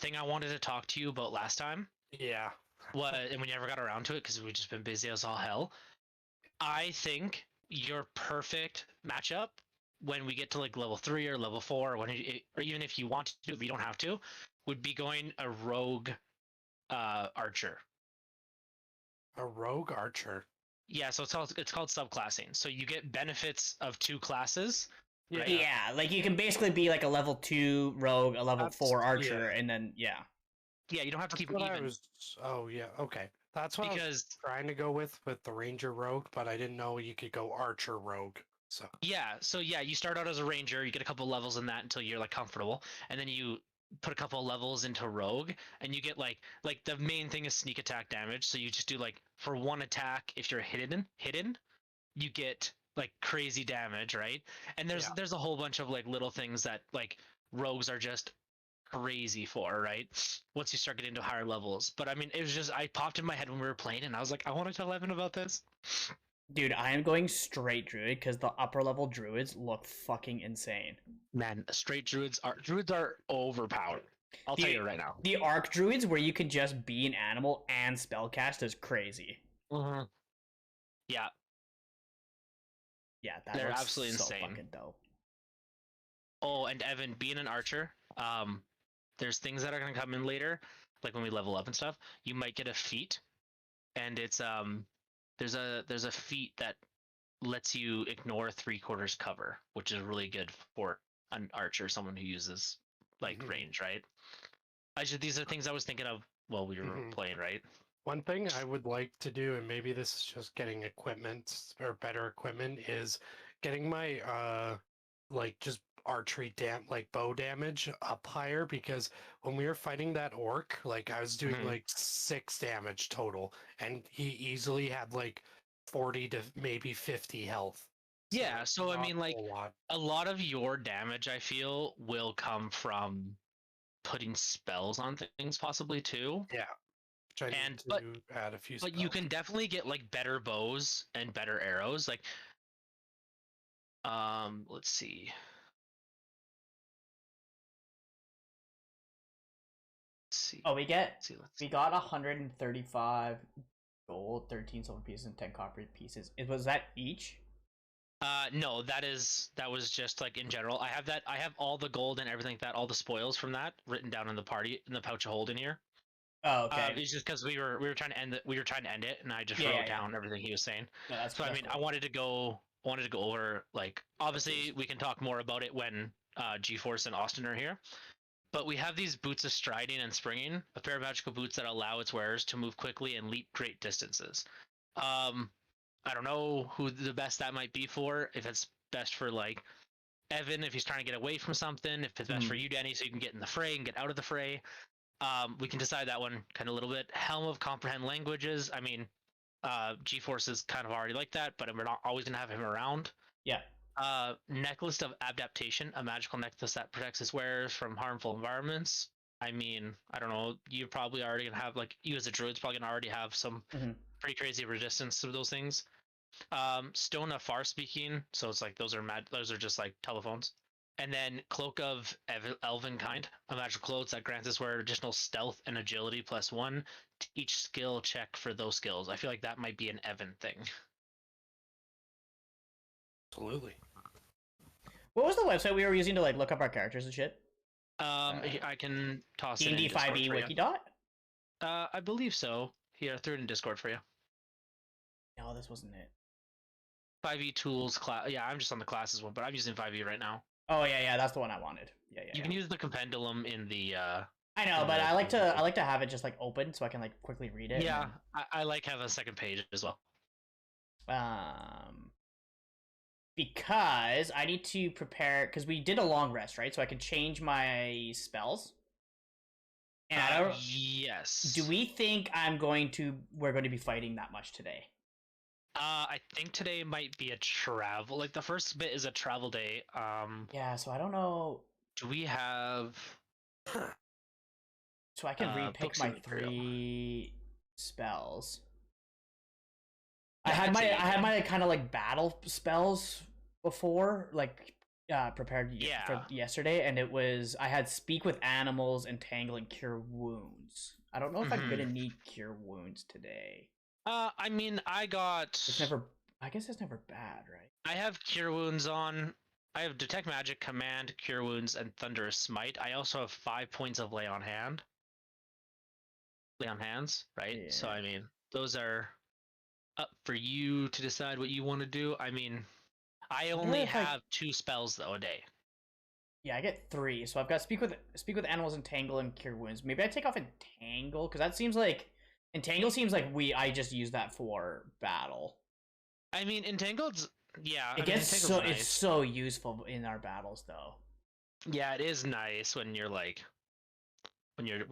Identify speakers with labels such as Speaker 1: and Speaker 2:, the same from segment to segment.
Speaker 1: thing I wanted to talk to you about last time.
Speaker 2: Yeah.
Speaker 1: And we never got around to it because we've just been busy as all hell. I think your perfect matchup when we get to like level 3 or level 4, or even if you want to, if you don't have to, would be going a rogue archer.
Speaker 2: A rogue archer.
Speaker 1: Yeah, so it's called subclassing. So you get benefits of 2 classes.
Speaker 2: Yeah.
Speaker 3: Yeah, like you can basically be like a level 2 rogue, a level 4 archer, and then
Speaker 1: Yeah, you don't have to keep
Speaker 2: what
Speaker 1: even.
Speaker 2: Oh yeah, okay. That's what I was trying to go with the ranger rogue, but I didn't know you could go archer rogue. So
Speaker 1: yeah, you start out as a ranger, you get a couple levels in that until you're like comfortable, and then you put a couple levels into rogue, and you get like the main thing is sneak attack damage. So you just do like for 1 attack if you're hidden, you get like crazy damage, right? And there's a whole bunch of like little things that like rogues are just crazy for, right? Once you start getting into higher levels. But I mean, it was just I popped in my head when we were playing, and I was like, I want to tell Evan about this.
Speaker 3: Dude, I am going straight druid because the upper level druids look fucking insane.
Speaker 1: Man, straight druids are overpowered. I'll tell you right now.
Speaker 3: The arc druids, where you can just be an animal and spellcast, is crazy.
Speaker 1: Mm-hmm. Yeah.
Speaker 3: Yeah,
Speaker 1: they're absolutely
Speaker 3: so
Speaker 1: insane.
Speaker 3: Fucking dope.
Speaker 1: Oh, and Evan, being an archer, there's things that are gonna come in later, like when we level up and stuff. You might get a feat, and it's there's a feat that lets you ignore 3/4 cover, which is really good for an archer, someone who uses like range, right? These are things I was thinking of while we were playing, right?
Speaker 2: One thing I would like to do, and maybe this is just getting equipment or better equipment, is getting my like just archery like bow damage up higher, because when we were fighting that orc, like I was doing like 6 damage total, and he easily had like 40 to maybe 50 health.
Speaker 1: Yeah, so I mean, like a lot of your damage, I feel, will come from putting spells on things, possibly too.
Speaker 2: Yeah, which I need to add a few.
Speaker 1: But you can definitely get like better bows and better arrows. Like, let's see.
Speaker 3: Oh, we got 135 gold, 13 silver pieces, and 10 copper pieces. Was that each?
Speaker 1: No, that was just like in general. I have all the gold and everything like that, all the spoils from that written down in the pouch of hold in here.
Speaker 3: Oh, okay.
Speaker 1: It's just because we were trying to end it, and I just wrote down everything he was saying.
Speaker 3: No, that's
Speaker 1: I mean, I wanted to go over, like, obviously we can talk more about it when G-Force and Austin are here. But we have these boots of striding and springing, a pair of magical boots that allow its wearers to move quickly and leap great distances. I don't know who the best that might be for. If it's best for like Evan, if he's trying to get away from something. If it's best for you, Danny, so you can get in the fray and get out of the fray. We can decide that one kind of a little bit. Helm of Comprehend Languages. I mean, G-Force is kind of already like that, but we're not always going to have him around.
Speaker 3: Yeah.
Speaker 1: Necklace of Adaptation, a magical necklace that protects its wearers from harmful environments. I mean, I don't know. You're probably already going to have, like, you as a druid's probably going to already have some pretty crazy resistance to those things. Stone of Far Speaking. So it's like those are just like telephones. And then Cloak of Elvenkind, a magical clothes that grants its wearer additional stealth and agility +1 to each skill check for those skills. I feel like that might be an Evan thing.
Speaker 2: Absolutely.
Speaker 3: What was the website we were using to like look up our characters and shit?
Speaker 1: I can toss it
Speaker 3: DnD
Speaker 1: in
Speaker 3: 5e wiki dot?
Speaker 1: I believe so. Here, I threw it in Discord for you.
Speaker 3: No, this wasn't it.
Speaker 1: 5e tools class. Yeah, I'm just on the classes one, but I'm using 5e right now.
Speaker 3: Oh yeah, that's the one I wanted. Yeah.
Speaker 1: You can use the compendium in the.
Speaker 3: I know, but I like to have it just like open so I can like quickly read it.
Speaker 1: Yeah, I like having a second page as well.
Speaker 3: Because I need to prepare, because we did a long rest, right? So I can change my spells. And I don't.
Speaker 1: Yes.
Speaker 3: Do we think we're going to be fighting that much today?
Speaker 1: I think today might be a travel. Like the first bit is a travel day.
Speaker 3: Yeah, so I don't know.
Speaker 1: Do we have?
Speaker 3: So I can repick my 3 spells. I had my kind of like battle spells before, like prepared for yesterday, and it was I had speak with animals, entangle, and cure wounds. I don't know if I'm gonna need cure wounds today.
Speaker 1: I mean, I guess
Speaker 3: it's never bad, right?
Speaker 1: I have cure wounds on. I have detect magic, command, cure wounds, and thunderous smite. I also have 5 points of lay on hands, right?
Speaker 3: Yeah.
Speaker 1: So I mean, those are up for you to decide what you want to do. I mean, I only have 2 spells though a day.
Speaker 3: Yeah, I get 3. So I've got speak with animals, entangle, and cure wounds. Maybe I take off entangle because that seems like entangle seems like I just use that for battle.
Speaker 1: I mean, entangled's
Speaker 3: it's so useful in our battles though.
Speaker 1: Yeah, it is nice when you're like when you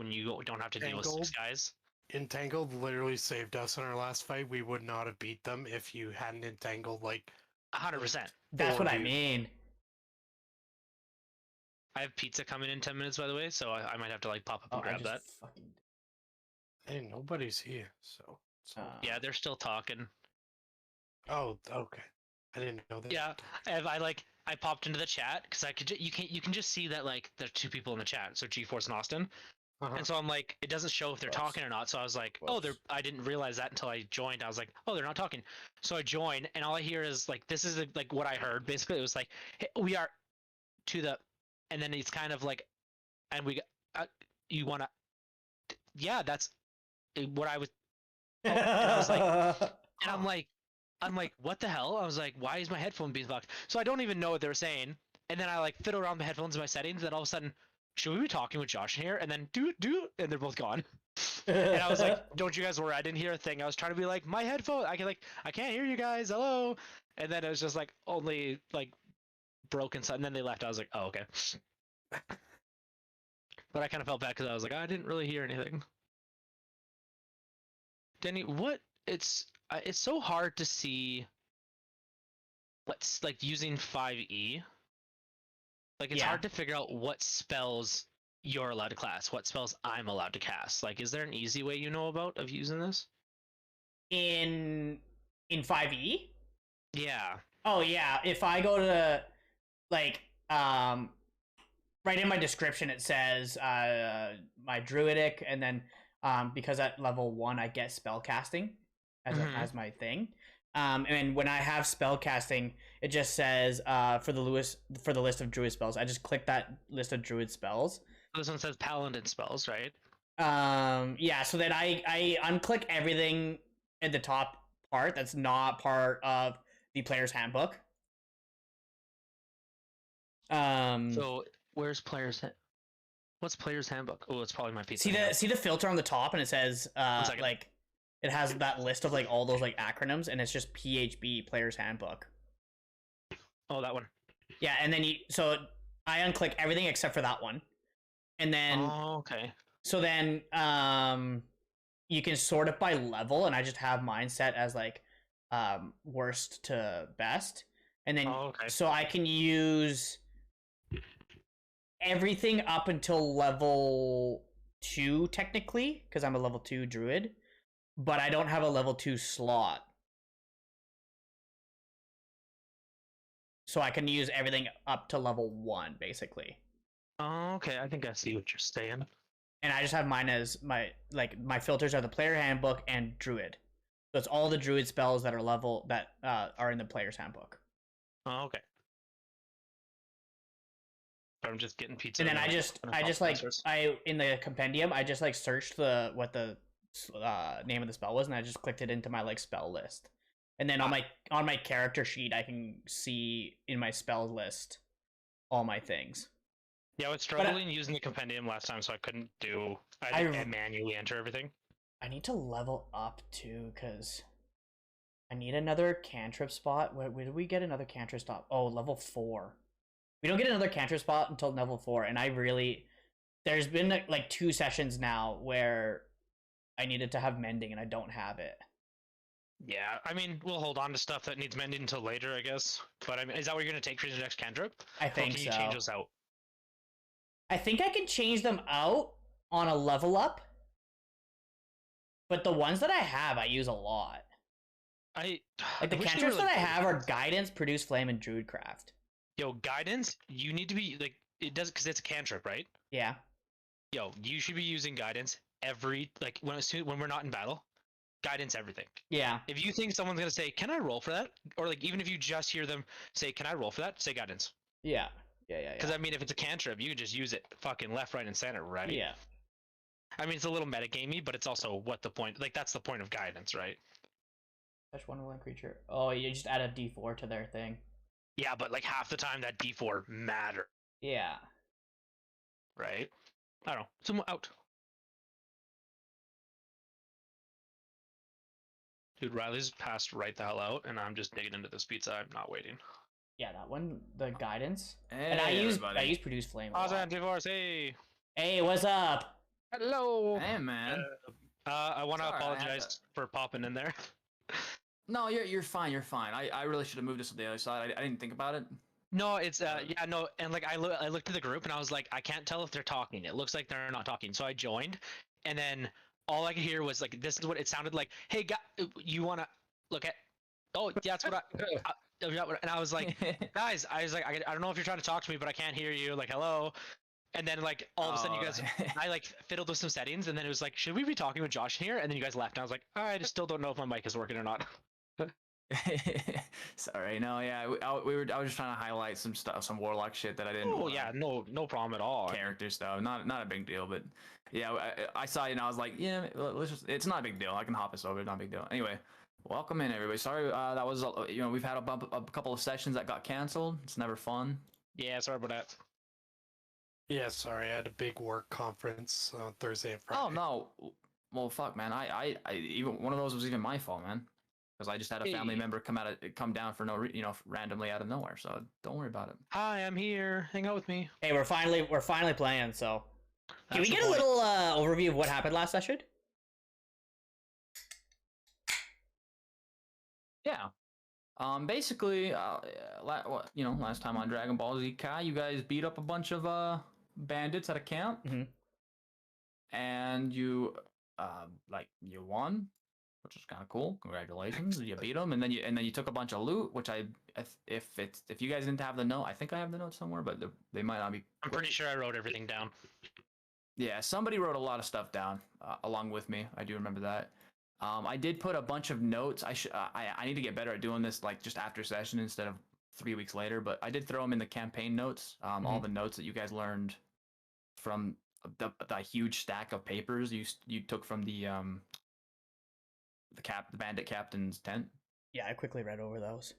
Speaker 1: don't have to deal with 6 guys.
Speaker 2: Entangled literally saved us in our last fight. We would not have beat them if you hadn't entangled
Speaker 1: 100%.
Speaker 3: That's what I mean.
Speaker 1: I have pizza coming in 10 minutes, by the way, so I might have to pop up and grab that.
Speaker 2: Hey, nobody's here, so
Speaker 1: yeah, they're still talking.
Speaker 2: Oh, okay. I didn't know that.
Speaker 1: Yeah, I popped into the chat because you can just see that there are 2 people in the chat, so GeForce and Austin. And so I'm like, it doesn't show if they're talking or not. So I was like, I didn't realize that until I joined. I was like, oh, they're not talking. So I join, and all I hear is this is what I heard. Basically, it was like, hey, we are to the, and then it's kind of like, and we, you wanna, yeah, that's what I was. And I was like, and I'm like, what the hell? I was like, why is my headphone being fucked? So I don't even know what they were saying. And then I fiddle around the headphones in my settings, and then all of a sudden, should we be talking with Josh in here? And then and they're both gone. And I was like, don't you guys worry, I didn't hear a thing. I was trying to be like, my headphone, I can't hear you guys, hello. And then it was just only broken, and then they left. I was like, oh, okay. But I kind of felt bad because I was like, I didn't really hear anything. Denny, it's so hard to see what's using 5e. It's hard to figure out what spells you're allowed to cast, what spells I'm allowed to cast. Is there an easy way you know about of using this?
Speaker 3: In 5e?
Speaker 1: Yeah.
Speaker 3: Oh yeah. If I go to right in my description it says my druidic, and then because at level 1 I get spell casting as my thing. And when I have spell casting, it just says for the list of druid spells. I just click that list of druid spells.
Speaker 1: This one says paladin spells, right?
Speaker 3: Yeah. So then I unclick everything at the top part that's not part of the player's handbook.
Speaker 1: So where's what's player's handbook? Oh, it's probably my pizza.
Speaker 3: See the filter on the top, and it says it has that list of all those acronyms, and it's just PHB, player's handbook.
Speaker 1: Oh, that one.
Speaker 3: Yeah, and then so I unclick everything except for that one, and then
Speaker 1: okay.
Speaker 3: So then you can sort it by level, and I just have mine set as worst to best, and then so I can use everything up until level 2 technically, because I'm a level 2 druid. But I don't have a level 2 slot. So I can use everything up to level 1, basically.
Speaker 1: Oh, okay. I think I see what you're saying.
Speaker 3: And I just have mine as my filters are the player handbook and druid. So it's all the druid spells that are in the player's handbook.
Speaker 1: Oh, okay. I'm just getting pizza.
Speaker 3: And then in the compendium, I just searched what the name of the spell was, and I just clicked it into my spell list, and then on my character sheet I can see in my spell list all my things.
Speaker 1: Yeah, I was struggling using the compendium last time, so I couldn't do. I manually enter everything.
Speaker 3: I need to level up too, because I need another cantrip spot. Where did we get another cantrip spot? Oh, level 4. We don't get another cantrip spot until level 4, and there's been 2 sessions now where I needed to have mending, and I don't have it.
Speaker 1: Yeah, I mean, we'll hold on to stuff that needs mending until later, I guess. But I mean, is that what you're going to take for your next cantrip?
Speaker 3: I think so.
Speaker 1: Can you change those out?
Speaker 3: I think I can change them out on a level up. But the ones that I have, I use a lot. The cantrips that I have are Guidance, Produce Flame, and Druidcraft.
Speaker 1: Yo, guidance. You need to be like it does because it's a cantrip, right?
Speaker 3: Yeah.
Speaker 1: Yo, you should be using guidance when we're not in battle. Guidance everything.
Speaker 3: Yeah.
Speaker 1: If you think someone's gonna say, "Can I roll for that?" or like even if you just hear them say, "Can I roll for that?" say guidance.
Speaker 3: Yeah. Yeah.
Speaker 1: Because I mean, if it's a cantrip, you can just use it fucking left, right, and center, right?
Speaker 3: Yeah.
Speaker 1: I mean, it's a little metagamey, but it's also what the point. Like that's the point of guidance, right?
Speaker 3: Touch one willing creature. Oh, you just add a D4 to their thing.
Speaker 1: Yeah, but like half the time that D4 matter,
Speaker 3: Yeah.
Speaker 1: right? I don't know. Someone out. Dude, Riley's passed right the hell out, and I'm just digging into this pizza. I'm not waiting.
Speaker 3: Yeah, that one, the guidance.
Speaker 4: Hey,
Speaker 3: And I use
Speaker 4: everybody.
Speaker 3: produce flame. a
Speaker 1: Awesome,
Speaker 3: lot.
Speaker 1: Divorce. Hey.
Speaker 3: Hey, what's up?
Speaker 1: Hello.
Speaker 4: Hey, man.
Speaker 1: I want to
Speaker 4: Sorry, I had
Speaker 1: apologize for popping in there.
Speaker 4: No, you're fine. You're fine. I really should have moved this to the other side. I didn't think about it.
Speaker 1: No, it's yeah, no, and like I looked at the group and I was like, I can't tell if they're talking. It looks like they're not talking. So I joined, and then all I could hear was like, this is what it sounded like. Hey, you wanna look at? Oh, yeah, that's what and I was like, guys, I was like, I don't know if you're trying to talk to me, but I can't hear you. Like, hello. And then like all of a sudden you guys, I like fiddled with some settings, and then it was like, should we be talking with Josh here? And then you guys left, and I was like, I just still don't know if my mic is working or not.
Speaker 4: Sorry. No, yeah, I was just trying to highlight some stuff, some warlock shit that I didn't.
Speaker 1: Oh yeah, no problem at all.
Speaker 4: Character stuff, not a big deal, but yeah, I saw it and I was like, yeah, let's just. It's not a big deal. I can hop this over. Not a big deal. Anyway, welcome in everybody. Sorry, that was we've had a couple of sessions that got canceled. It's never fun.
Speaker 1: Yeah, sorry about that.
Speaker 2: Yeah, sorry, I had a big work conference on Thursday and Friday.
Speaker 4: Oh no, well fuck, man. I even one of those was even my fault, man. Because I just had a family
Speaker 1: Hey.
Speaker 4: member come down for randomly out of nowhere. So don't worry about it.
Speaker 1: Hi, I'm here. Hang out with me.
Speaker 3: Hey, we're finally playing. So, can we
Speaker 1: That's the
Speaker 3: get a
Speaker 1: point.
Speaker 3: little overview of what happened last session?
Speaker 4: Yeah. Basically, last time on Dragon Ball Z Kai, you guys beat up a bunch of bandits at a camp,
Speaker 3: Mhm.
Speaker 4: and you you won, which is kind of cool. Congratulations, you beat them, and then you took a bunch of loot, which if you guys didn't have the note, I think I have the note somewhere, but they might not be.
Speaker 1: I'm pretty sure I wrote everything down.
Speaker 4: Yeah, somebody wrote a lot of stuff down along with me. I do remember that. I did put a bunch of notes. I need to get better at doing this like just after session instead of 3 weeks later. But I did throw them in the campaign notes. All the notes that you guys learned from the huge stack of papers you took from the bandit captain's tent.
Speaker 3: Yeah, I quickly read over those.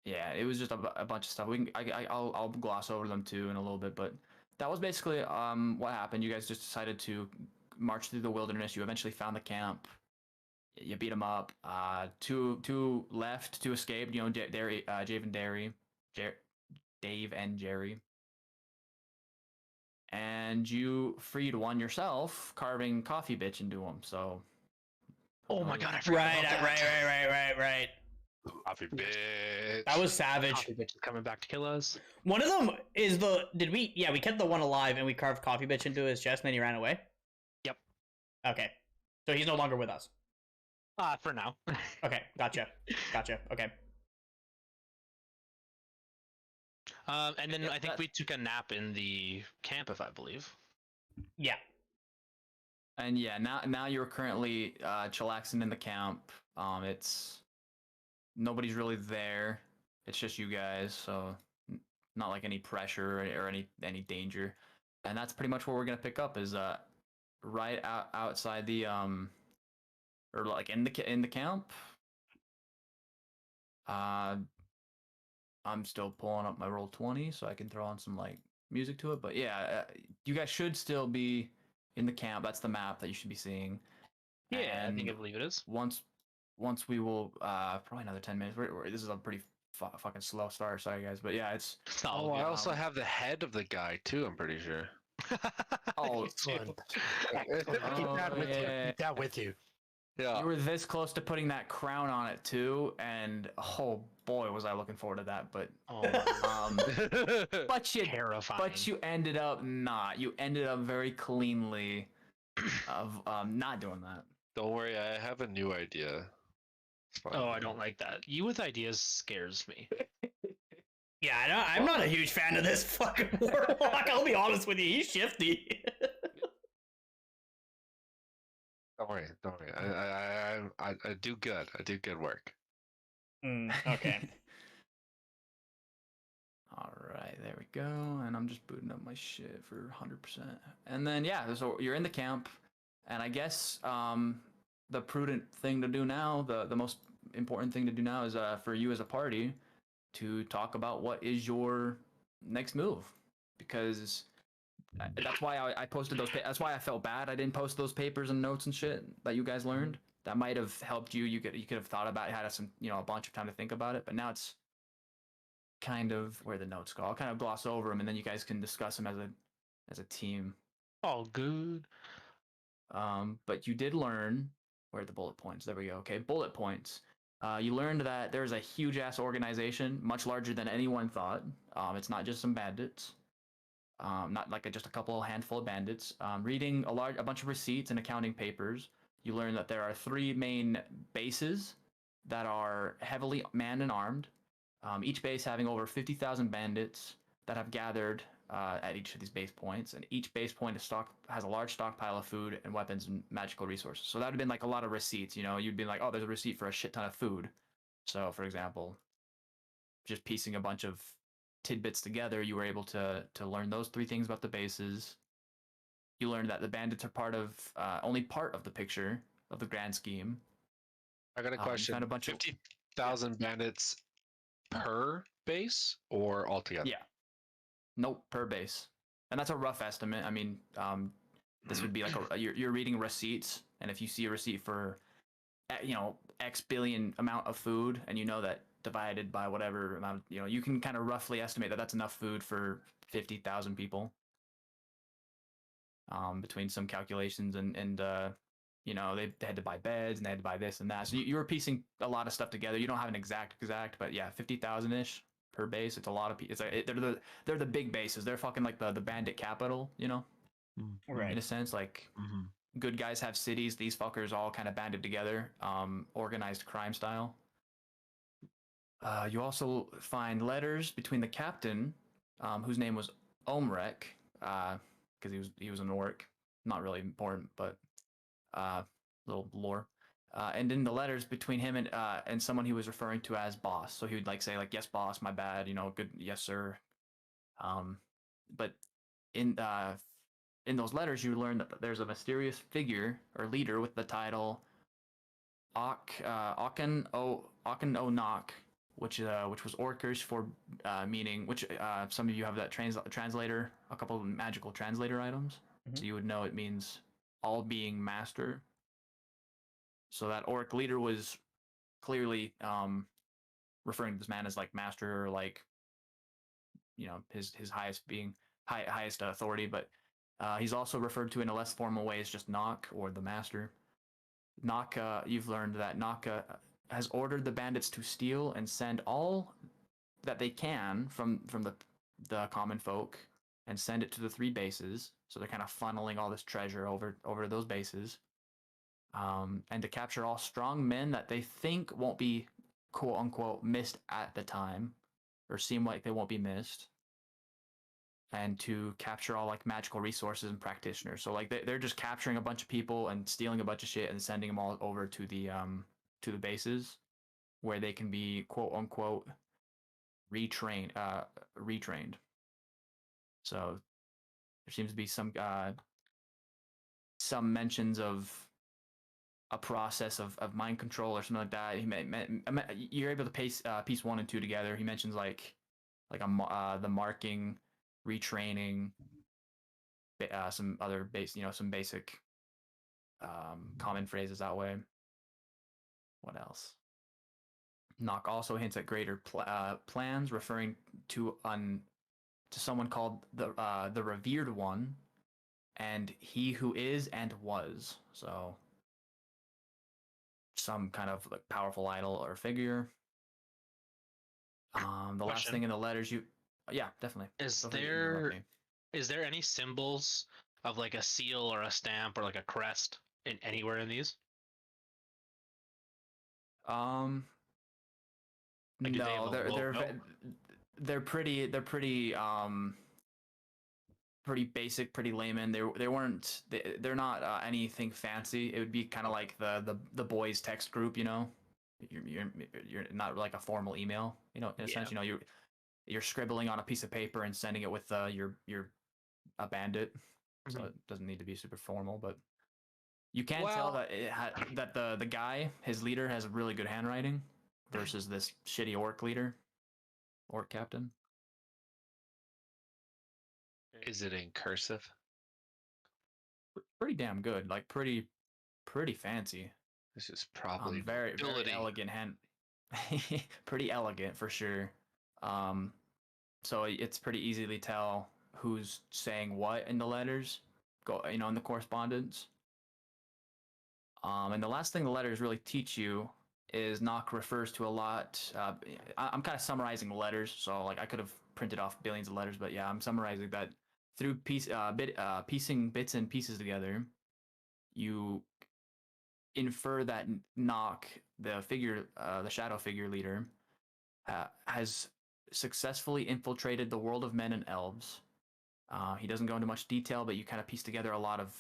Speaker 4: Yeah, it was just a bunch of stuff. I'll gloss over them too in a little bit, but that was basically what happened. You guys just decided to march through the wilderness. You eventually found the camp. You beat them up. Two left, two escaped. You know, Dave and Jerry. And you freed one yourself, carving Coffee Bitch into him. So.
Speaker 1: Oh my god, I forgot about that.
Speaker 3: Right.
Speaker 5: Coffee bitch.
Speaker 3: That was savage.
Speaker 1: Coffee bitch is coming back to kill us.
Speaker 3: One of them is we kept the one alive and we carved Coffee Bitch into his chest and then he ran away?
Speaker 1: Yep.
Speaker 3: Okay. So he's no longer with us.
Speaker 1: For now.
Speaker 3: Okay, gotcha. Okay.
Speaker 1: And then
Speaker 4: Yep,
Speaker 1: I think we took a nap in the camp, if I believe.
Speaker 3: Yeah.
Speaker 4: And yeah, now you're currently chillaxing in the camp. It's nobody's really there. It's just you guys, so not like any pressure or any danger. And that's pretty much where we're gonna pick up is right outside the or like in the camp. I'm still pulling up my Roll20 so I can throw on some like music to it. But yeah, you guys should still be in the camp. That's the map that you should be seeing.
Speaker 1: Yeah, I think I
Speaker 4: And
Speaker 1: believe it is.
Speaker 4: once we will probably another 10 minutes. This is a pretty fucking slow start. Sorry guys, but yeah, it's
Speaker 5: Oh, I also have the head of the guy too. I'm pretty sure.
Speaker 4: oh
Speaker 2: Excellent.
Speaker 4: Oh,
Speaker 2: Keep that with you.
Speaker 4: yeah.
Speaker 2: Keep that with you.
Speaker 5: Yeah.
Speaker 4: you were this close to putting that crown on it too, and oh boy, was I looking forward to that. But
Speaker 1: Oh,
Speaker 4: but you
Speaker 1: terrifying.
Speaker 4: But you ended up not. You ended up very cleanly of not doing that.
Speaker 5: Don't worry, I have a new idea. It's fine.
Speaker 1: Oh, I don't like that. You with ideas scares me.
Speaker 3: Yeah, I'm not a huge fan of this fucking warlock. I'll be honest with you, he's shifty.
Speaker 5: Don't worry, don't worry. I do good. I do good work.
Speaker 3: Okay.
Speaker 4: All right, there we go. And I'm just booting up my shit for 100%. And then yeah, so you're in the camp, and I guess the prudent thing to do now, the most important thing to do now is for you as a party to talk about what is your next move, because that's why I posted those. That's why I felt bad I didn't post those papers and notes and shit that you guys learned. That might have helped you. You could have thought about it, had some a bunch of time to think about it. But now it's kind of where the notes go. I'll kind of gloss over them, and then you guys can discuss them as a team.
Speaker 1: All good.
Speaker 4: But you did learn where are the bullet points. There we go. Okay, bullet points. You learned that there's a huge ass organization, much larger than anyone thought. It's not just some bandits. Not like just a handful of bandits. Reading a bunch of receipts and accounting papers, you learn that there are 3 main bases that are heavily manned and armed. Each base having over 50,000 bandits that have gathered at each of these base points, and each base point has a large stockpile of food and weapons and magical resources. So that would have been like a lot of receipts. You'd be like, oh, there's a receipt for a shit ton of food. So, for example, just piecing a bunch of tidbits together, you were able to learn those 3 things about the bases. You learned that the bandits are only part of the picture of the grand scheme.
Speaker 5: I got a question.
Speaker 4: Found a bunch
Speaker 5: 50,000 bandits per base or altogether?
Speaker 4: Yeah. Nope, per base. And that's a rough estimate. I mean, this would be like you're reading receipts, and if you see a receipt for X billion amount of food, and that divided by whatever amount, you can kind of roughly estimate that that's enough food for 50,000 people. Between some calculations and they had to buy beds and they had to buy this and that. So you were piecing a lot of stuff together. You don't have an exact, but yeah, 50,000 ish per base. It's a lot of people. It's like they're the big bases. They're fucking like the bandit capital,
Speaker 3: Right.
Speaker 4: in a sense. Like good guys have cities. These fuckers all kind of banded together, organized crime style. You also find letters between the captain, whose name was Omrek, because he was an orc. Not really important, but little lore. And in the letters between him and someone he was referring to as boss, so he would say yes boss, my bad, good, yes sir. But in those letters you learn that there's a mysterious figure or leader with the title Aken O Nok, which was Orcish for meaning, which some of you have that translator, a couple of magical translator items, so you would know it means all being master. So that orc leader was clearly referring to this man as master, or his highest authority. But he's also referred to in a less formal way as just Nok, or the master. Nok, you've learned that Nok has ordered the bandits to steal and send all that they can from the common folk and send it to the 3 bases. So they're kind of funneling all this treasure over to those bases. And to capture all strong men that they think won't be quote unquote missed at the time, or seem like they won't be missed, and to capture all magical resources and practitioners. So they're just capturing a bunch of people and stealing a bunch of shit and sending them all over to the bases, where they can be quote unquote retrained. So there seems to be some mentions of a process of mind control or something like that. You're able to piece 1 and 2 together. He mentions the marking, retraining, some other some basic common phrases that way. What else? Nok also hints at greater plans, referring to someone called the Revered One, and he who is and was. So some kind of powerful idol or figure. The last thing in the letters yeah, definitely.
Speaker 1: Is there any symbols of a seal or a stamp or a crest in anywhere in these?
Speaker 4: No, they're pretty pretty basic, pretty layman. They're not anything fancy. It would be kind of like the boys text group, you know. You're not like a formal email, you know. In a
Speaker 1: Yeah.
Speaker 4: sense, you know, you're scribbling on a piece of paper and sending it with your a bandit, so it doesn't need to be super formal, but you can tell
Speaker 5: Well-
Speaker 4: that that the guy, his leader, has really good handwriting versus this shitty orc leader, orc captain.
Speaker 5: Is it in cursive?
Speaker 4: Pretty damn good, like pretty fancy.
Speaker 5: This is probably
Speaker 4: Very
Speaker 5: nobility.
Speaker 4: elegant hand, pretty elegant for sure. So it's pretty easily tell who's saying what in the letters, you know, in the correspondence. And the last thing the letters really teach you is Knock refers to a lot. I'm kind of summarizing the letters, so like I could have printed off billions of letters, but yeah, I'm summarizing that through piecing bits and pieces together. You infer that Knock, the shadow figure leader, has successfully infiltrated the world of men and elves. He doesn't go into much detail, but you kind of piece together a lot of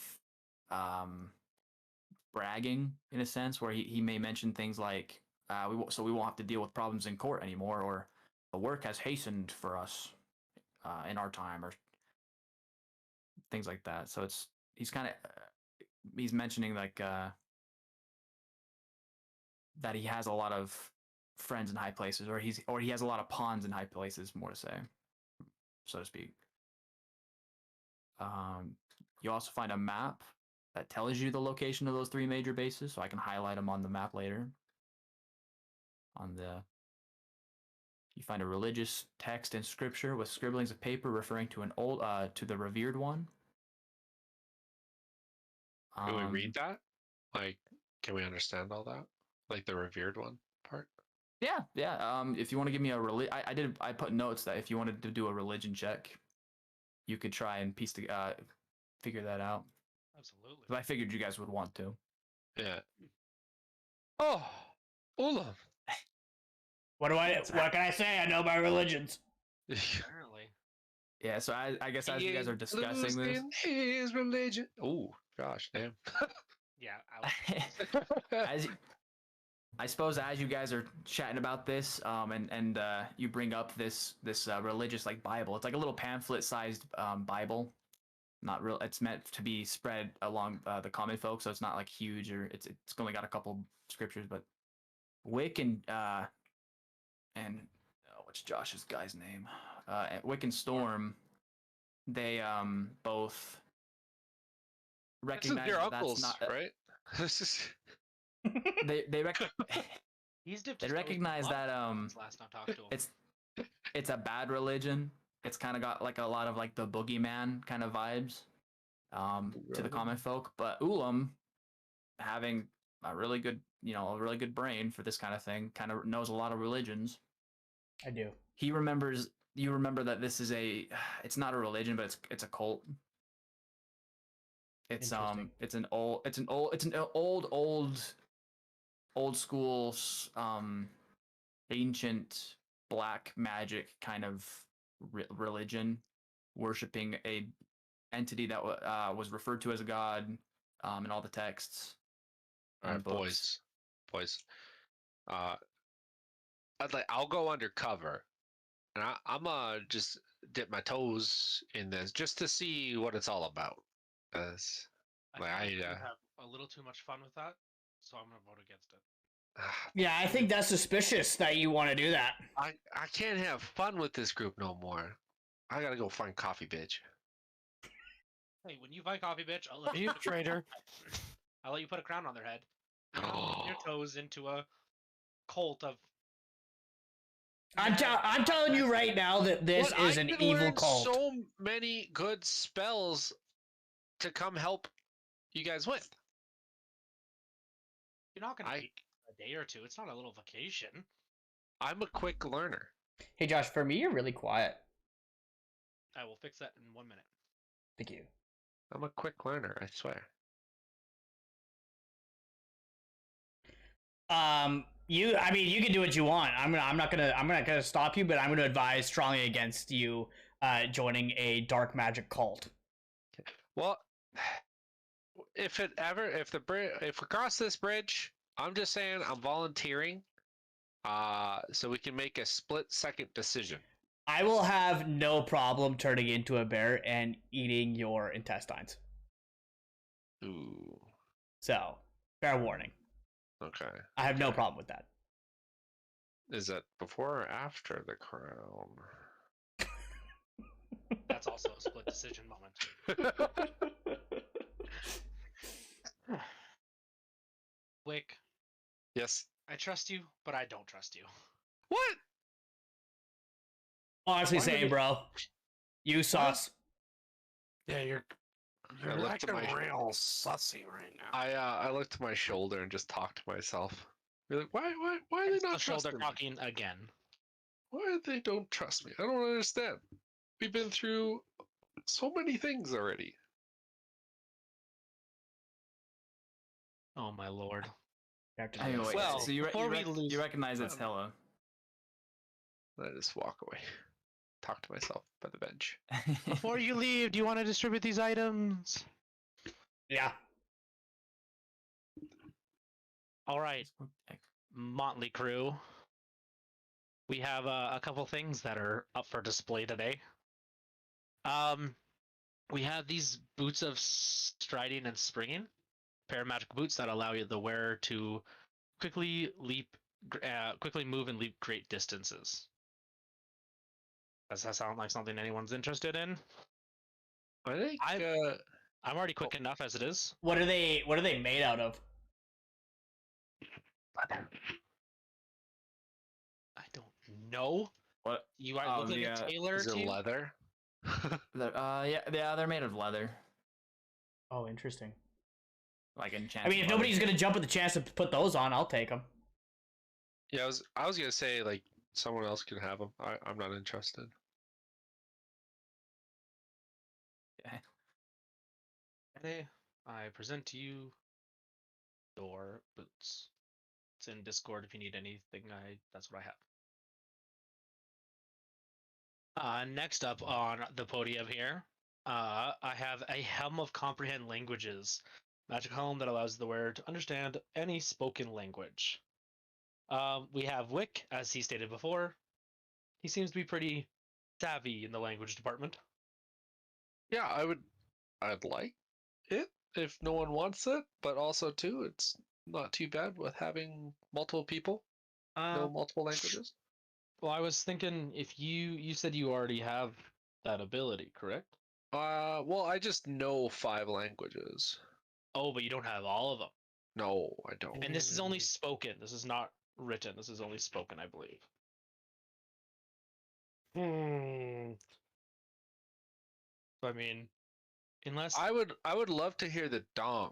Speaker 4: bragging in a sense, where he may mention things like, we won't have to deal with problems in court anymore, or the work has hastened for us in our time, or things like that. So he's kind of he's mentioning like that he has a lot of friends in high places, or he has a lot of pawns in high places, more to say, so to speak. You also find a map that tells you the location of those 3 major bases, so I can highlight them on the map later. You find a religious text in scripture with scribblings of paper referring to to the revered one.
Speaker 5: Can we read that? Like, can we understand all that? Like the revered one part?
Speaker 4: Yeah. If you want to give me I put notes that if you wanted to do a religion check, you could try and figure that out.
Speaker 1: Absolutely.
Speaker 4: But I figured you guys would want to.
Speaker 5: Yeah. Oh, Ula.
Speaker 3: What can I say? I know my religions.
Speaker 1: Apparently.
Speaker 4: Yeah, so I guess as you guys are discussing this,
Speaker 5: Losing his religion. Oh, gosh, damn.
Speaker 1: Yeah.
Speaker 4: I suppose as you guys are chatting about this, and you bring up this religious like Bible, it's like a little pamphlet-sized Bible. Not real. It's meant to be spread along the common folk, so it's not like huge, or it's only got a couple scriptures. But Wick and what's Josh's guy's name? Wick and Storm, they both
Speaker 5: This is
Speaker 4: recognize
Speaker 5: your
Speaker 4: that that's
Speaker 5: uncle's,
Speaker 4: not
Speaker 5: right? This is
Speaker 4: they
Speaker 1: He's dipped
Speaker 4: they
Speaker 1: his toes in
Speaker 4: recognize
Speaker 1: blood
Speaker 4: that
Speaker 1: since last time I talked to him.
Speaker 4: it's a bad religion. It's kind of got like a lot of like the boogeyman kind of vibes to the common folk, but Ulam, having a really good brain for this kind of thing, kind of knows a lot of religions.
Speaker 3: I do.
Speaker 4: You remember that this is it's not a religion, but it's a cult. It's an old school ancient black magic kind of religion, worshiping a entity that was referred to as a god in all the texts.
Speaker 5: all right, boys. I'll go undercover, and I'm gonna just dip my toes in this just to see what it's all about. As like
Speaker 1: I think you have a little too much fun with that, so I'm gonna vote against it.
Speaker 3: Yeah, I think that's suspicious that you want to do that.
Speaker 5: I can't have fun with this group no more. I gotta go find coffee, bitch.
Speaker 1: Hey, when you buy coffee, bitch, I'll let
Speaker 2: Are you a traitor?
Speaker 1: I'll let you put a crown on their head. You're not dipping your toes into a cult of.
Speaker 3: I'm telling you right now that this
Speaker 5: But
Speaker 3: is
Speaker 5: I
Speaker 3: an
Speaker 5: can
Speaker 3: evil
Speaker 5: learn
Speaker 3: cult.
Speaker 5: so many good spells to come help you guys with.
Speaker 1: You're not gonna be a day or two. It's not a little vacation.
Speaker 5: I'm a quick learner.
Speaker 3: Hey Josh, for me, you're really quiet.
Speaker 1: I will fix that in 1 minute.
Speaker 3: Thank you.
Speaker 5: I'm a quick learner, I swear.
Speaker 3: I mean, you can do what you want. I'm not gonna stop you, but I'm gonna advise strongly against you joining a dark magic cult.
Speaker 5: Well, if we cross this bridge, I'm just saying I'm volunteering. So we can make a split-second decision.
Speaker 3: I will have no problem turning into a bear and eating your intestines.
Speaker 5: Ooh.
Speaker 3: So, fair warning.
Speaker 5: Okay.
Speaker 3: I have no
Speaker 5: Okay.
Speaker 3: problem with that.
Speaker 5: Is that before or after the crown?
Speaker 1: That's also a split decision moment. Wick,
Speaker 5: Yes.
Speaker 1: I trust you, but I don't trust you.
Speaker 5: What?
Speaker 3: Honestly,
Speaker 5: Why
Speaker 3: saying,
Speaker 5: did it-
Speaker 3: bro, you sus.
Speaker 2: Yeah, you're
Speaker 5: I looked
Speaker 2: acting
Speaker 5: at my-
Speaker 2: real sussy right now.
Speaker 5: I looked to my shoulder and just talked to myself. Be like, why are they
Speaker 1: It's
Speaker 5: not
Speaker 1: the shoulder
Speaker 5: trusting me?
Speaker 1: talking again.
Speaker 5: Why they don't trust me? I don't understand. We've been through so many things already.
Speaker 1: Oh my lord.
Speaker 4: Anyway,
Speaker 1: Well,
Speaker 4: so you,
Speaker 1: before we lose-
Speaker 4: you recognize it's
Speaker 5: Um,
Speaker 4: Hella.
Speaker 5: I just walk away. Talk to myself by the bench.
Speaker 1: Before you leave, do you want to distribute these items?
Speaker 3: Yeah.
Speaker 1: All right, Motley Crew. We have a couple things that are up for display today. We have these boots of striding and springing, pair of magic boots that allow you the wearer to quickly move and leap great distances. Does that sound like something anyone's interested in?
Speaker 5: I think
Speaker 1: I'm already quick enough as it is.
Speaker 3: What are they made out of?
Speaker 1: I don't know.
Speaker 4: What?
Speaker 1: You are looking at Taylor
Speaker 5: is it
Speaker 1: to
Speaker 5: leather?
Speaker 4: Yeah, they're made of leather,
Speaker 3: Oh, interesting.
Speaker 4: like
Speaker 3: I
Speaker 4: enchanted.
Speaker 3: mean, if
Speaker 4: leather.
Speaker 3: nobody's gonna jump at the chance to put those on, I'll take them.
Speaker 5: Yeah, I was gonna say like someone else can have them. I'm not interested.
Speaker 1: Today, I present to you your boots. It's in Discord if you need anything. That's what I have. Next up on the podium here, I have a Helm of Comprehend Languages, magic helm that allows the wearer to understand any spoken language. We have Wick, as he stated before. He seems to be pretty savvy in the language department.
Speaker 5: Yeah, I'd like it if no one wants it, but also too, it's not too bad with having multiple people know multiple languages.
Speaker 1: Well, I was thinking if you said you already have that ability, correct?
Speaker 5: Well, I just know 5 languages.
Speaker 1: Oh, but you don't have all of them.
Speaker 5: No, I don't.
Speaker 1: And this is only spoken. This is not written. This is only spoken, I believe. So, I mean, unless
Speaker 5: I would love to hear the Dong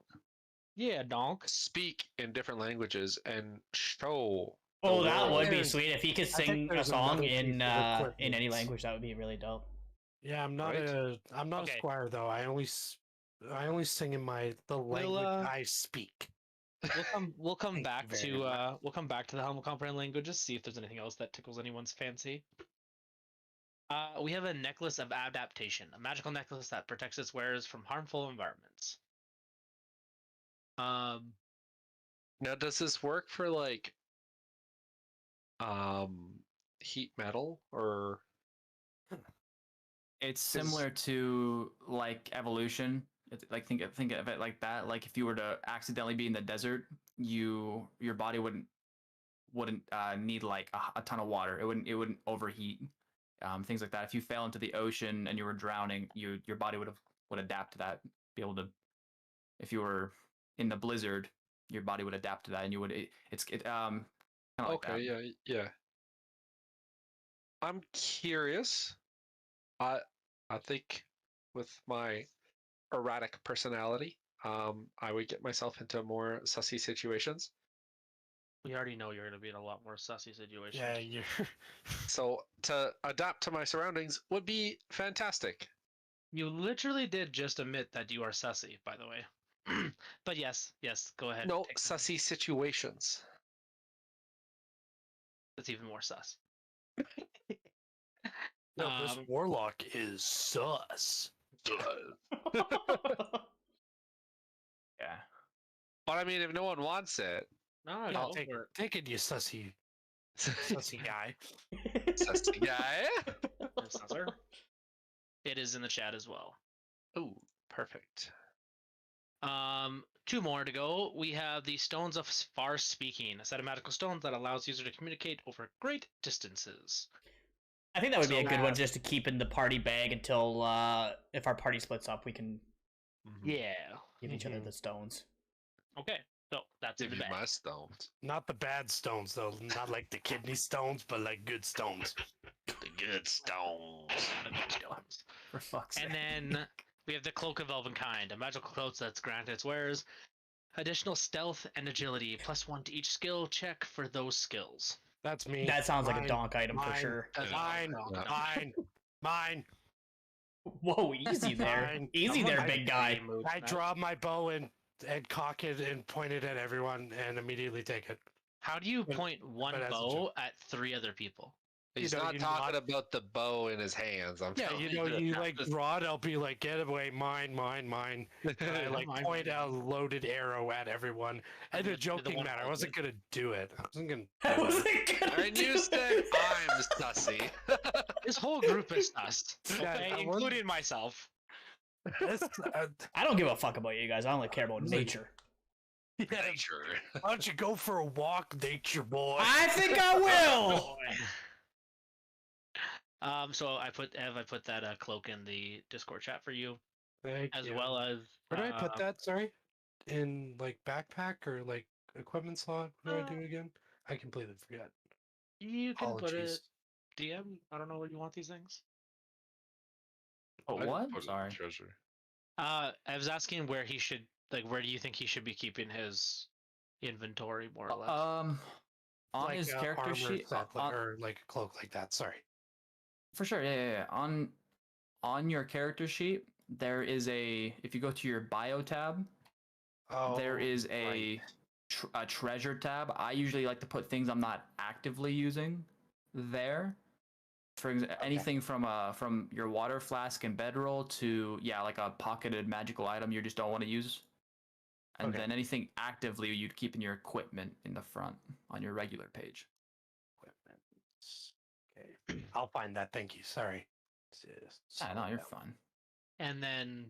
Speaker 1: yeah, donk.
Speaker 5: speak in different languages and show.
Speaker 3: Oh,
Speaker 5: the
Speaker 3: that
Speaker 5: world.
Speaker 3: would be
Speaker 2: There's-
Speaker 3: sweet if he could
Speaker 2: I think
Speaker 3: sing a
Speaker 2: there's
Speaker 3: song
Speaker 2: another piece
Speaker 3: in
Speaker 2: of
Speaker 3: in any
Speaker 2: equipment.
Speaker 3: language. That would be really dope.
Speaker 2: Yeah, I'm not
Speaker 5: Right?
Speaker 2: a
Speaker 1: Okay.
Speaker 2: squire though. I only sing in the language I speak.
Speaker 1: We'll come
Speaker 2: Thank
Speaker 1: back
Speaker 2: you very
Speaker 1: to
Speaker 2: much.
Speaker 1: we'll come back to the Helm of Comprehend Languages, see if there's anything else that tickles anyone's fancy. We have a necklace of adaptation, a magical necklace that protects its wearers from harmful environments.
Speaker 5: Now, does this work for like heat metal or
Speaker 4: It's similar to like evolution. It's like think of it like that. Like if you were to accidentally be in the desert, your body wouldn't need like a ton of water. It wouldn't overheat. Things like that. If you fell into the ocean and you were drowning, your body would adapt to that. Be able to, if you were in the blizzard, your body would adapt to that, and you would. It's kind of like
Speaker 5: okay,
Speaker 4: that.
Speaker 5: yeah. I'm curious. I think with my erratic personality, I would get myself into more sussy situations.
Speaker 1: We already know you're going to be in a lot more sussy situations.
Speaker 2: Yeah, you're.
Speaker 5: So to adapt to my surroundings would be fantastic.
Speaker 1: You literally did just admit that you are sussy, by the way. But yes, go ahead.
Speaker 5: No,
Speaker 1: take them.
Speaker 5: sussy situations.
Speaker 1: That's even more sus.
Speaker 2: No, this warlock is sus.
Speaker 4: Yeah.
Speaker 5: But I mean, if no one wants it,
Speaker 1: No,
Speaker 2: Yeah,
Speaker 1: go for it.
Speaker 2: take it, you sussy guy.
Speaker 5: sassy guy.
Speaker 1: Susser. It is in the chat as well.
Speaker 5: Ooh, perfect.
Speaker 1: Two more to go. We have the Stones of Far Speaking, a set of magical stones that allows user to communicate over great distances.
Speaker 3: I think that would be a
Speaker 1: So,
Speaker 3: good one just to keep in the party bag until if our party splits up, we can
Speaker 1: Yeah.
Speaker 3: give each other the stones.
Speaker 1: Okay. So that's in
Speaker 5: Give
Speaker 1: the
Speaker 5: you
Speaker 1: bag.
Speaker 5: my stones.
Speaker 2: Not the bad stones though, not like the kidney stones, but like good stones.
Speaker 5: The good stones.
Speaker 1: The good stones.
Speaker 4: For fuck's sake.
Speaker 1: And then we have the Cloak of Elvenkind, a magical cloak that's granted its wearers additional stealth and agility, +1 to each skill check for those skills.
Speaker 2: That's me.
Speaker 3: That sounds like a
Speaker 2: Mine,
Speaker 3: donk item for
Speaker 2: mine,
Speaker 3: sure.
Speaker 1: That's
Speaker 2: Mine,
Speaker 5: Yeah.
Speaker 2: mine.
Speaker 3: Whoa, easy there.
Speaker 2: Fine.
Speaker 3: Easy there, big guy.
Speaker 2: I draw my bow and cock it and point it at everyone and immediately take it.
Speaker 1: How do you
Speaker 2: But-
Speaker 1: point one
Speaker 2: but as a
Speaker 1: bow at 3 other people?
Speaker 5: He's
Speaker 2: know,
Speaker 5: not
Speaker 2: you
Speaker 5: talking
Speaker 2: not-
Speaker 5: about the bow in his hands. I'm
Speaker 2: Yeah,
Speaker 5: telling
Speaker 2: you know, you like draw it, I'll be like, get away, mine. And I like
Speaker 1: Mine,
Speaker 2: point
Speaker 1: mine.
Speaker 2: a loaded arrow at everyone. And
Speaker 1: You're
Speaker 2: a
Speaker 1: the
Speaker 2: joking
Speaker 1: one
Speaker 2: matter, I
Speaker 1: holding
Speaker 2: wasn't gonna do it. I wasn't gonna
Speaker 3: I
Speaker 2: do it.
Speaker 3: wasn't gonna
Speaker 5: And
Speaker 3: do
Speaker 5: you said
Speaker 3: it.
Speaker 5: I'm sussy.
Speaker 1: This whole group is us,
Speaker 2: Yeah,
Speaker 1: okay?
Speaker 2: I wasn't-
Speaker 1: Including myself.
Speaker 2: This,
Speaker 3: I don't give a fuck about you guys. I only care about nature.
Speaker 2: yeah,
Speaker 5: Nature.
Speaker 2: why don't you go for a walk, nature boy?
Speaker 3: I think I will.
Speaker 1: So I put that cloak in the Discord chat for you,
Speaker 2: Thank
Speaker 1: as
Speaker 2: you.
Speaker 1: well as
Speaker 2: Where do I put
Speaker 1: uh,
Speaker 2: that? Sorry, in like backpack or like equipment slot? What do I do again? I completely forgot.
Speaker 1: You can put it
Speaker 2: Apologies.
Speaker 1: DM. I don't know where you want these things.
Speaker 4: Oh,
Speaker 5: I'd
Speaker 4: what?
Speaker 5: put it in
Speaker 4: Sorry.
Speaker 5: Treasure.
Speaker 1: I was asking where he should where do you think he should be keeping his inventory more or less?
Speaker 4: On
Speaker 2: Like
Speaker 4: his
Speaker 2: a
Speaker 4: character
Speaker 2: armor
Speaker 4: sheet,
Speaker 2: set,
Speaker 4: on-
Speaker 2: or like a cloak like that. Sorry.
Speaker 4: for sure, yeah. On your character sheet, there is if you go to your bio tab, there
Speaker 2: Oh,
Speaker 4: is
Speaker 2: right.
Speaker 4: a treasure tab. I usually like to put things I'm not actively using there. For anything from your water flask and bedroll to like a pocketed magical item you just don't want to use. And
Speaker 2: Okay.
Speaker 4: then anything actively you'd keep in your equipment in the front on your regular page.
Speaker 2: Equipment. Okay, I'll find that. Thank you. Sorry.
Speaker 4: Yeah, no, you're fine.
Speaker 1: And then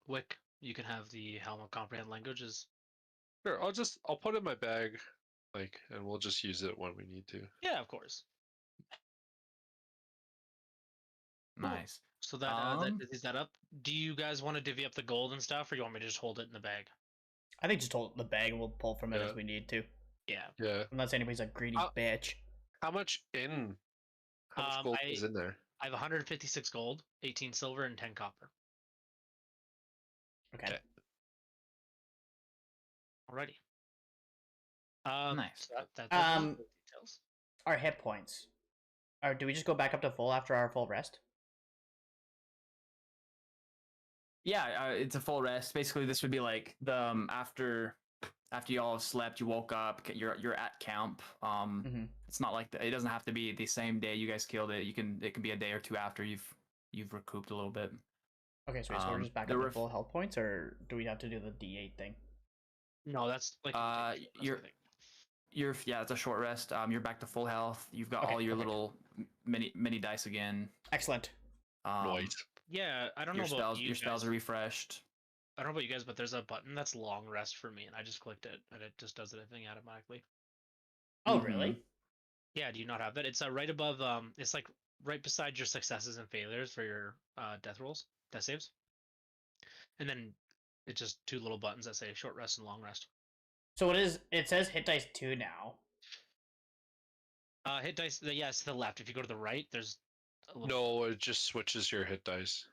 Speaker 1: Wick, you can have the Helm of Comprehend Languages.
Speaker 5: Sure, I'll put it in my bag, and we'll just use it when we need to.
Speaker 1: Yeah, of course. Cool.
Speaker 4: Nice.
Speaker 1: So that is that up. Do you guys want to divvy up the gold and stuff, or you want me to just hold it in the bag?
Speaker 3: I think just hold the bag and we'll pull from it
Speaker 5: Yeah.
Speaker 3: as we need to.
Speaker 1: Yeah.
Speaker 5: Yeah.
Speaker 3: Unless anybody's a greedy bitch.
Speaker 5: How much gold is in there?
Speaker 1: I have 156 gold, 18 silver, and 10 copper.
Speaker 3: Okay.
Speaker 5: Okay.
Speaker 1: Alrighty.
Speaker 4: Nice.
Speaker 1: So that does
Speaker 3: Um,
Speaker 1: the details.
Speaker 3: Our hit points. Or do we just go back up to full after our full rest?
Speaker 4: Yeah, it's a full rest. Basically, this would be like the after you all have slept, you woke up, you're at camp.
Speaker 3: Mhm.
Speaker 4: It's not like it doesn't have to be the same day you guys killed it. It can be a day or two after you've recouped a little bit.
Speaker 3: Okay, so we're just back
Speaker 4: the
Speaker 3: up to
Speaker 4: ref-
Speaker 3: full health points, or do we have to do the D8 thing?
Speaker 1: No, that's like
Speaker 4: It's a short rest. You're back to full health. You've got
Speaker 3: Okay,
Speaker 4: all your
Speaker 3: perfect.
Speaker 4: little mini dice again.
Speaker 3: Excellent.
Speaker 5: Noise.
Speaker 1: Yeah, I don't
Speaker 4: Your
Speaker 1: know about
Speaker 4: spells
Speaker 1: you
Speaker 4: your spells
Speaker 1: guys.
Speaker 4: are refreshed.
Speaker 1: I don't know about you guys, but there's a button that's long rest for me, and I just clicked it, and it just does everything automatically.
Speaker 3: Oh,
Speaker 4: Mhm.
Speaker 3: really?
Speaker 1: Yeah, do you not have that? It's right above. It's like right beside your successes and failures for your death saves, and then it's just two little buttons that say short rest and long rest.
Speaker 3: So it says hit dice 2 now.
Speaker 1: Hit dice. Yes, to the left. If you go to the right, there's a little.
Speaker 5: No, it just switches your hit dice.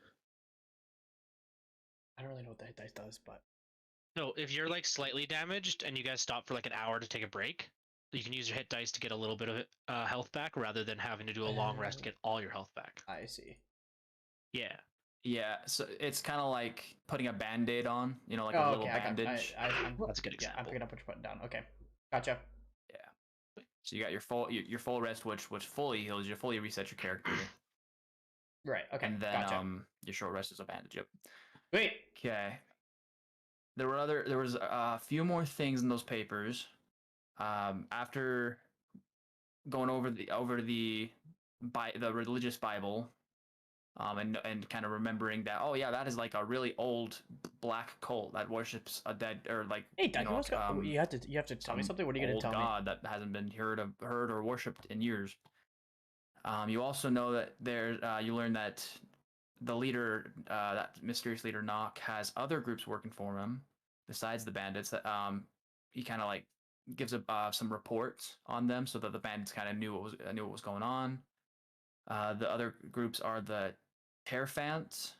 Speaker 3: I don't really know what the hit dice does, but
Speaker 1: No, if you're like slightly damaged and you guys stop for like an hour to take a break, you can use your hit dice to get a little bit of health back rather than having to do a long rest to get all your health back.
Speaker 3: I see.
Speaker 1: Yeah.
Speaker 4: Yeah, so it's kind of like putting a band-aid on, like a
Speaker 3: Oh,
Speaker 4: little
Speaker 3: okay.
Speaker 4: bandage.
Speaker 1: That's a good
Speaker 3: Yeah, I'm
Speaker 1: example.
Speaker 3: picking up what you're putting down. Okay, gotcha.
Speaker 4: So you got your full rest, which fully heals you, fully resets your character,
Speaker 3: Right. Okay.
Speaker 4: and then
Speaker 3: Gotcha.
Speaker 4: your short rest is a bandage. Yep.
Speaker 3: Wait.
Speaker 4: Okay. There was a few more things in those papers. After going over the religious Bible, and kind of remembering that, oh yeah, that is like a really old black cult that worships a dead, or like,
Speaker 3: Hey, Doug, what's going? You have to tell me
Speaker 4: some
Speaker 3: something. What are you gonna
Speaker 4: old
Speaker 3: tell me?
Speaker 4: god that hasn't been heard or worshipped in years. You also know that you learn that the leader, that mysterious leader Nock, has other groups working for him besides the bandits. That he kind of like gives some reports on them, so that the bandits kind of knew what was going on. The other groups are the Terfants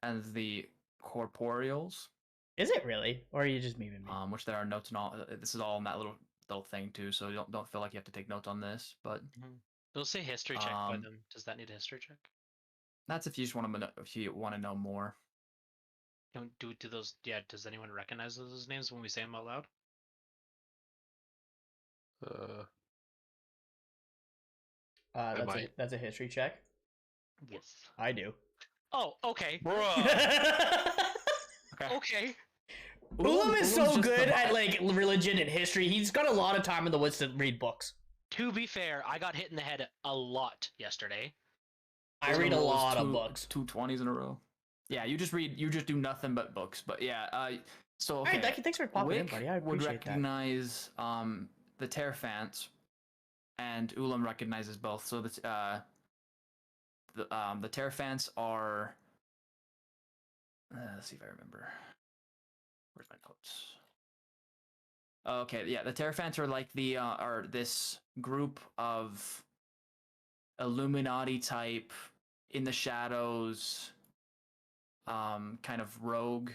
Speaker 4: and the Corporeals.
Speaker 3: Is it really, or are you just memeing me?
Speaker 4: Which there are notes and all. This is all in that little thing too, so you don't feel like you have to take notes on this. But
Speaker 1: They'll say history check by
Speaker 4: Um,
Speaker 1: them. Does that need a history check?
Speaker 4: that's if you just want to know more.
Speaker 1: Don't do those. Yeah. Does anyone recognize those names when we say them out loud?
Speaker 3: That's a history check.
Speaker 1: Yes.
Speaker 3: I do.
Speaker 1: Oh, okay.
Speaker 4: Okay.
Speaker 1: Okay.
Speaker 3: Ulam is
Speaker 4: Ulam's
Speaker 3: so
Speaker 4: just
Speaker 3: good
Speaker 4: the-
Speaker 3: at like religion and history. He's got a lot of time in the woods to read books.
Speaker 1: To be fair, I got hit in the head a lot yesterday.
Speaker 3: I read a
Speaker 4: rolls
Speaker 3: lot of books.
Speaker 4: 2 20s in a row. Yeah, you just do nothing but books. But yeah, so okay.
Speaker 3: All right, Ducky, thanks for popping in,
Speaker 4: Wick
Speaker 3: buddy. I
Speaker 4: would
Speaker 3: appreciate that.
Speaker 4: recognize the Terfants, and Ulam recognizes both. So the Terfants are. Let's see if I remember. Where's my notes? Okay, yeah, the Terfants are like are this group of Illuminati type, in the shadows, kind of rogue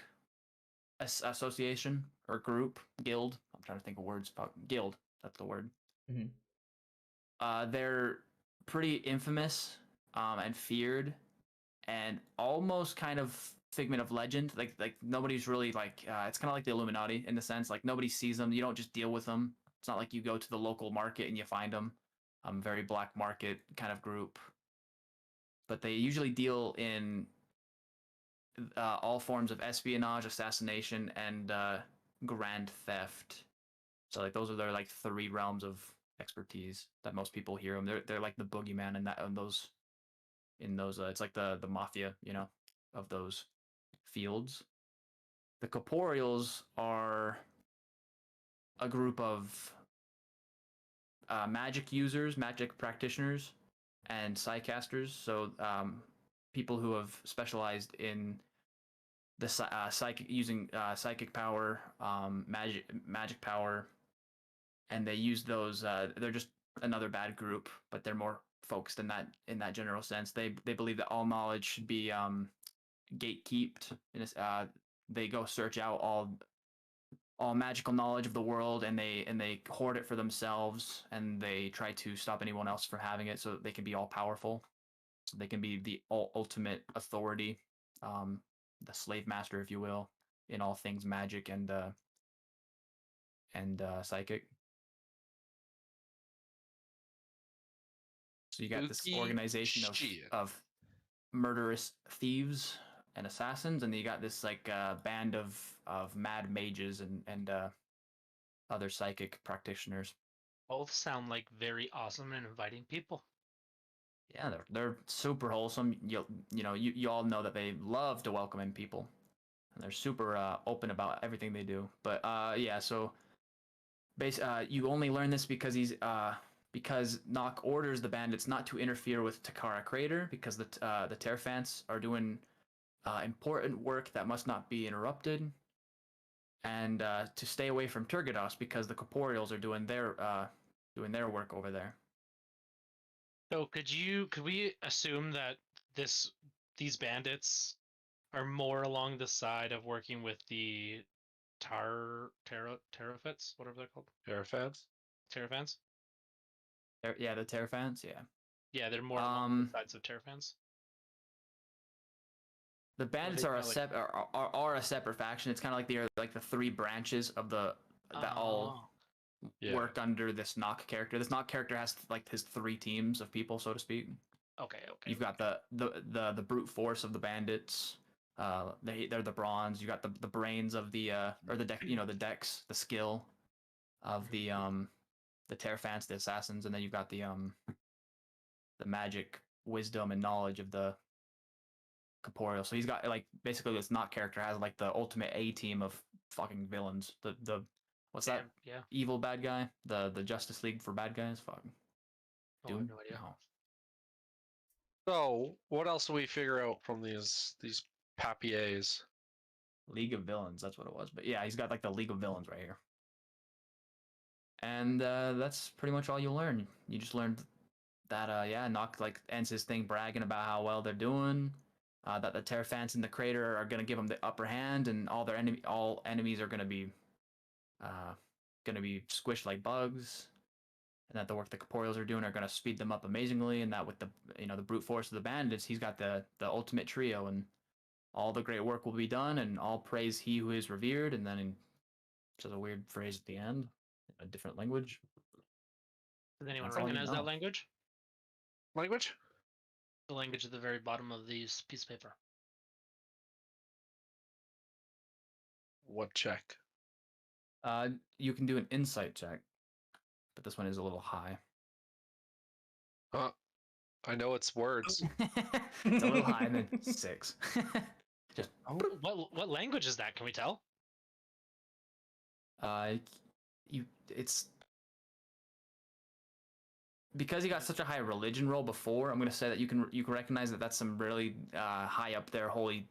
Speaker 4: association or guild. I'm trying to think of words. Guild. That's the word.
Speaker 3: Mhm.
Speaker 4: They're pretty infamous, and feared, and almost kind of figment of legend. Like nobody's really like. It's kind of like the Illuminati in the sense, like nobody sees them. You don't just deal with them. It's not like you go to the local market and you find them. Very black market kind of group. But they usually deal in all forms of espionage, assassination, and grand theft. So like those are their like 3 realms of expertise that most people hear them. They're like the boogeyman in those it's like the mafia, of those fields. The corporeals are a group of magic users, magic practitioners, and psychcasters. So people who have specialized in the psychic, using psychic power, magic power, and they use those. They're just another bad group, but they're more focused in that general sense. They believe that all knowledge should be gatekept. They go search out all magical knowledge of the world, and they hoard it for themselves, and they try to stop anyone else from having it, so that they can be all powerful, so they can be the ultimate authority, the slave master, if you will, in all things magic and psychic. So you got this
Speaker 5: Spooky
Speaker 4: organization
Speaker 5: shit.
Speaker 4: of murderous thieves and assassins, and then you got this like band of mad mages and other psychic practitioners.
Speaker 1: Both sound like very awesome and inviting people.
Speaker 4: Yeah, they're super wholesome. You all know that they love to welcome in people, and they're super open about everything they do. But yeah, so you only learn this because Nock orders the bandits not to interfere with Takara Crater, because the Terfants are doing important work that must not be interrupted, and to stay away from Turgados, because the corporeals are doing their work over there.
Speaker 1: So could we assume that these bandits are more along the side of working with the Terrafits, whatever they're called?
Speaker 5: Terrafans?
Speaker 1: Terrafans?
Speaker 4: Yeah, the Terfants, yeah.
Speaker 1: Yeah, they're more along the sides of Terrafans.
Speaker 4: The bandits are a separate faction. It's kind of like the 3 branches of that all
Speaker 5: Yeah.
Speaker 4: work under this knock character. This knock character has like his 3 teams of people, so to speak.
Speaker 1: Okay.
Speaker 4: You've got the brute force of the bandits. They're the bronze. You got the brains of the or the deck, the dex, the skill of the Terrafants, the assassins, and then you've got the magic, wisdom, and knowledge of the corporeal. So he's got like basically this knock character has like the ultimate A team of fucking villains. The what's that?
Speaker 1: Yeah.
Speaker 4: Evil bad guy? The Justice League for bad guys? Fuck.
Speaker 1: Oh, I have
Speaker 4: Doom?
Speaker 1: no idea.
Speaker 4: No.
Speaker 5: So, what else do we figure out from these papiers?
Speaker 4: League of Villains, that's what it was. But yeah, he's got like the League of Villains right here. And that's pretty much all you learn. You just learned that Nock like ends his thing bragging about how well they're doing. That the Terrafants in the crater are gonna give them the upper hand, and all enemies are gonna be squished like bugs. And that the work the corporeals are doing are gonna speed them up amazingly. And that with the the brute force of the bandits, he's got the ultimate trio, and all the great work will be done, and all praise he who is revered. And then just a weird phrase at the end, in a different language.
Speaker 1: Does anyone
Speaker 4: That's all you
Speaker 1: recognize
Speaker 4: know.
Speaker 1: that language?
Speaker 5: Language?
Speaker 1: The language at the very bottom of these piece of paper.
Speaker 5: What check?
Speaker 4: You can do an insight check, but this one is a little high.
Speaker 5: I know it's words.
Speaker 4: It's a little high, and then 6. Just
Speaker 1: What language is that? Can we tell?
Speaker 4: it's because he got such a high religion roll before. I'm gonna say that you can recognize that that's some really high up there holy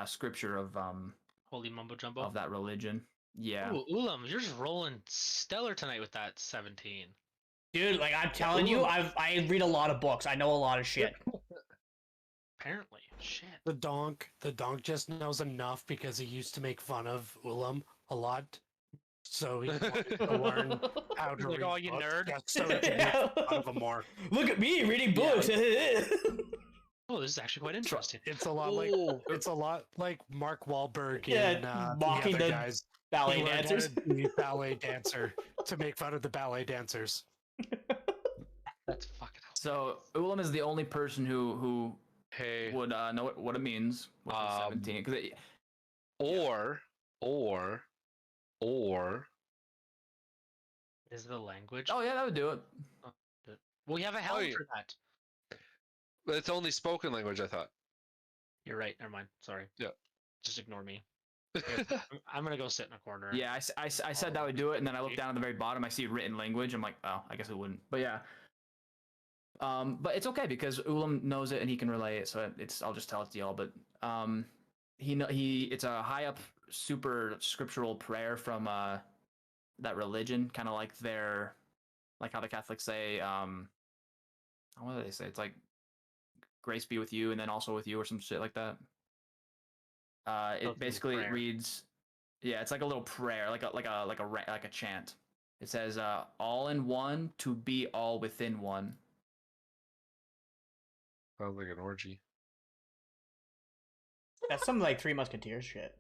Speaker 4: scripture of
Speaker 1: Holy mumbo jumbo.
Speaker 4: of that religion. Yeah.
Speaker 1: Ooh, Ulam, you're just rolling stellar tonight with that 17.
Speaker 3: Dude, like I'm telling you, I read a lot of books. I know a lot of shit.
Speaker 1: Apparently, shit.
Speaker 2: The donk just knows enough because he used to make fun of Ulam a lot. So he wanted to learn how to
Speaker 1: Like,
Speaker 2: read
Speaker 1: oh, you
Speaker 2: books,
Speaker 1: nerd.
Speaker 2: just so he can make fun of him more.
Speaker 3: Look at me reading books.
Speaker 1: Oh, this is actually quite interesting.
Speaker 2: It's a lot like Mark Wahlberg
Speaker 3: Yeah,
Speaker 2: and
Speaker 3: mocking
Speaker 2: the other
Speaker 3: the
Speaker 2: guys.
Speaker 3: Ballet
Speaker 2: He learned how
Speaker 3: dancers.
Speaker 2: to be a ballet dancer to make fun of the ballet dancers.
Speaker 1: That's fucking hell.
Speaker 4: So Ulam is the only person who
Speaker 5: Hey,
Speaker 4: would know what it means with the 17. Because
Speaker 5: or
Speaker 1: Is the language?
Speaker 4: oh yeah, that would do it.
Speaker 1: We have a helm
Speaker 5: yeah.
Speaker 1: for that.
Speaker 5: it's only spoken language, I thought.
Speaker 1: You're right. Never mind. Sorry.
Speaker 5: Yeah.
Speaker 1: Just ignore me. I'm gonna go sit in a corner.
Speaker 4: Yeah, I said that would do it, and then I look down at the very bottom. I see written language. I'm like, oh, I guess it wouldn't. But yeah. But it's okay because Ulam knows it and he can relay it. So I'll just tell it to y'all. But it's a high up, super scriptural prayer from that religion, kind of like how the Catholics say, what do they say? It's like, grace be with you, and then also with you, or some shit like that. It basically it reads, yeah, it's like a little prayer, like a chant. It says, all in one to be all within one.
Speaker 5: Sounds like an orgy.
Speaker 3: That's some like Three Musketeers shit.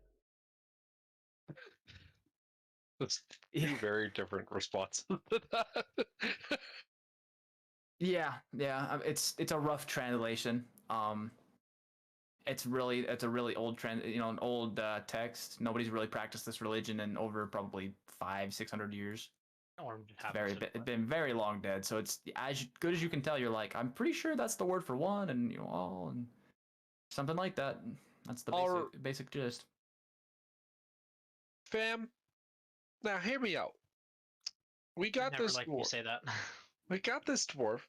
Speaker 5: That's two very different responses to that.
Speaker 4: Yeah. It's a rough translation. It's a really old an old text. Nobody's really practiced this religion in over probably 500-600 years.
Speaker 1: Or
Speaker 4: It's been very long dead. So it's as good as you can tell. You're like, I'm pretty sure that's the word for one, and all, and something like that. That's the basic gist.
Speaker 5: Fam, now hear me out. We got
Speaker 1: Never
Speaker 5: this
Speaker 1: like
Speaker 5: dwarf.
Speaker 1: you say that.
Speaker 5: We got this dwarf.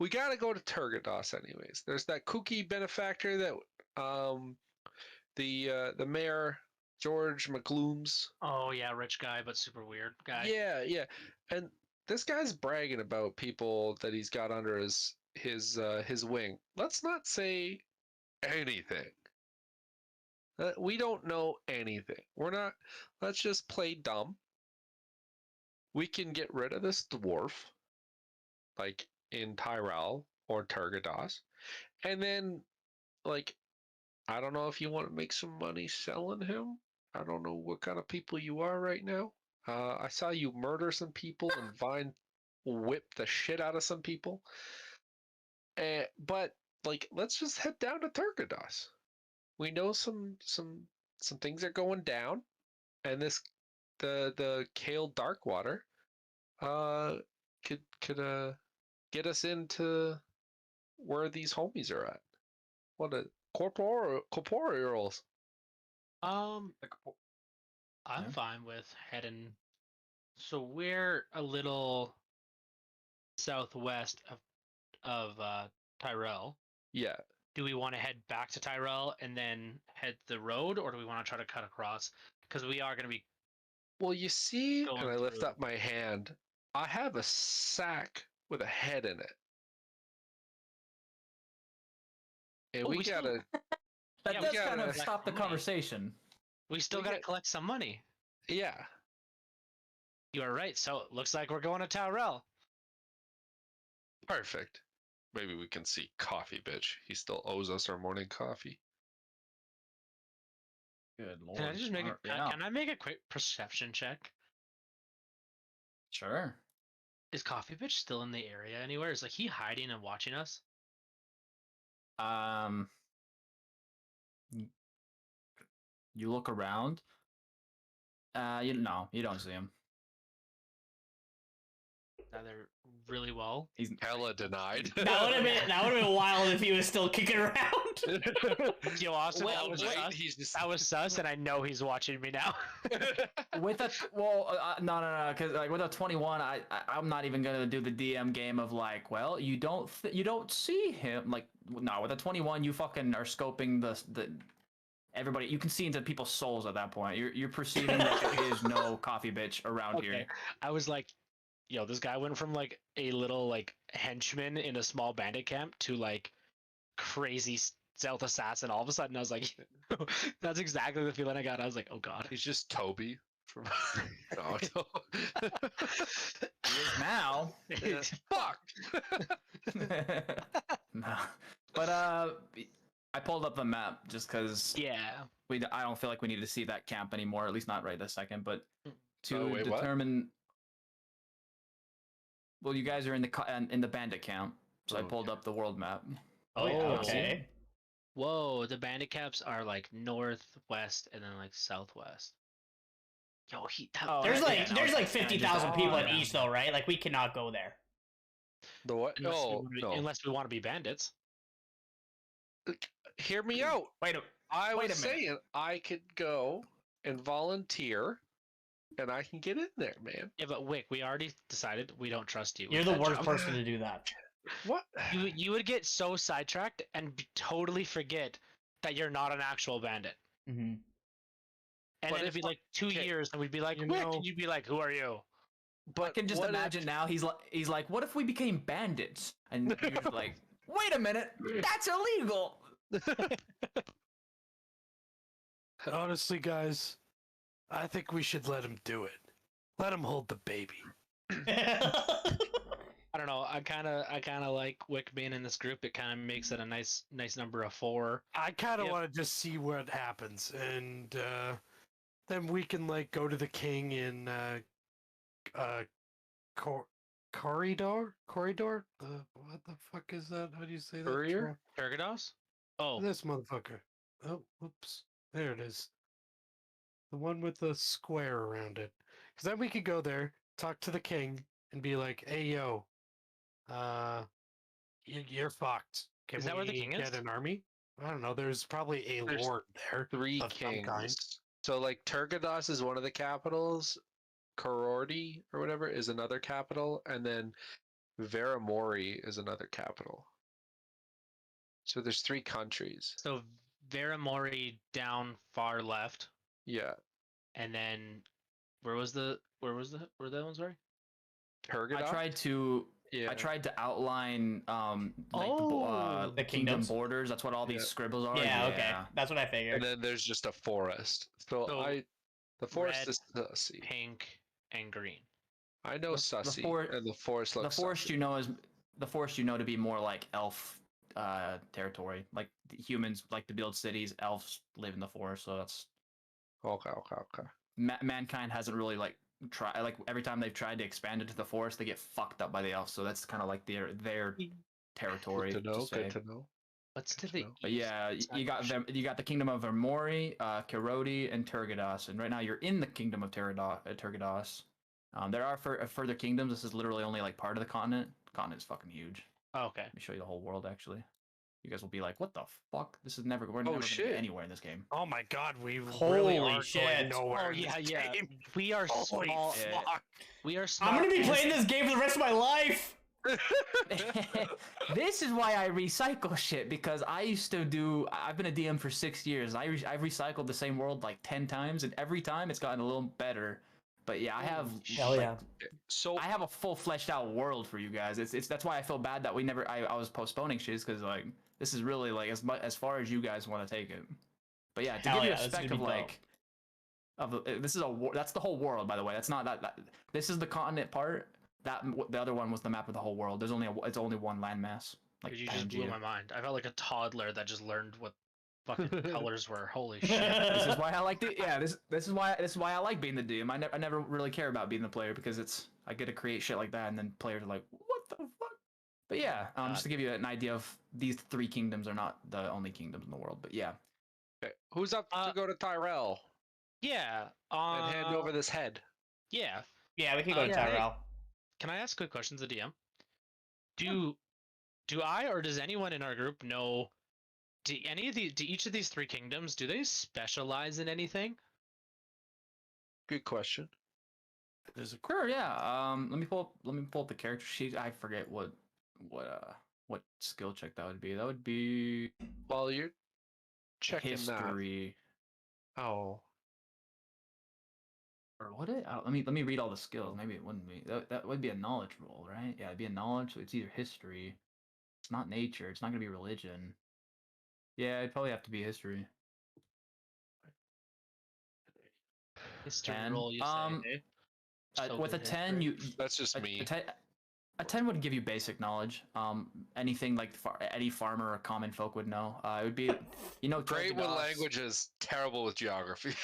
Speaker 5: We gotta go to Turgados anyways. There's that kooky benefactor that the mayor George McLooms.
Speaker 1: Oh yeah, rich guy but super weird guy.
Speaker 5: Yeah. And this guy's bragging about people that he's got under his wing. Let's not say anything. We don't know anything. Let's just play dumb. We can get rid of this dwarf, like in Tyrell or Turgados, and then, like, I don't know if you want to make some money selling him. I don't know what kind of people you are right now. I saw you murder some people and Vine whip the shit out of some people. But like, let's just head down to Turgados. We know some things are going down, and the Kale Darkwater could get us into where these homies are at. What a corporeals.
Speaker 1: I'm
Speaker 4: Yeah.
Speaker 1: fine with heading. So we're a little southwest of Tyrell.
Speaker 5: Yeah.
Speaker 1: Do we want to head back to Tyrell and then head the road, or do we want to try to cut across? Because we are going to be
Speaker 5: Well, you see,
Speaker 1: going
Speaker 5: and I lift
Speaker 1: through.
Speaker 5: up my hand. I have a sack with a head in it. And
Speaker 1: Oh,
Speaker 5: we
Speaker 1: we still-
Speaker 5: gotta.
Speaker 4: That
Speaker 1: Yeah,
Speaker 4: does
Speaker 5: we
Speaker 4: kind
Speaker 5: gotta-
Speaker 4: of stop the
Speaker 1: money.
Speaker 4: conversation.
Speaker 1: We still
Speaker 5: We
Speaker 1: got to
Speaker 5: get-
Speaker 1: collect some money.
Speaker 5: Yeah.
Speaker 1: You are right. So it looks like we're going to Tyrell.
Speaker 5: Perfect. Maybe we can see Coffee Bitch. He still owes us our morning coffee.
Speaker 4: Good lord.
Speaker 1: Can I just make
Speaker 4: Smart.
Speaker 1: a?
Speaker 4: Yeah,
Speaker 1: Can I make a quick perception check?
Speaker 4: sure.
Speaker 1: Is Coffee Bitch still in the area anywhere? Is like he hiding and watching us?
Speaker 4: Um, you look around. You don't see him.
Speaker 1: Either really well.
Speaker 4: He's
Speaker 5: Hella denied.
Speaker 3: That would have been wild if he was still kicking around.
Speaker 1: Yo, Austin,
Speaker 5: Well,
Speaker 1: that was
Speaker 5: wait,
Speaker 1: sus.
Speaker 5: he's just
Speaker 1: That was sus, and I know he's watching me now.
Speaker 4: with a no, because like with a 21, I'm not even gonna do the DM game of like, well, you don't see him. Like, no, with a 21, you fucking are scoping the everybody. You can see into people's souls at that point. You're perceiving that there is no Coffee Bitch around here.
Speaker 1: I was like, yo, this guy went from like a little like henchman in a small bandit camp to like crazy stealth assassin. All of a sudden, I was like, that's exactly the feeling I got. I was like, oh god.
Speaker 5: He's just Toby from Naruto.
Speaker 4: He is now.
Speaker 5: Fuck.
Speaker 4: No. But I pulled up the map just because
Speaker 1: Yeah.
Speaker 4: I don't feel like we need to see that camp anymore, at least not right this second. But to
Speaker 5: Oh, wait, what?
Speaker 4: determine, well, you guys are in the bandit camp, so I pulled
Speaker 5: Okay.
Speaker 4: up the world map.
Speaker 3: Oh, yeah, okay.
Speaker 1: Whoa, the bandit caps are like northwest and then like southwest. Yo,
Speaker 3: There's
Speaker 4: yeah, no,
Speaker 3: there's like
Speaker 4: it's-
Speaker 3: 50,000 people in
Speaker 4: yeah.
Speaker 3: each though, right? Like we cannot go there.
Speaker 5: The what?
Speaker 1: unless we want to be bandits.
Speaker 5: Hear me out.
Speaker 4: Wait a
Speaker 5: I
Speaker 4: Wait
Speaker 5: was
Speaker 4: a minute.
Speaker 5: saying I could go and volunteer, and I can get in there, man.
Speaker 1: Yeah, but Wick, we already decided we don't trust you.
Speaker 3: You're
Speaker 1: with
Speaker 3: the
Speaker 1: that
Speaker 3: worst
Speaker 1: job.
Speaker 3: person to do that.
Speaker 5: What?
Speaker 1: You would get so sidetracked and totally forget that you're not an actual bandit.
Speaker 3: Hmm.
Speaker 1: And
Speaker 5: But
Speaker 1: then it'd
Speaker 5: if
Speaker 1: be like 2
Speaker 5: okay,
Speaker 1: years, and we'd be like,
Speaker 2: you
Speaker 1: Wick,
Speaker 2: know-
Speaker 1: and you'd be like, who are you?
Speaker 5: But
Speaker 4: I can just
Speaker 5: what if-
Speaker 4: imagine now. He's like, what if we became bandits? And you're just like, wait a minute, that's illegal.
Speaker 2: Honestly, guys, I think we should let him do it. Let him hold the baby.
Speaker 1: I don't know. I kind of like Wick being in this group. It kind of makes it a nice number of 4.
Speaker 2: I kind of
Speaker 1: Yep.
Speaker 2: want to just see what happens, and then we can like go to the king in corridor. What the fuck is that? How do you say that?
Speaker 5: Courier?
Speaker 1: Turgados? Oh,
Speaker 2: This motherfucker. Oh, whoops. There it is. The one with the square around it. Because then we could go there, talk to the king, and be like, "Hey, yo, you're fucked. Can
Speaker 1: Is that where the
Speaker 2: we
Speaker 1: king
Speaker 2: get
Speaker 1: is?
Speaker 2: an army?" I don't know. There's probably a
Speaker 5: There's
Speaker 2: lord there.
Speaker 5: 3
Speaker 2: of some kind.
Speaker 5: kings. So like Turgados is one of the capitals. Karordi or whatever is another capital, and then Varamori is another capital. So there's 3 countries.
Speaker 1: so Varamori down far left,
Speaker 5: Yeah.
Speaker 1: and then where that one? Sorry.
Speaker 5: Turgados. Yeah.
Speaker 4: I tried to outline
Speaker 1: Oh,
Speaker 3: the
Speaker 4: kingdom
Speaker 3: kingdoms?
Speaker 4: borders. That's what all these
Speaker 5: Yeah.
Speaker 4: scribbles are.
Speaker 3: Yeah, okay. That's what I
Speaker 5: And
Speaker 3: figured.
Speaker 5: then there's just a forest. So
Speaker 1: So,
Speaker 5: the forest
Speaker 1: red,
Speaker 5: is sussy.
Speaker 1: Pink and green.
Speaker 5: I know
Speaker 4: the
Speaker 5: sussy,
Speaker 4: for-
Speaker 5: and the forest
Speaker 4: The
Speaker 5: looks
Speaker 4: forest
Speaker 5: sussy.
Speaker 4: you know to be more like elf territory. Like the humans like to build cities, elves live in the forest, so that's
Speaker 5: Okay.
Speaker 4: mankind hasn't really like every time they've tried to expand into the forest, they get fucked up by the elves. So that's kind of like their territory
Speaker 5: Good to know.
Speaker 4: say.
Speaker 5: Good to know.
Speaker 1: What's to
Speaker 5: Good to
Speaker 1: the
Speaker 5: know.
Speaker 4: But
Speaker 1: east?
Speaker 4: yeah,
Speaker 1: It's not
Speaker 4: you got
Speaker 1: Goshen.
Speaker 4: them. You got the kingdom of Vermori, Kirodi, and Turgados. And right now you're in the kingdom of Turgados. There are further kingdoms. This is literally only like part of the continent. The continent is fucking huge.
Speaker 1: Oh, okay.
Speaker 4: Let me show you the whole world. Actually, you guys will be like, "What the fuck? This is never. We're never gonna
Speaker 5: shit.
Speaker 4: get anywhere in this game."
Speaker 2: Oh my god, we really
Speaker 3: Holy
Speaker 2: are
Speaker 3: shit.
Speaker 2: going nowhere.
Speaker 1: Oh
Speaker 2: in
Speaker 1: yeah,
Speaker 2: this
Speaker 1: yeah.
Speaker 2: game.
Speaker 1: We are
Speaker 2: Holy
Speaker 1: small.
Speaker 4: Yeah.
Speaker 2: fuck.
Speaker 1: We are small.
Speaker 3: I'm gonna be playing this game for the rest of my life.
Speaker 4: This is why I recycle shit, because I've been a DM for 6 years. I've recycled the same world like 10 times, and every time it's gotten a little better. But yeah, I have
Speaker 3: Hell yeah.
Speaker 5: So
Speaker 4: I have a full fleshed out world for you guys. It's that's why I feel bad that I was postponing shit, because like this is really like as far as you guys want to take it. But yeah, to
Speaker 3: Hell
Speaker 4: give you
Speaker 3: yeah,
Speaker 4: a
Speaker 3: that's gonna
Speaker 4: spec
Speaker 3: be
Speaker 4: of
Speaker 3: dope.
Speaker 4: like this is that's the whole world, by the way. That's not that this is the continent part. The other one was the map of the whole world. It's only one landmass. Like
Speaker 1: You just blew
Speaker 4: Pangea.
Speaker 1: my mind. I felt like a toddler that just learned what fucking colors were. Holy shit.
Speaker 4: This is why I like it. Yeah, this is why I like being the DM. I never really care about being the player, because I get to create shit like that, and then players are like, what the fuck? But yeah, just to give you an idea of these 3 kingdoms are not the only kingdoms in the world. But yeah,
Speaker 5: okay, who's up to go to Tyrell
Speaker 1: Yeah.
Speaker 5: and hand over this head?
Speaker 1: Yeah.
Speaker 3: Yeah, we can go to
Speaker 1: yeah, hey.
Speaker 3: Tyrell.
Speaker 1: Can I ask quick questions to DM? Do I or does anyone in our group know? Do each of these 3 kingdoms, do they specialize in anything?
Speaker 5: Good question.
Speaker 2: There's a
Speaker 4: sure, yeah. Let me pull up the character sheet. I forget what skill check that would be. That would be
Speaker 5: While you're checking
Speaker 4: history.
Speaker 5: that. Oh.
Speaker 4: Or would it? Let me read all the skills. Maybe it wouldn't be. That would be a knowledge roll, right? Yeah, it'd be a knowledge. So it's either history. It's not nature. It's not gonna be religion. Yeah, it'd probably have to be history.
Speaker 1: History
Speaker 4: 10.
Speaker 1: roll, you say, eh? So
Speaker 4: With a
Speaker 1: good
Speaker 4: 10,
Speaker 1: history.
Speaker 5: That's just me.
Speaker 4: A 10 would give you basic knowledge. Anything like any farmer or common folk would know. It would be,
Speaker 5: Great with
Speaker 4: Turgados.
Speaker 5: languages, terrible with geography.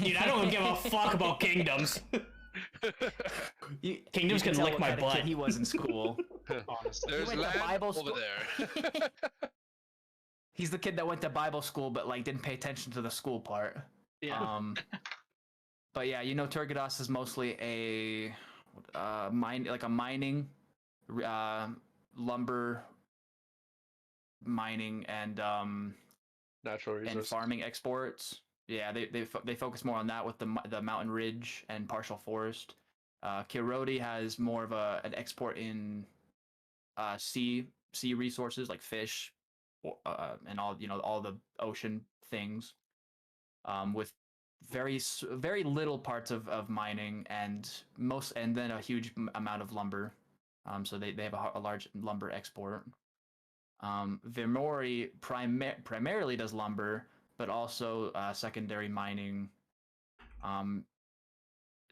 Speaker 3: Dude, I don't give a fuck about kingdoms. Kingdoms can
Speaker 4: tell
Speaker 3: lick
Speaker 4: what
Speaker 3: my
Speaker 4: kind of kid
Speaker 3: butt.
Speaker 4: he was in school.
Speaker 1: Honestly.
Speaker 5: There's
Speaker 4: went to
Speaker 5: land
Speaker 4: Bible
Speaker 5: over
Speaker 4: school.
Speaker 5: there.
Speaker 4: He's the kid that went to Bible school, but like didn't pay attention to the school part.
Speaker 1: Yeah.
Speaker 4: But yeah, Turgados is mostly a mining, lumber mining, and
Speaker 5: Natural resources.
Speaker 4: and farming exports. Yeah, they focus more on that with the mountain ridge and partial forest. Kirodi has more of an export in sea resources like fish, and all the ocean things. With very little parts of mining and then a huge amount of lumber. So they have a large lumber export. Vermori primarily does lumber, but also secondary mining.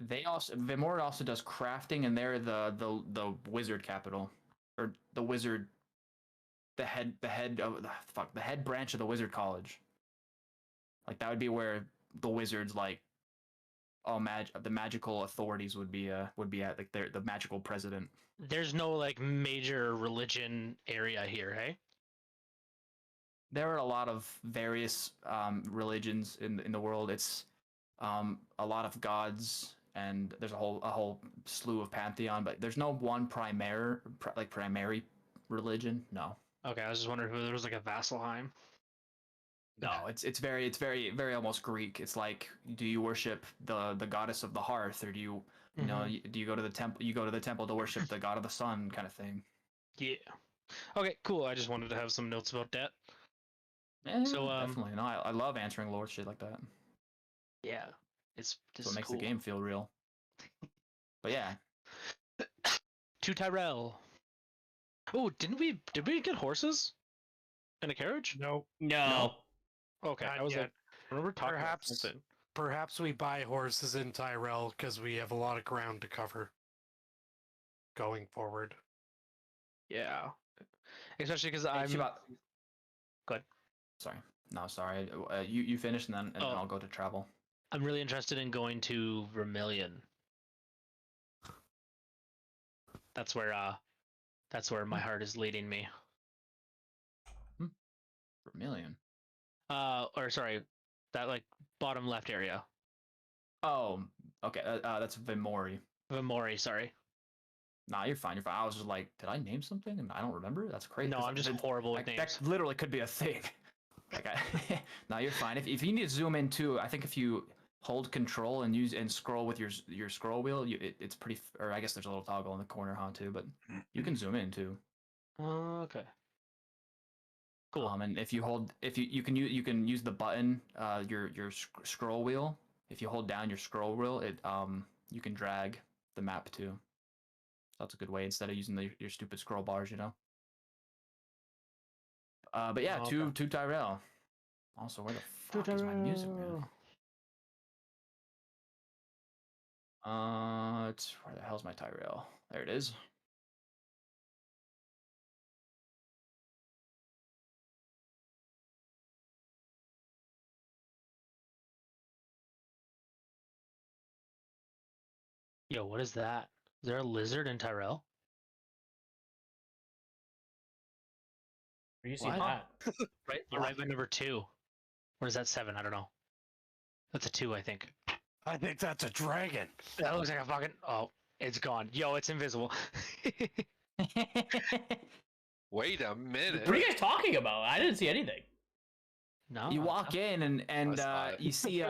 Speaker 4: Vermori also does crafting, and they're the wizard capital, or the wizard, the head branch of the wizard college. Like that would be where the wizards, like the magical authorities would be at, like the magical president.
Speaker 1: There's no like major religion area here, hey?
Speaker 4: There are a lot of various religions in the world. It's a lot of gods, and there's a whole slew of pantheon, but there's no one primary religion. No.
Speaker 1: Okay, I was just wondering if there was like a Vasselheim.
Speaker 4: No, it's very almost Greek. It's like, do you worship the goddess of the hearth, or do you do you go to the temple? You go to the temple to worship the god of the sun, kind of thing.
Speaker 1: Yeah. Okay, cool. I just wanted to have some notes about that.
Speaker 4: Yeah,
Speaker 1: So,
Speaker 4: definitely. No, I love answering lore shit like that.
Speaker 1: Yeah, it's
Speaker 4: So
Speaker 1: just
Speaker 4: it makes
Speaker 1: cool.
Speaker 4: the game feel real. But yeah,
Speaker 1: To Tyrell. Oh, did we get horses? And a carriage?
Speaker 2: no.
Speaker 3: No.
Speaker 1: Okay,
Speaker 2: Not
Speaker 1: I was
Speaker 2: yet.
Speaker 1: like, I remember talking about
Speaker 2: Perhaps-
Speaker 1: something.
Speaker 2: Perhaps we buy horses in Tyrell because we have a lot of ground to cover going forward.
Speaker 1: Yeah. Especially because
Speaker 4: Hey,
Speaker 1: I'm.
Speaker 4: Shiba-
Speaker 1: Good.
Speaker 4: Sorry. No, sorry. You finish, and then
Speaker 1: Oh.
Speaker 4: I'll go to travel.
Speaker 1: I'm really interested in going to Vermilion. That's where my heart is leading me.
Speaker 4: Vermilion.
Speaker 1: Or sorry, that like bottom left area.
Speaker 4: Oh, okay. That's Vimori.
Speaker 1: Vimori, sorry.
Speaker 4: Nah, you're fine. You're fine. I was just like, did I name something and I don't remember? That's crazy.
Speaker 1: No,
Speaker 4: 'cause
Speaker 1: I'm just
Speaker 4: that-
Speaker 1: horrible with
Speaker 4: that,
Speaker 1: names.
Speaker 4: that literally could be a thing. Like, no, you're fine. If you need to zoom in too, I think if you hold Control and use and scroll with your scroll wheel, it's pretty. Or I guess there's a little toggle in the corner, huh? Too, but you can zoom in too.
Speaker 1: Okay. Cool.
Speaker 4: And if you hold, if you can use the button, your scroll wheel. If you hold down your scroll wheel, you can drag the map too. So that's a good way instead of using your stupid scroll bars, you know. But yeah,
Speaker 1: Okay.
Speaker 4: to Tyrell. Also, where the fuck is my music, man? It's where the hell's my Tyrell? There it is.
Speaker 1: Yo, what is that? Is there a lizard in Tyrell?
Speaker 3: Where do you see
Speaker 1: What?
Speaker 3: that?
Speaker 1: Right by number 2. Or is that 7? I don't know. That's a 2, I think.
Speaker 2: I think that's a dragon.
Speaker 1: That looks like a fucking. Oh, it's gone. Yo, it's invisible.
Speaker 5: Wait a minute.
Speaker 3: What are you guys talking about? I didn't see anything.
Speaker 1: No.
Speaker 4: You walk in and
Speaker 5: saw it.
Speaker 4: you see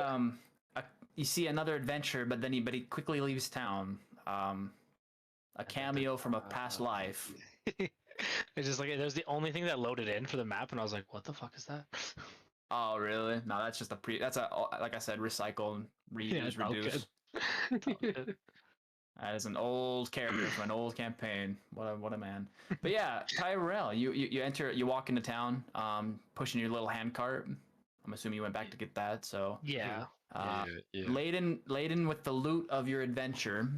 Speaker 4: you see another adventure, but then he quickly leaves town. A cameo from a past life.
Speaker 1: It's just like it was the only thing that loaded in for the map, and I was like, "What the fuck is that?"
Speaker 4: Oh really? No, that's just that's a like I said, recycle, reuse,
Speaker 1: Yeah,
Speaker 4: reduce. That is an old character from an old campaign. What a man. But yeah, Tyrell, you walk into town, pushing your little hand cart. I'm assuming you went back to get that. So
Speaker 1: Yeah.
Speaker 5: Yeah.
Speaker 4: laden with the loot of your adventure,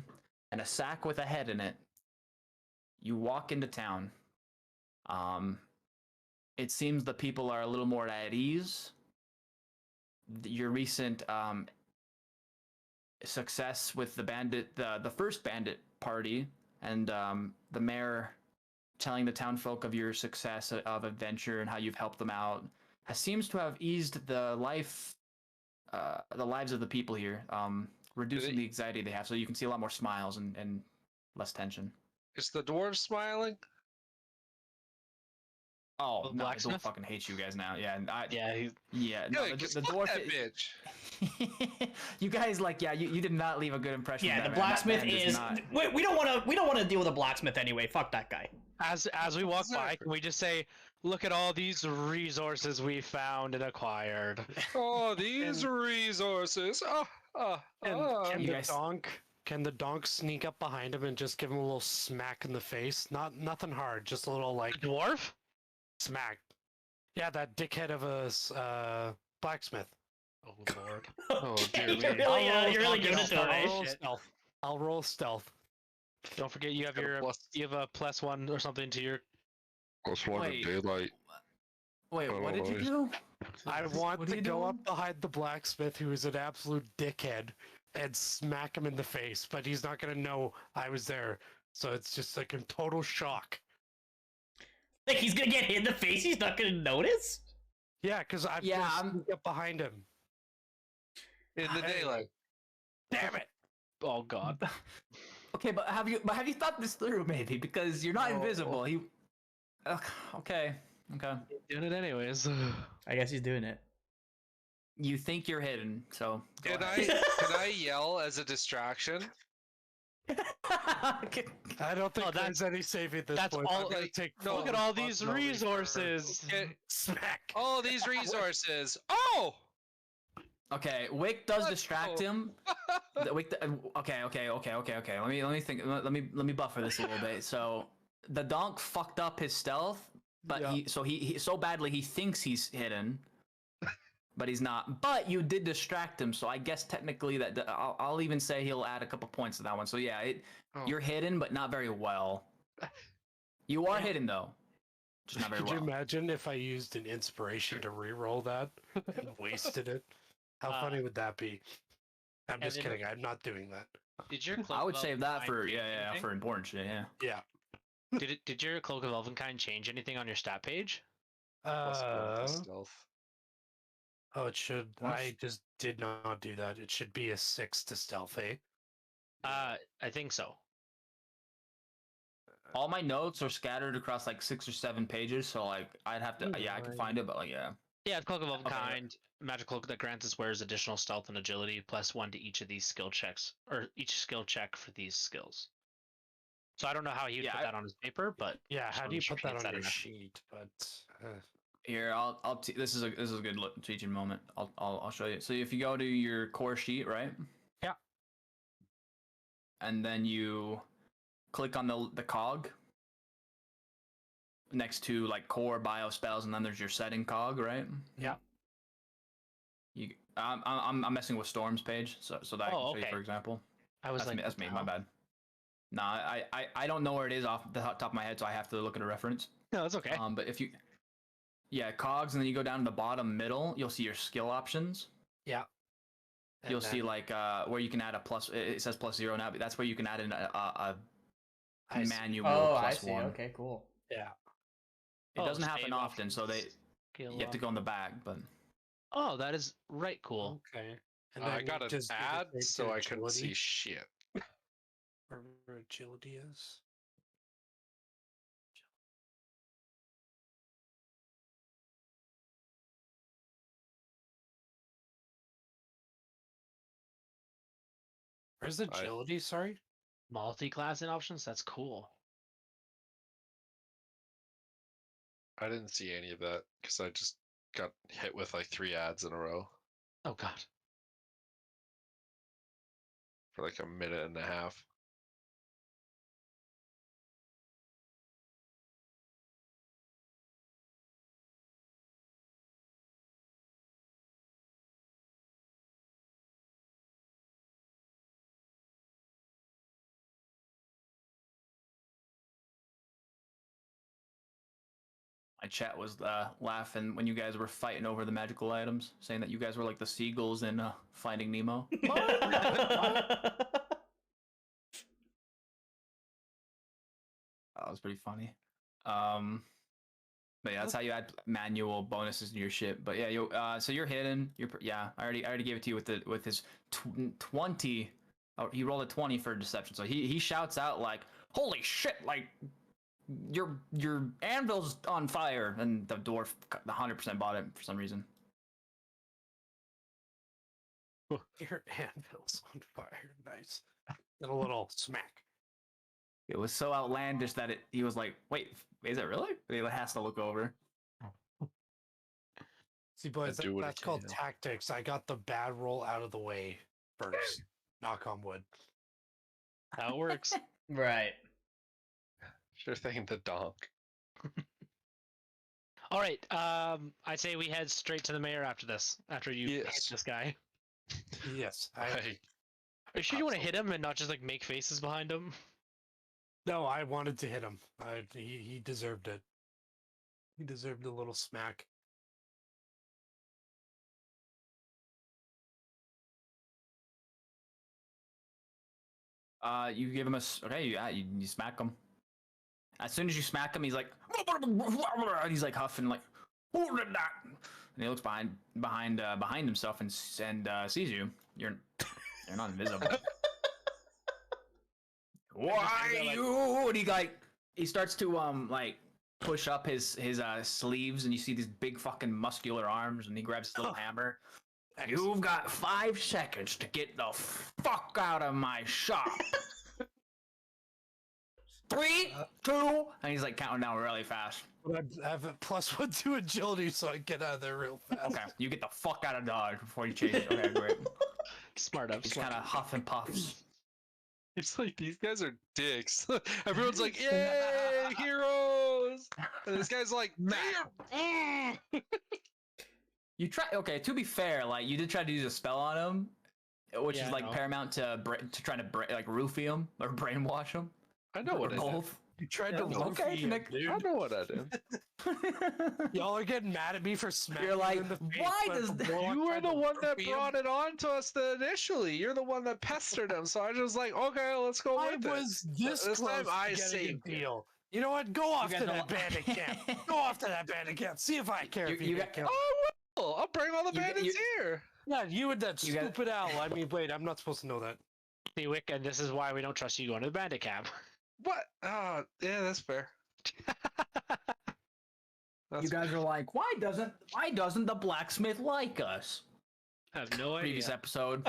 Speaker 4: and a sack with a head in it. You walk into town. It seems the people are a little more at ease. Your recent success with the first bandit party, and the mayor telling the townfolk of your success of adventure and how you've helped them out seems to have eased the lives of the people here, reducing the anxiety they have. So you can see a lot more smiles and less tension.
Speaker 5: Is the dwarf smiling?
Speaker 4: Oh,
Speaker 1: The
Speaker 4: no, I
Speaker 1: blacksmith?
Speaker 4: fucking hate you guys now. Yeah,
Speaker 1: Yeah.
Speaker 4: yeah. No,
Speaker 5: Yeah,
Speaker 4: the dwarf.
Speaker 5: that bitch.
Speaker 4: You guys, you did not leave a good impression.
Speaker 3: Yeah,
Speaker 4: of
Speaker 3: the
Speaker 4: that man. That
Speaker 3: blacksmith
Speaker 4: man does
Speaker 3: is.
Speaker 4: not-
Speaker 3: We don't want to deal with a blacksmith anyway. Fuck that guy.
Speaker 1: As we walk by,
Speaker 5: Exactly.
Speaker 1: can we just say, "Look at all these resources we found and acquired."
Speaker 5: Oh, these resources.
Speaker 2: Can
Speaker 4: You
Speaker 2: the
Speaker 4: guys-
Speaker 2: donk sneak up behind him and just give him a little smack in the face? Nothing hard, just a little like
Speaker 1: The dwarf?
Speaker 2: smack. Yeah, that dickhead of a blacksmith.
Speaker 1: Oh lord.
Speaker 5: Oh, dear
Speaker 3: You're
Speaker 5: me.
Speaker 3: really, you're really giving it to him.
Speaker 2: I'll
Speaker 3: eh?
Speaker 2: roll stealth. I'll roll stealth.
Speaker 1: Don't forget you have
Speaker 5: Got a plus-
Speaker 1: you have a +1 or something to your.
Speaker 6: Plus one
Speaker 4: Wait.
Speaker 6: in daylight.
Speaker 4: Wait,
Speaker 6: Oh,
Speaker 4: what did you
Speaker 6: nice.
Speaker 4: do?
Speaker 2: I want
Speaker 4: What are
Speaker 2: to
Speaker 4: you
Speaker 2: go
Speaker 4: doing?
Speaker 2: up behind the blacksmith, who is an absolute dickhead, and smack him in the face. But he's not gonna know I was there, so it's just like a total shock.
Speaker 3: Like he's gonna get hit in the face. He's not gonna notice.
Speaker 2: Yeah, because I'm
Speaker 4: Yeah,
Speaker 2: gonna
Speaker 4: I'm-
Speaker 2: sneak up behind him.
Speaker 5: In the
Speaker 2: Hey.
Speaker 5: daylight.
Speaker 2: Damn it!
Speaker 1: Oh god.
Speaker 4: Okay, but have you thought this through maybe? Because you're not
Speaker 2: No.
Speaker 4: invisible. Okay.
Speaker 1: Doing it anyways.
Speaker 3: I guess he's doing it.
Speaker 4: You think you're hidden, so go
Speaker 5: Can
Speaker 4: ahead.
Speaker 5: I yell as a distraction?
Speaker 4: Okay.
Speaker 2: I don't think
Speaker 1: Oh,
Speaker 2: there's any saving at this
Speaker 1: that's
Speaker 2: point.
Speaker 1: all-
Speaker 2: I'm gonna
Speaker 5: like,
Speaker 2: take
Speaker 5: no,
Speaker 1: Look
Speaker 2: full
Speaker 1: at all these
Speaker 2: responsibility for
Speaker 1: resources.
Speaker 2: Smack.
Speaker 5: Oh, these resources. Oh!
Speaker 4: Okay, Wick does
Speaker 5: Let's
Speaker 4: distract
Speaker 5: go.
Speaker 4: him. Okay. Let me think. Let me buffer this a little bit. So the donk fucked up his stealth, but
Speaker 2: Yeah.
Speaker 4: he so badly he thinks he's hidden, but he's not. But you did distract him, so I guess technically I'll even say he'll add a couple points to that one. So yeah,
Speaker 5: Oh.
Speaker 4: you're hidden, but not very well. You are hidden though, just not very
Speaker 2: Could you
Speaker 4: well.
Speaker 2: imagine if I used an inspiration to re-roll that and wasted it? How funny would that be? I'm just
Speaker 1: Evan-
Speaker 2: kidding. I'm not doing that.
Speaker 1: Did your cloak
Speaker 4: I would
Speaker 1: of
Speaker 4: save that
Speaker 1: Elvenkind
Speaker 4: for
Speaker 1: change anything?
Speaker 4: for important shit. Yeah.
Speaker 2: Yeah.
Speaker 1: Did your cloak of Elvenkind change anything on your stat page?
Speaker 5: Plus one to
Speaker 2: Uh,
Speaker 5: stealth.
Speaker 2: oh, it should.
Speaker 4: What?
Speaker 2: I just did not do that. It should be a 6 to stealth, eh?
Speaker 1: I think so.
Speaker 4: All my notes are scattered across like 6 or 7 pages, so like I'd have to. Yeah, I can find it, but like yeah.
Speaker 1: Yeah, it's cloak of
Speaker 4: Okay.
Speaker 1: Elvenkind, magical cloak that grants its wearers additional stealth and agility, +1 to each of these skill checks, or each skill check for these skills. So I don't know how he would
Speaker 4: Yeah,
Speaker 1: put that on his paper, but
Speaker 2: Yeah,
Speaker 1: just
Speaker 2: how
Speaker 1: wanna
Speaker 2: do you
Speaker 1: make sure
Speaker 2: put
Speaker 1: he
Speaker 2: that
Speaker 1: gets
Speaker 2: on your
Speaker 1: enough.
Speaker 2: sheet? But
Speaker 4: Here, this is a good teaching moment. I'll show you. So if you go to your core sheet, right?
Speaker 2: Yeah.
Speaker 4: And then you click on the cog next to like core bio spells, and then there's your setting cog, right?
Speaker 2: Yeah.
Speaker 4: I'm messing with Storm's page, so that I can show you, for example.
Speaker 1: I was
Speaker 4: That's me. My bad. Nah, I don't know where it is off the top of my head, so I have to look at a reference.
Speaker 1: No, it's okay.
Speaker 4: But if you, cogs, and then you go down to the bottom middle, you'll see your skill options.
Speaker 2: yeah.
Speaker 4: You'll see like where you can add a plus. It says +0 now, but that's where you can add in a
Speaker 2: I see.
Speaker 4: manual
Speaker 3: Oh, I
Speaker 4: +1.
Speaker 3: see. Okay, cool.
Speaker 2: Yeah.
Speaker 4: It
Speaker 1: Oh,
Speaker 4: doesn't happen
Speaker 1: save
Speaker 4: often, so
Speaker 1: options, skill
Speaker 4: you have to go in the back. But
Speaker 1: Oh, that is right cool.
Speaker 2: Okay. And
Speaker 5: I
Speaker 2: then
Speaker 5: got an
Speaker 2: just do the
Speaker 5: ad,
Speaker 2: same
Speaker 5: so
Speaker 2: to
Speaker 5: I couldn't see
Speaker 2: agility,
Speaker 5: shit.
Speaker 2: wherever agility is. Where's agility? Sorry.
Speaker 1: Multi-class in options, that's cool.
Speaker 5: I didn't see any of that because I just got hit with like 3 ads in a row
Speaker 1: Oh god.
Speaker 5: for like a minute and a half.
Speaker 4: my chat was laughing when you guys were fighting over the magical items, saying that you guys were like the seagulls in Finding Nemo. That was pretty funny. But yeah, that's how you add manual bonuses to your shit. But yeah, you so you're hidden. I already gave it to you with his 20. Oh, he rolled a 20 for deception. So he shouts out like, "Holy shit! Like your anvil's on fire!" And the dwarf 100% bought it for some reason.
Speaker 2: Your anvil's on fire. Nice. And a little smack.
Speaker 4: It was so outlandish that he was like, "Wait, is it really?" He has to look over.
Speaker 2: See, boys,
Speaker 5: do what it
Speaker 2: that's called
Speaker 5: can.
Speaker 2: tactics. I got the bad roll out of the way first. Knock on wood.
Speaker 1: How it works.
Speaker 3: Right.
Speaker 5: Sure thing, the donk.
Speaker 1: All right. I say we head straight to the mayor after this. After you hit
Speaker 5: Yes.
Speaker 1: this guy.
Speaker 2: Yes.
Speaker 5: I,
Speaker 1: Are you sure you want to hit him and not just like make faces behind him?
Speaker 2: No, I wanted to hit him. He deserved it. He deserved a little smack.
Speaker 4: You give him you smack him. As soon as you smack him, he's like, and he's like huffing, like, "Who did that?" And he looks behind himself and sees you. You're not invisible. Why you? And he starts to like push up his sleeves, and you see these big fucking muscular arms, and he grabs his little hammer. You've got 5 seconds to get the fuck out of my shop. 3, 2, and he's like counting down really fast.
Speaker 2: But I have a +1 to agility, so I get out of there real fast.
Speaker 4: Okay, you get the fuck out of Dodge before you change. Okay, great.
Speaker 1: Smart up.
Speaker 4: He's kind of huff and puffs.
Speaker 5: It's like these guys are dicks. Everyone's like, "Yay, heroes!" And this guy's like, "Man,
Speaker 4: You try. Okay, to be fair, like you did try to use a spell on him, which is like paramount to try to like roofie him or brainwash him.
Speaker 5: I know what
Speaker 4: or
Speaker 5: it is."
Speaker 4: both.
Speaker 2: You tried
Speaker 4: Yeah,
Speaker 2: to
Speaker 4: okay,
Speaker 2: roofie him,
Speaker 4: Nick.
Speaker 2: dude.
Speaker 5: I know what I did.
Speaker 2: Y'all are getting mad at me for smacking
Speaker 4: You're like,
Speaker 2: you in the face.
Speaker 4: why
Speaker 2: but
Speaker 4: does
Speaker 2: the
Speaker 4: the-
Speaker 2: warlock
Speaker 5: You were
Speaker 2: tried
Speaker 5: the
Speaker 2: to
Speaker 5: one that
Speaker 2: roofie him.
Speaker 5: brought it on to us initially. You're the one that pestered him. So I was just like, okay, let's go
Speaker 2: I
Speaker 5: with it.
Speaker 2: was this
Speaker 5: This time
Speaker 2: close to
Speaker 5: I
Speaker 2: getting a
Speaker 5: saved you.
Speaker 2: deal. You know what? Go off
Speaker 4: guys
Speaker 2: to
Speaker 4: don't
Speaker 2: that
Speaker 4: li-
Speaker 2: bandit camp. Go off to that bandit camp. See if I care
Speaker 4: You-
Speaker 2: if you,
Speaker 4: you
Speaker 2: get
Speaker 4: got-
Speaker 2: killed.
Speaker 5: I will. I'll bring all the
Speaker 4: You-
Speaker 5: bandits
Speaker 4: you-
Speaker 5: here.
Speaker 2: Yeah, you and that
Speaker 4: You got-
Speaker 2: stupid owl. I mean, wait, I'm not supposed to know that.
Speaker 1: Seawick, and this is why we don't trust you going to the bandit camp.
Speaker 5: What? Oh, yeah, that's fair. That's
Speaker 4: You guys are like, why doesn't the blacksmith like us?
Speaker 1: I have no
Speaker 4: Previous
Speaker 1: idea.
Speaker 4: episode.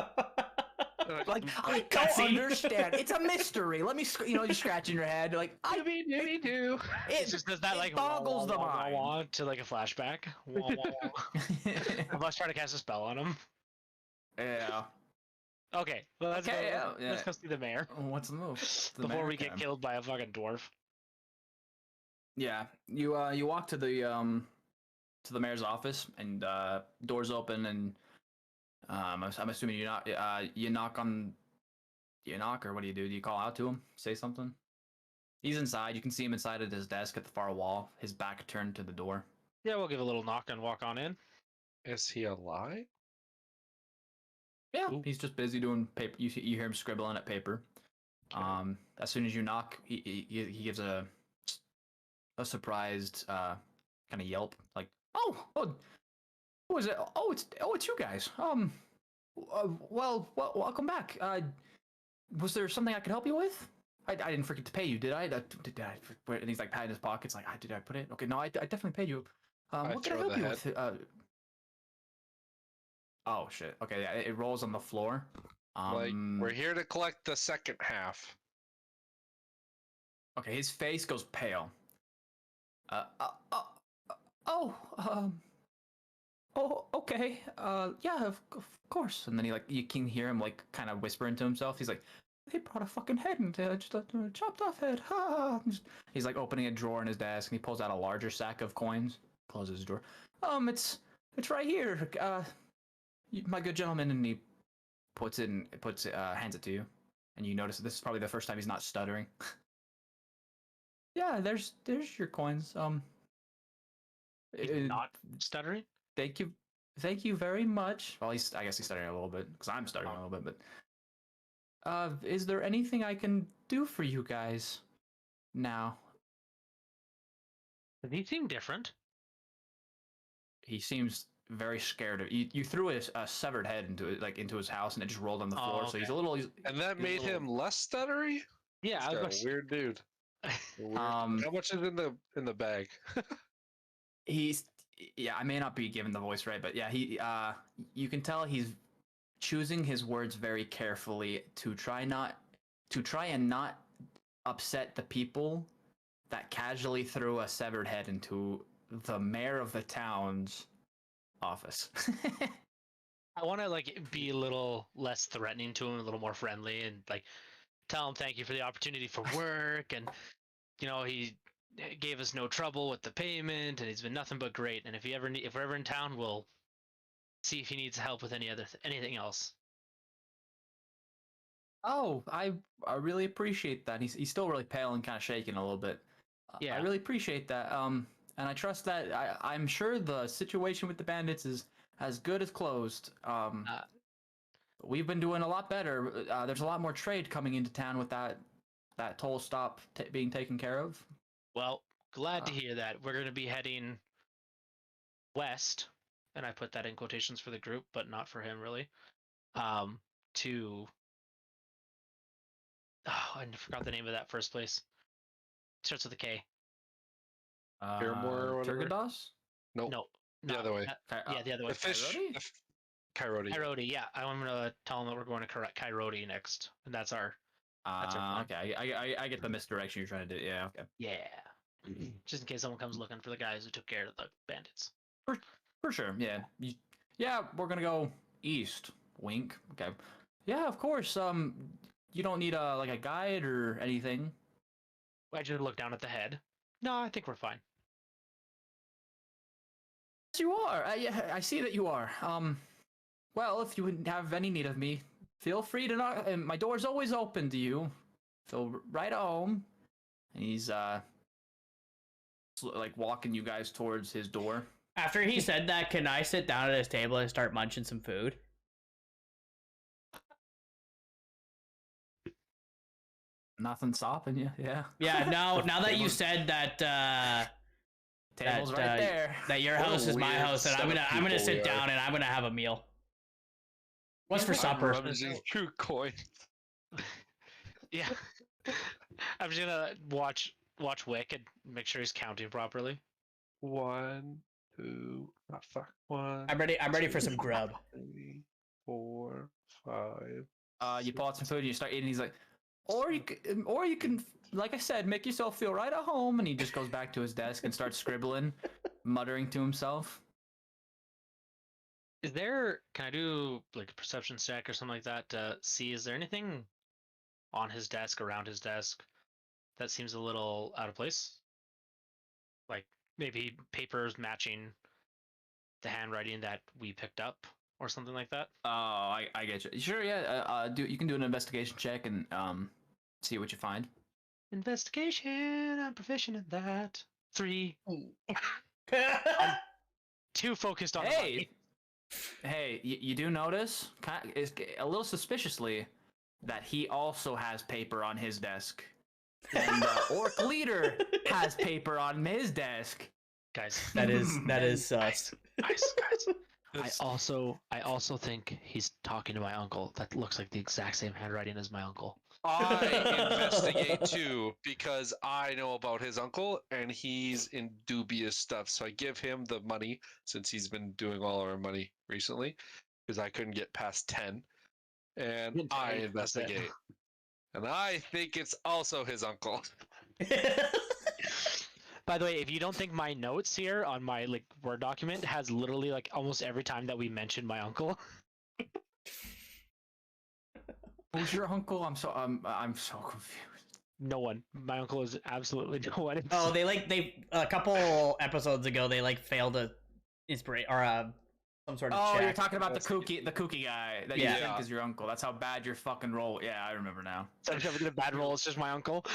Speaker 5: fair.
Speaker 4: Like, I don't
Speaker 3: Cutscene.
Speaker 4: understand. It's a mystery. Let me, you're scratching your head. Like,
Speaker 1: Doobie do. It just does that
Speaker 4: it
Speaker 1: like
Speaker 4: boggles the
Speaker 1: wah, wah,
Speaker 4: mind.
Speaker 1: wah, to like a flashback. Wah, wah, wah. I must try to cast a spell on him.
Speaker 4: yeah.
Speaker 1: Okay, well let's
Speaker 4: Okay,
Speaker 1: go.
Speaker 4: yeah,
Speaker 1: Let's
Speaker 4: yeah.
Speaker 1: go see the mayor
Speaker 4: What's the move? The
Speaker 1: before
Speaker 4: mayor
Speaker 1: we get
Speaker 4: cam.
Speaker 1: killed by a fucking dwarf.
Speaker 4: Yeah, you walk to the mayor's office, and doors open, and I'm assuming you knock or what do? Do you call out to him? Say something? He's inside. You can see him inside at his desk at the far wall, his back turned to the door.
Speaker 1: Yeah, we'll give a little knock and walk on in.
Speaker 5: Is he alive?
Speaker 4: Yeah,
Speaker 1: Ooh.
Speaker 4: he's just busy doing paper. You hear him scribbling at paper.
Speaker 5: Okay.
Speaker 4: As soon as you knock, he gives a surprised kind of yelp, like, oh, who is it? Oh, it's you guys. Well, welcome back. Was there something I could help you with? I didn't forget to pay you, did I? Did I? And he's like patting his pockets, like, did I put it? Okay, no, I definitely paid you.
Speaker 5: I
Speaker 4: What can I
Speaker 5: throw
Speaker 4: help
Speaker 5: the
Speaker 4: you with? Oh shit. Okay, yeah, it rolls on the floor.
Speaker 5: Like, we're here to collect the second half.
Speaker 4: Okay, his face goes pale. Oh, okay. Yeah, of course. And then you can hear him like kind of whispering to himself. He's like, they brought a fucking head and just a chopped off head. Ha! He's like opening a drawer in his desk, and he pulls out a larger sack of coins. Closes the drawer. It's right here. My good gentleman, and he hands it to you, and you notice this is probably the first time he's not stuttering. Yeah, there's your coins.
Speaker 1: He's not stuttering.
Speaker 4: Thank you very much. Well, I guess he's stuttering a little bit because I'm stuttering a little bit. But is there anything I can do for you guys now?
Speaker 1: Does he seem different?
Speaker 4: He seems very scared of you. You threw a severed head into his house, and it just rolled on the floor.
Speaker 1: Oh,
Speaker 4: So he's
Speaker 1: okay.
Speaker 4: a little.
Speaker 5: And that
Speaker 1: He's a
Speaker 5: made
Speaker 1: little-
Speaker 5: him less stuttery?
Speaker 1: Yeah,
Speaker 5: He's
Speaker 1: I was
Speaker 5: got
Speaker 1: gonna
Speaker 5: a
Speaker 1: s-
Speaker 5: weird dude. How much is in the bag?
Speaker 4: Yeah, I may not be giving the voice right, but yeah, you can tell he's choosing his words very carefully to try and not upset the people that casually threw a severed head into the mayor of the town's office.
Speaker 1: I want to like be a little less threatening to him, a little more friendly, and like tell him thank you for the opportunity for work, and he gave us no trouble with the payment, and he's been nothing but great. And if we're ever in town, we'll see if he needs help with anything else.
Speaker 4: Oh, I really appreciate that. He's still really pale and kind of shaking a little bit.
Speaker 1: Yeah.
Speaker 4: I really appreciate that. And I trust that I'm sure the situation with the bandits is as good as closed. We've been doing a lot better. There's a lot more trade coming into town with that toll stop being taken care of.
Speaker 1: Well, glad to hear that. We're going to be heading west, and I put that in quotations for the group, but not for him really. To I forgot the name of that first place. Starts with a K.
Speaker 5: Paramore or whatever?
Speaker 4: Turgados?
Speaker 5: Nope.
Speaker 1: No,
Speaker 5: The
Speaker 1: not-
Speaker 5: other way.
Speaker 1: yeah, the other way.
Speaker 5: The fish.
Speaker 4: Coyote?
Speaker 5: Coyote.
Speaker 1: Coyote, yeah. I'm gonna tell him that we're going to Coyote next, and that's our plan.
Speaker 4: Okay, I get the misdirection you're trying to do. Yeah, okay.
Speaker 1: yeah. Just in case someone comes looking for the guys who took care of the bandits.
Speaker 4: For sure, yeah. Yeah, we're gonna go east. Wink. Okay. Yeah, of course. You don't need a guide or anything.
Speaker 1: I just look down at the head. No, I think we're fine.
Speaker 4: Yes, you are. I see that you are. Well, if you would have any need of me, feel free to knock. And my door's always open to you. Feel right at home. and he's like walking you guys towards his door.
Speaker 3: After he said that, can I sit down at his table and start munching some food?
Speaker 4: Nothing stopping you. Yeah.
Speaker 3: Yeah. Now that you said that,
Speaker 4: Table's
Speaker 3: that,
Speaker 4: right there.
Speaker 3: that your
Speaker 5: What a
Speaker 3: house is my
Speaker 5: weird
Speaker 3: house, and
Speaker 5: set
Speaker 3: I'm
Speaker 5: of
Speaker 3: gonna
Speaker 5: people
Speaker 3: sit
Speaker 5: we are.
Speaker 3: down and I'm gonna have a meal. What's for
Speaker 5: I'm
Speaker 3: supper?
Speaker 5: rummaging through coins.
Speaker 1: Yeah. I'm just gonna watch Wick and make sure he's counting properly.
Speaker 5: 1, 2, fuck. 1.
Speaker 3: I'm ready for some grub.
Speaker 5: 3, 4, 5.
Speaker 4: You bought some food and you start eating. He's like, or you can, like I said, make yourself feel right at home. And he just goes back to his desk and starts scribbling, muttering to himself.
Speaker 1: Can I do like a perception check or something like that to see is there anything on his desk, around his desk, that seems a little out of place? Like maybe papers matching the handwriting that we picked up or something like that?
Speaker 4: Oh, I get you. Sure, yeah. You can do an investigation check and see what you find.
Speaker 1: Investigation, I'm proficient in that. 3. Too focused on the money.
Speaker 4: Hey, you do notice, is a little suspiciously, that he also has paper on his desk, and the orc leader has paper on his desk.
Speaker 1: Guys,
Speaker 3: that is sus.
Speaker 1: guys. I also think he's talking to my uncle. That looks like the exact same handwriting as my uncle.
Speaker 5: I investigate too because I know about his uncle and he's in dubious stuff. So I give him the money since he's been doing all our money recently because I couldn't get past 10. And I investigate. And I think it's also his uncle.
Speaker 1: By the way, if you don't think my notes here on my like Word document has literally like almost every time that we mention my uncle.
Speaker 4: Who's your uncle? I'm so confused.
Speaker 1: No one. My uncle is absolutely no one.
Speaker 3: Oh, they a couple episodes ago they failed a inspirate or some sort of
Speaker 4: Oh,
Speaker 3: check.
Speaker 4: you're talking about the kooky guy that you
Speaker 3: Yeah.
Speaker 4: think is your uncle. That's how bad your fucking roll. Yeah, I remember now.
Speaker 1: So if a bad roll, it's just my uncle.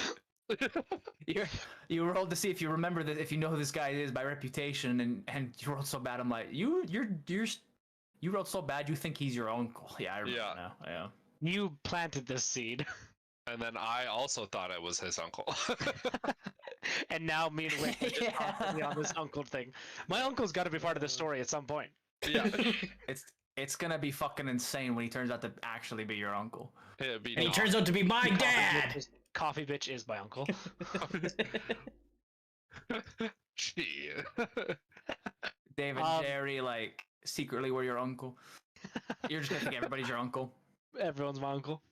Speaker 4: You rolled to see if you remember that, if you know who this guy is by reputation, and you rolled so bad. I'm like, you rolled so bad. You think he's your uncle? Yeah, I remember now. Yeah.
Speaker 1: You planted this seed.
Speaker 5: And then I also thought it was his uncle.
Speaker 1: And now me and Wick are just constantly on this uncle thing. My uncle's got to be part of the story at some point.
Speaker 5: Yeah.
Speaker 4: It's gonna be fucking insane when he turns out to actually be your uncle.
Speaker 5: It'd be
Speaker 3: And he
Speaker 5: not.
Speaker 3: turns out to be my dad.
Speaker 1: Coffee bitch is my uncle.
Speaker 5: Shit.
Speaker 4: Dave and Jerry, like, secretly were your uncle. You're just gonna think everybody's your uncle.
Speaker 1: Everyone's my uncle.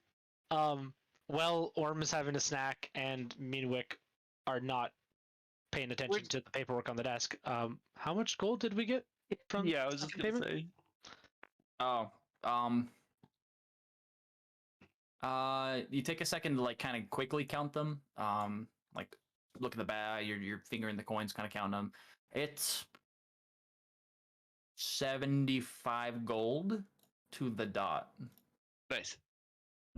Speaker 1: Well, Orm is having a snack, and me and Wick are not paying attention to the paperwork on the desk. How much gold did we get from?
Speaker 5: Yeah, I was just gonna say.
Speaker 4: Oh, you take a second to like kind of quickly count them. Like look at the bag, your finger in the coins, kind of count them. It's 75 gold to the dot.
Speaker 5: Nice.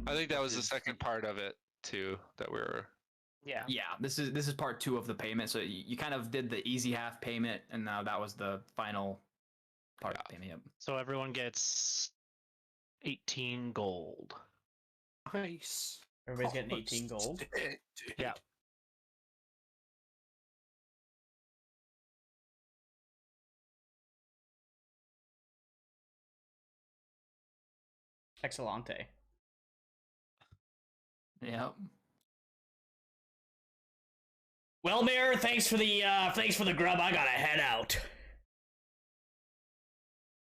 Speaker 5: I think that was the second part of it too that we were.
Speaker 1: Yeah.
Speaker 4: Yeah, this is part 2 of the payment. So you kind of did the easy half payment, and now that was the final part of the payment. Yep.
Speaker 1: So everyone gets 18 gold.
Speaker 2: Nice.
Speaker 3: Everybody's getting 18 gold.
Speaker 1: Yeah.
Speaker 3: Excellente.
Speaker 4: Yep.
Speaker 3: Well, Mayor, thanks for the grub. I gotta head out.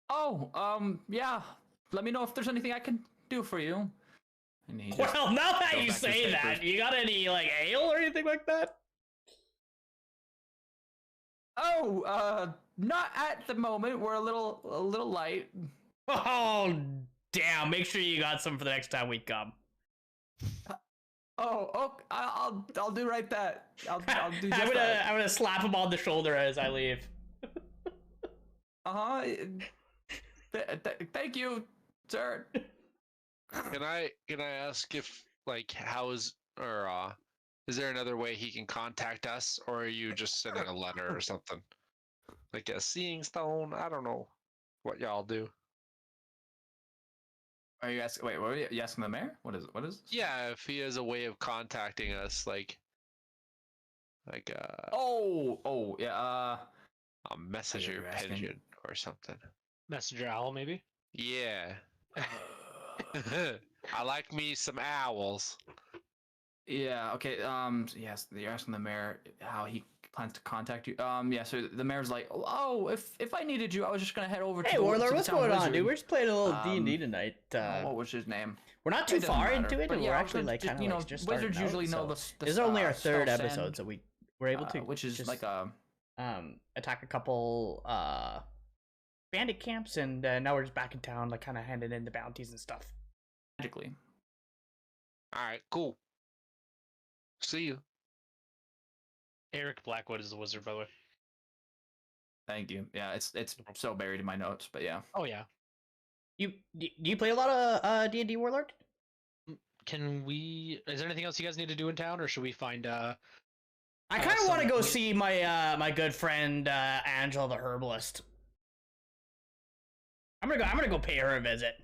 Speaker 4: Oh, yeah. Let me know if there's anything I can do for you. And he just
Speaker 3: Well, now that
Speaker 4: goes
Speaker 3: you
Speaker 4: back to his
Speaker 3: say that,
Speaker 4: papers.
Speaker 3: you got any like ale or anything like that?
Speaker 4: Oh, not at the moment. We're a little light.
Speaker 3: Oh, damn! Make sure you got some for the next time we come.
Speaker 4: Oh, I'll do right that. I'll do just
Speaker 3: I'm
Speaker 4: that.
Speaker 3: gonna slap him on the shoulder as I leave.
Speaker 4: Thank you, sir.
Speaker 5: Can I ask if like how is or Is there another way he can contact us, or are you just sending a letter or something? Like a seeing stone? I don't know what y'all do.
Speaker 4: Are you asking? Wait, what are you asking the mayor? What is it? What is? This?
Speaker 5: Yeah, if he has a way of contacting us, like
Speaker 4: Oh, yeah.
Speaker 5: a messenger
Speaker 4: you're asking-
Speaker 5: pigeon or something.
Speaker 1: Messenger owl, maybe.
Speaker 5: Yeah. I like me some owls.
Speaker 4: Yeah. Okay. Yes, you're asking the mayor how he plans to contact you. Yeah. So the mayor's like, oh, if I needed you, I was just gonna head over.
Speaker 3: Hey,
Speaker 4: to the,
Speaker 3: Warlord,
Speaker 4: to the
Speaker 3: what's
Speaker 4: town
Speaker 3: going on,
Speaker 4: wizard.
Speaker 3: dude? We're just playing a little D&D tonight.
Speaker 4: What was his name?
Speaker 3: We're not too
Speaker 4: It doesn't
Speaker 3: far
Speaker 4: matter,
Speaker 3: into it,
Speaker 4: but
Speaker 3: and
Speaker 4: yeah,
Speaker 3: we're
Speaker 4: I was
Speaker 3: actually
Speaker 4: gonna
Speaker 3: like
Speaker 4: just,
Speaker 3: kind of like just
Speaker 4: wizards
Speaker 3: starting
Speaker 4: usually
Speaker 3: out,
Speaker 4: know
Speaker 3: so
Speaker 4: the
Speaker 3: this is only our third
Speaker 4: stealth
Speaker 3: episode,
Speaker 4: sand,
Speaker 3: so we're able to
Speaker 4: which is
Speaker 3: just,
Speaker 4: like a
Speaker 3: attack a couple bandit camps, and now we're just back in town, like kind of handing in the bounties and stuff.
Speaker 4: magically.
Speaker 5: All right, cool. See you.
Speaker 1: Eric Blackwood is the wizard, by the way.
Speaker 4: Thank you. Yeah, it's so buried in my notes, but yeah.
Speaker 1: Oh yeah.
Speaker 3: Do you play a lot of D&D, Warlord?
Speaker 1: Can we? Is there anything else you guys need to do in town, or should we find?
Speaker 3: I kind of want to
Speaker 1: some-
Speaker 3: go see my my good friend Angela the herbalist. I'm gonna go pay her a visit.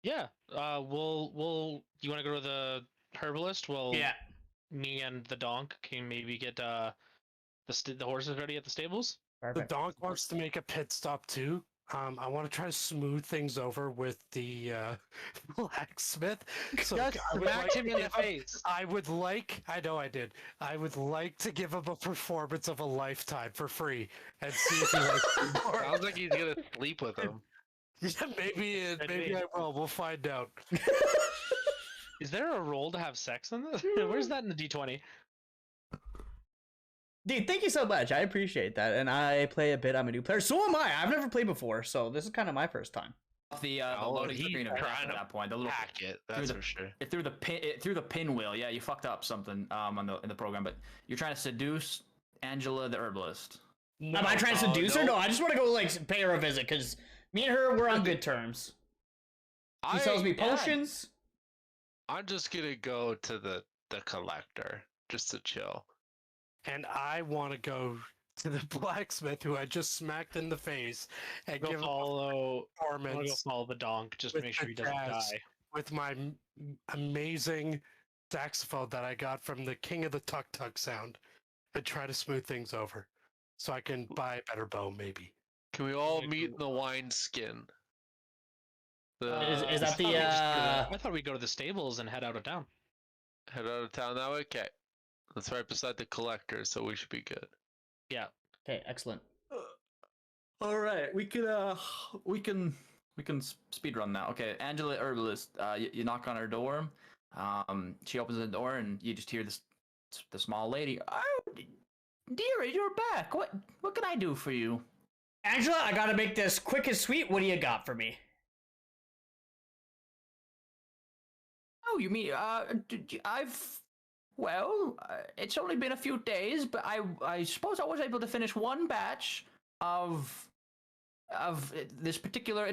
Speaker 1: Yeah. We'll. You want to go to the herbalist? Well,
Speaker 3: Yeah.
Speaker 1: Me and the donk can maybe get the horses ready at the stables.
Speaker 2: The
Speaker 3: Perfect.
Speaker 2: donk wants to make a pit stop too. I want to try to smooth things over with the blacksmith. So
Speaker 1: Just
Speaker 2: I would
Speaker 1: smack
Speaker 2: like
Speaker 1: him
Speaker 2: to
Speaker 1: in the
Speaker 2: give him-
Speaker 1: face.
Speaker 2: I would like. I know I did. I would like to give him a performance of a lifetime for free and see if he likes it more.
Speaker 5: Sounds like he's gonna sleep with him.
Speaker 2: Yeah, maybe
Speaker 1: Maybe.
Speaker 2: I will. We'll find out.
Speaker 1: Is there a role to have sex in this? Where's that in the D20?
Speaker 3: Dude, thank you so much. I appreciate that. And I play a bit. I'm a new player. So am I. I've never played before, so this is kind of my first time.
Speaker 4: The
Speaker 5: Oh,
Speaker 4: loading
Speaker 5: he's
Speaker 4: screen of death
Speaker 5: trying
Speaker 4: at
Speaker 5: to
Speaker 4: that point. The little
Speaker 5: Hack it, that's
Speaker 4: the-
Speaker 5: for sure.
Speaker 4: it threw the pinwheel. Yeah, you fucked up something in the program, but you're trying to seduce Angela the herbalist.
Speaker 3: Am I trying to seduce her? No, I just want to go like pay her a visit because me and her we're on good terms. She sells me potions.
Speaker 5: I'm just gonna go to the collector just to chill.
Speaker 2: And I want to go to the blacksmith who I just smacked in the face and
Speaker 1: Go
Speaker 2: give him a
Speaker 1: follow. I want to go
Speaker 2: performance
Speaker 1: follow the donk just to
Speaker 2: with
Speaker 1: make sure
Speaker 2: the
Speaker 1: he doesn't
Speaker 2: jazz.
Speaker 1: die.
Speaker 2: with my amazing saxophone that I got from the King of the Tuk Tuk sound and try to smooth things over so I can buy a better bow maybe.
Speaker 5: Can we all
Speaker 1: Yeah,
Speaker 5: meet
Speaker 1: cool.
Speaker 5: in the wine skin?
Speaker 3: Is that
Speaker 1: I thought we just go to-
Speaker 3: the,
Speaker 1: I thought we'd go to the stables and head out of town.
Speaker 5: Head out of town that way? Okay. That's right beside the collector, so we should be good.
Speaker 1: Yeah.
Speaker 3: Okay, excellent.
Speaker 4: All right, we can speed run now. Okay, Angela herbalist. You knock on her door. She opens the door and you just hear the small lady. Oh, dearie, you're back. What can I do for you?
Speaker 3: Angela, I gotta make this quick and sweet. What do you got for me?
Speaker 4: Oh, you mean it's only been a few days, but I suppose I was able to finish one batch of this particular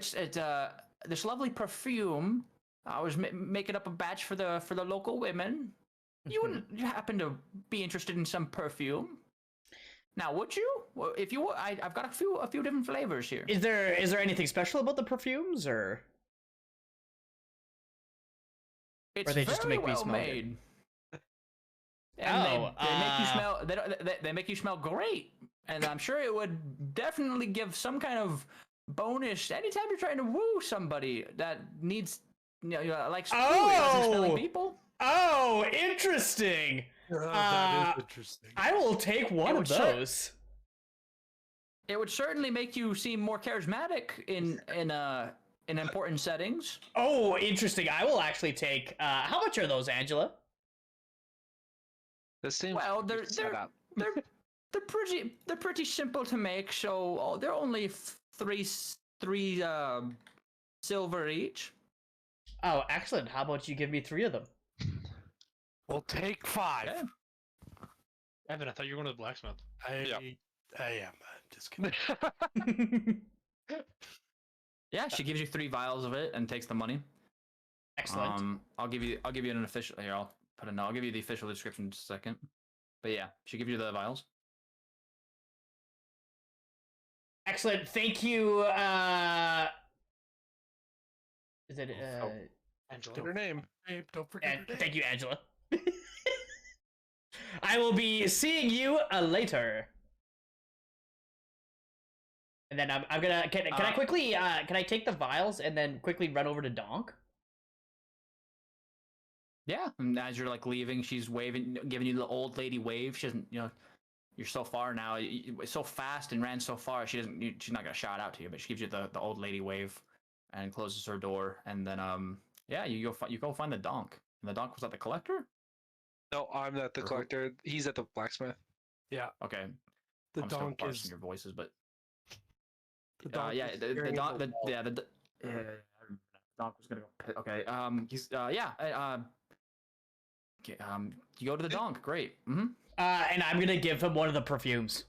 Speaker 4: this lovely perfume. I was making up a batch for the local women. You wouldn't happen to be interested in some perfume? Now, would you? Well, if you would, I've got a few different flavors here.
Speaker 3: Is there anything special about the perfumes, or
Speaker 4: It's
Speaker 3: Or they just to
Speaker 4: very
Speaker 3: make me
Speaker 4: well
Speaker 3: smell good?
Speaker 4: made. And
Speaker 3: Oh,
Speaker 4: they make you smell. They make you smell great, and I'm sure it would definitely give some kind of bonus anytime you're trying to woo somebody that needs, likes smelling
Speaker 3: Oh!
Speaker 4: people.
Speaker 3: Oh, interesting.
Speaker 2: That is interesting.
Speaker 3: I will take one of
Speaker 4: would cer-
Speaker 3: those.
Speaker 4: It would certainly make you seem more charismatic in important settings.
Speaker 3: Oh, interesting. I will actually take. How much are those, Angela?
Speaker 5: This seems
Speaker 4: Well,
Speaker 5: set up.
Speaker 4: they're pretty simple to make. So they're only three silver each.
Speaker 3: Oh, excellent. How about you give me 3 of them?
Speaker 2: We'll take 5.
Speaker 4: Okay.
Speaker 1: Evan, I thought you were going to the blacksmith.
Speaker 2: I am. Just kidding.
Speaker 4: Yeah, she gives you 3 vials of it and takes the money.
Speaker 3: Excellent.
Speaker 4: I'll give you an official here. put a note. I'll give you the official description in just a second. But yeah, she gives you the vials.
Speaker 3: Excellent. Thank you. Is it
Speaker 1: Angela.
Speaker 5: Get her name.
Speaker 2: Babe, don't forget her name.
Speaker 3: thank you, Angela. I will be seeing you later. And then I'm gonna can I quickly can I take the vials and then quickly run over to Donk?
Speaker 4: Yeah, and as you're like leaving, she's waving, giving you the old lady wave. She doesn't, you're so far now, so fast and ran so far. She's not gonna shout out to you, but she gives you the old lady wave, and closes her door. And then yeah, you go find the Donk. And the Donk was at the collector.
Speaker 5: No, I'm not the
Speaker 4: Or who?
Speaker 5: collector. He's at the blacksmith.
Speaker 2: Yeah,
Speaker 4: Okay,
Speaker 2: the
Speaker 4: I'm still
Speaker 2: donk
Speaker 4: parsing
Speaker 2: is
Speaker 4: your voices, but
Speaker 2: the donk
Speaker 4: yeah,
Speaker 2: is
Speaker 4: the
Speaker 2: staring
Speaker 4: Donk,
Speaker 2: at the wall.
Speaker 4: Donk was gonna go. Okay, he's okay, you go to the Donk. Great. Mm-hmm.
Speaker 3: And I'm gonna give him one of the perfumes.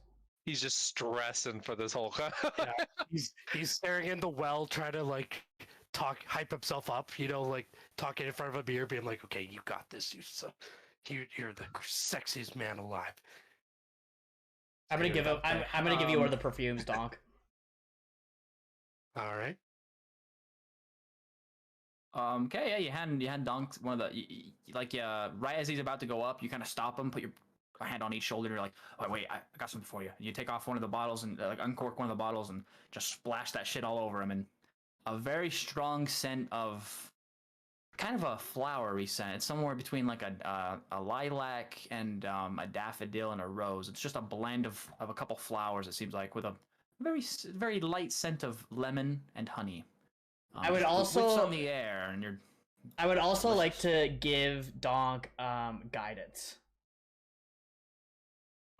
Speaker 5: He's just stressing for this whole.
Speaker 2: Yeah, he's staring in the well, trying to like hype himself up. Like talking in front of a mirror, being like, "Okay, you got this. You're the sexiest man alive."
Speaker 3: I'm gonna give him. I'm gonna give you one of the perfumes, Donk.
Speaker 2: All right.
Speaker 4: Okay, yeah, you hand Donk one of the right as he's about to go up, you kind of stop him, put your hand on each shoulder, and you're like, "Oh wait, I got something for you." And you take off one of the bottles and like uncork one of the bottles and just splash that shit all over him, and a very strong scent of kind of a flowery scent. It's somewhere between like a lilac and a daffodil and a rose. It's just a blend of a couple flowers. It seems like with a very light scent of lemon and honey.
Speaker 3: I would
Speaker 4: whiffs
Speaker 3: also-
Speaker 4: on the air, and you're.
Speaker 3: I would also like to give Donk guidance.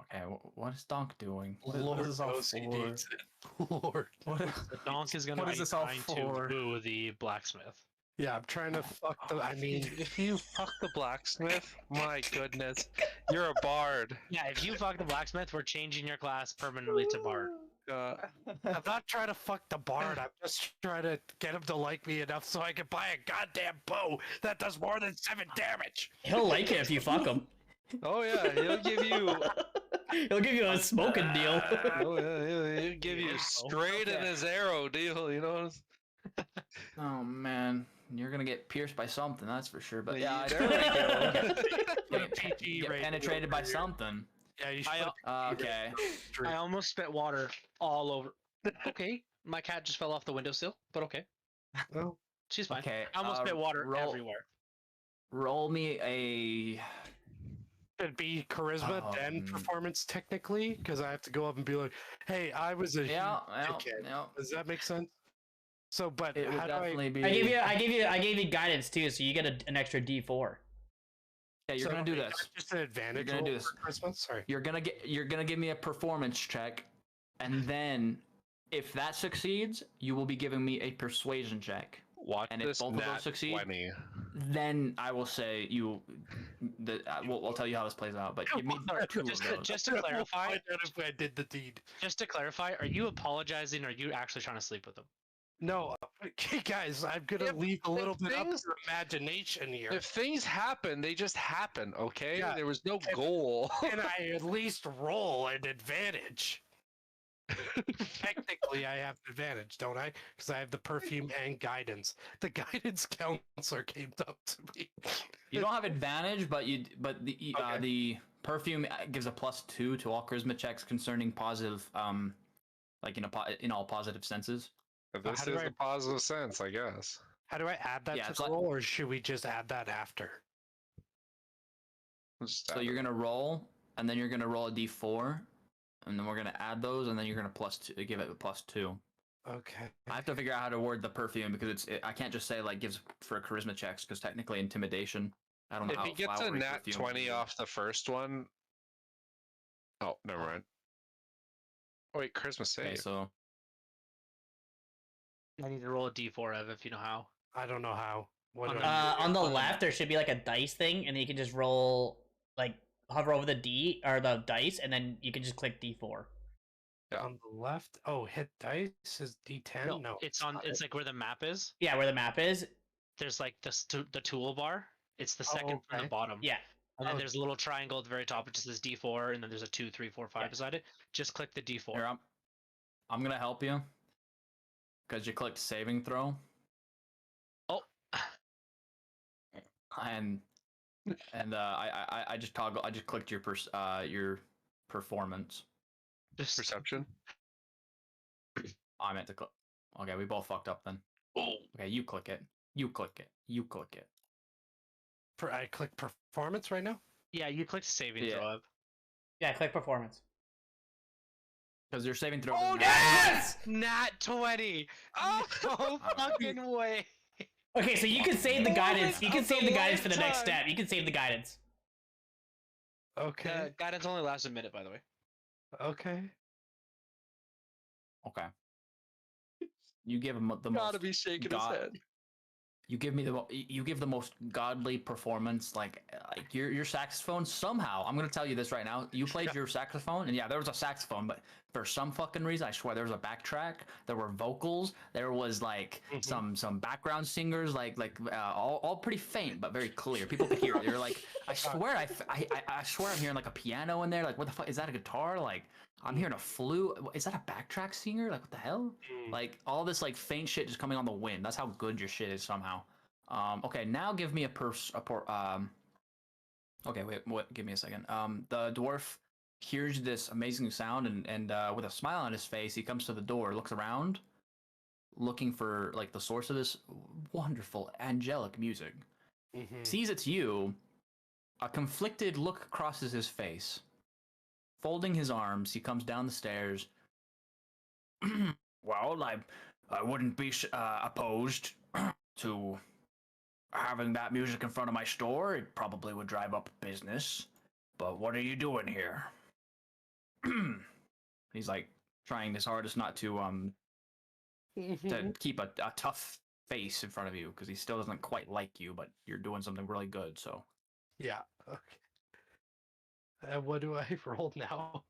Speaker 4: Okay, what is Donk doing? What
Speaker 2: Lord
Speaker 4: is this all
Speaker 2: knows he
Speaker 4: for?
Speaker 2: needs it. Lord.
Speaker 4: What is,
Speaker 1: The donk is gonna
Speaker 4: What is
Speaker 1: be
Speaker 4: this all
Speaker 1: trying
Speaker 4: for?
Speaker 1: to boo the blacksmith.
Speaker 2: Yeah, I'm trying to fuck the. I mean,
Speaker 5: If you fuck the blacksmith, my goodness, you're a bard.
Speaker 1: Yeah, if you fuck the blacksmith, we're changing your class permanently to bard.
Speaker 2: I'm not trying to fuck the bard. I'm just trying to get him to like me enough so I can buy a goddamn bow that does more than 7 damage.
Speaker 3: He'll like it if you fuck him.
Speaker 5: Oh yeah, he'll give you.
Speaker 3: He'll give you a smoking deal.
Speaker 5: Oh yeah, he'll give you straight in his arrow deal. You know.
Speaker 4: oh man, you're gonna get pierced by something, that's for sure. But yeah,
Speaker 5: there we go.
Speaker 4: get,
Speaker 2: PG
Speaker 4: get
Speaker 2: rating
Speaker 4: penetrated by
Speaker 2: over here.
Speaker 4: something.
Speaker 2: Yeah, you should.
Speaker 1: I-
Speaker 2: put a PG
Speaker 4: Okay.
Speaker 2: rating.
Speaker 1: I almost spit water all over. Okay, my cat just fell off the windowsill, but okay,
Speaker 2: Well,
Speaker 1: she's fine.
Speaker 4: Okay.
Speaker 1: I almost spit water
Speaker 4: roll,
Speaker 1: everywhere.
Speaker 4: Roll me a.
Speaker 2: it'd be charisma then performance technically, because I have to go up and be like, "Hey, I was a
Speaker 4: Yeah,
Speaker 2: dickhead."
Speaker 4: yeah.
Speaker 2: Does that make sense? So, but
Speaker 4: It would
Speaker 2: how do
Speaker 4: definitely be.
Speaker 3: I gave you guidance too, so you get an extra D4.
Speaker 4: Yeah, you're
Speaker 2: so
Speaker 4: gonna do
Speaker 2: is
Speaker 4: this.
Speaker 2: that just an advantage?
Speaker 4: gonna do
Speaker 2: roll
Speaker 4: this.
Speaker 2: for charisma? Sorry.
Speaker 4: You're gonna give me a performance check, and then if that succeeds, you will be giving me a persuasion check.
Speaker 5: Watch
Speaker 4: And if
Speaker 5: this
Speaker 4: both of those
Speaker 5: nat
Speaker 4: succeed-
Speaker 5: 20.
Speaker 4: Then I will say you. We'll tell you how this plays out. But give me two of those.
Speaker 1: Just to clarify,
Speaker 2: Find out if I did the deed.
Speaker 1: are you apologizing or are you actually trying to sleep with him?
Speaker 2: No, okay, guys, I'm gonna
Speaker 5: If-
Speaker 2: leave a
Speaker 5: if
Speaker 2: little bit up
Speaker 5: things-
Speaker 2: to imagination here.
Speaker 5: If things happen, they just happen. Okay,
Speaker 2: Yeah.
Speaker 5: there was no goal.
Speaker 2: Can I at least roll an advantage? Technically, I have an advantage, don't I? Because I have the perfume and guidance. The guidance counselor came up to me.
Speaker 4: You don't have advantage, but the
Speaker 2: Okay.
Speaker 4: the perfume gives a +2 to all charisma checks concerning positive like in all positive senses.
Speaker 5: If this
Speaker 2: how do
Speaker 5: is
Speaker 2: I-
Speaker 5: the positive sense, I guess.
Speaker 2: How do I add that
Speaker 4: Yeah,
Speaker 2: to
Speaker 4: it's
Speaker 2: the
Speaker 4: like-
Speaker 2: roll, or should we just add that after?
Speaker 5: Just
Speaker 4: So you're gonna roll, and then you're gonna roll a d4, and then we're gonna add those, and then you're gonna give it a +2.
Speaker 2: Okay.
Speaker 4: I have to figure out how to word the perfume because I can't just say like gives for charisma checks because technically intimidation. I don't know
Speaker 5: If
Speaker 4: how
Speaker 5: he gets a
Speaker 4: flowery
Speaker 5: nat
Speaker 4: perfume
Speaker 5: 20
Speaker 4: is.
Speaker 5: off the first one. Oh, never mind. Oh, wait, Christmas
Speaker 4: Okay,
Speaker 5: save.
Speaker 4: so
Speaker 1: I need to roll a d4, Ev, if you know how.
Speaker 2: I don't know how. What
Speaker 1: On
Speaker 2: do
Speaker 1: the-
Speaker 2: I do?
Speaker 3: On the
Speaker 1: on the
Speaker 3: left,
Speaker 1: map.
Speaker 3: there should be like a dice thing, and then you can just roll, like, hover over the D or the dice, and then you can just click D4.
Speaker 5: Yeah.
Speaker 2: On the left? Oh, hit dice is D10? No,
Speaker 1: it's on.
Speaker 2: not
Speaker 1: It's
Speaker 2: it.
Speaker 1: like where the map is.
Speaker 3: Yeah, where the map is.
Speaker 1: There's like the toolbar, It's the second from
Speaker 2: okay.
Speaker 1: the bottom.
Speaker 3: Yeah.
Speaker 1: And then
Speaker 2: Oh.
Speaker 1: there's a little triangle at the very top, which says D4, and then there's a 2, 3, 4, 5
Speaker 3: Yeah.
Speaker 1: beside it. Just click the D4.
Speaker 4: Here, I'm gonna help you because you clicked saving throw.
Speaker 1: Oh,
Speaker 4: and I just clicked your performance.
Speaker 1: just
Speaker 5: Perception.
Speaker 4: I meant to click. Okay, we both fucked up then.
Speaker 1: oh,
Speaker 4: Okay, you click it. You click it. You click it.
Speaker 2: I click performance right now.
Speaker 1: yeah, you clicked saving
Speaker 4: Yeah.
Speaker 1: throw up.
Speaker 3: Yeah, click performance.
Speaker 4: Because your saving throw.
Speaker 1: Oh,
Speaker 4: doesn't-
Speaker 1: yes! Nat 20. Oh, no
Speaker 4: Alright.
Speaker 1: fucking way.
Speaker 3: Okay, so you can save the
Speaker 1: Moment
Speaker 3: guidance. You can
Speaker 1: of
Speaker 3: save
Speaker 1: the
Speaker 3: the guidance for the next
Speaker 1: lifetime.
Speaker 3: step. You can save the guidance.
Speaker 2: Okay.
Speaker 1: Guidance only lasts a minute, by the way.
Speaker 2: Okay.
Speaker 4: Okay. You give him the
Speaker 5: Gotta
Speaker 4: most.
Speaker 5: be shaking his
Speaker 4: God-
Speaker 5: head.
Speaker 4: You give me you give the most godly performance, like your saxophone. Somehow, I'm gonna tell you this right now. You played your saxophone, and yeah, there was a saxophone, but for some fucking reason, I swear there was a backtrack. There were vocals. There was like some background singers, all pretty faint but very clear. People could hear it. They're like, I swear, I swear I'm hearing like a piano in there. Like, what the fuck is that? A guitar? Like, I'm hearing a flute. Is that a backtrack singer? Like, what the hell? Like all this like faint shit just coming on the wind. That's how good your shit is somehow. Okay, now give me okay, wait, give me a second. The dwarf hears this amazing sound and with a smile on his face, he comes to the door, looks around, looking for like the source of this wonderful angelic music. Sees it's you. A conflicted look crosses his face. Folding his arms, he comes down the stairs. Well, I wouldn't be opposed to having that music in front of my store. It probably would drive up business. But what are you doing here? He's like trying his hardest not to keep a tough face in front of you because he still doesn't quite like you, but you're doing something really good. So
Speaker 2: Yeah. Okay. What do I roll now?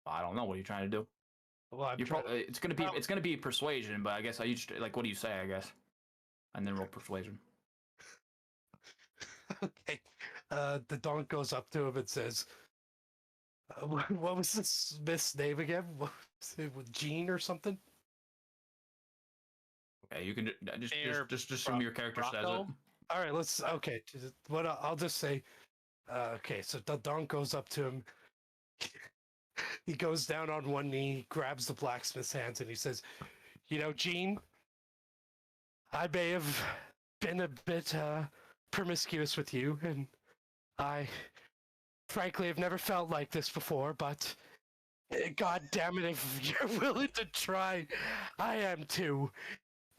Speaker 4: I don't know. What are you trying to do?
Speaker 2: Well, I'm
Speaker 4: You
Speaker 2: trying
Speaker 4: it's gonna be persuasion, but I guess I just like what do you say? I guess, and then roll persuasion.
Speaker 2: Okay. The donk goes up to him and says, what was this Smith's name again? What was it with Jean or something?
Speaker 4: Okay, you can
Speaker 1: Fair
Speaker 4: just assume your character says it.
Speaker 1: Rocco?
Speaker 2: All right, okay. What I'll just say. Okay, so the donk goes up to him. He goes down on one knee, grabs the blacksmith's hands, and he says, "You know, Jean, I may have been a bit promiscuous with you, and I, frankly, have never felt like this before. But, God damn it, if you're willing to try, I am too.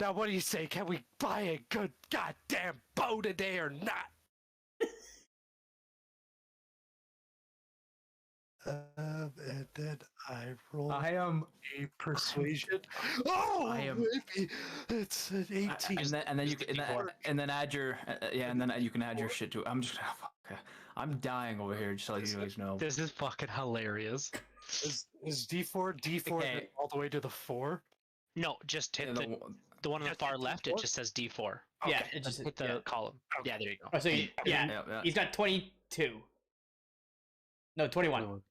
Speaker 2: Now, what do you say? Can we buy a good goddamn bow today or not?" And then I roll
Speaker 4: am.
Speaker 2: a persuasion. Oh,
Speaker 4: I am-
Speaker 2: maybe it's an 18.
Speaker 4: And then you can and then add your and then you can add your shit to it. I'm just I'm dying over here just so you guys know.
Speaker 1: This is fucking hilarious.
Speaker 2: Is D4
Speaker 4: Okay.
Speaker 2: all the way to the 4?
Speaker 1: No, just hit
Speaker 4: And
Speaker 1: the one on the
Speaker 2: Just
Speaker 1: far
Speaker 2: hit
Speaker 1: left. It
Speaker 2: D4?
Speaker 1: just says D4.
Speaker 3: Yeah,
Speaker 2: Okay.
Speaker 3: it just
Speaker 1: Hit the
Speaker 3: yeah.
Speaker 1: column.
Speaker 2: Okay.
Speaker 1: Yeah, there you go.
Speaker 3: Oh, so yeah,
Speaker 4: yeah.
Speaker 3: he's got 22. No, 21.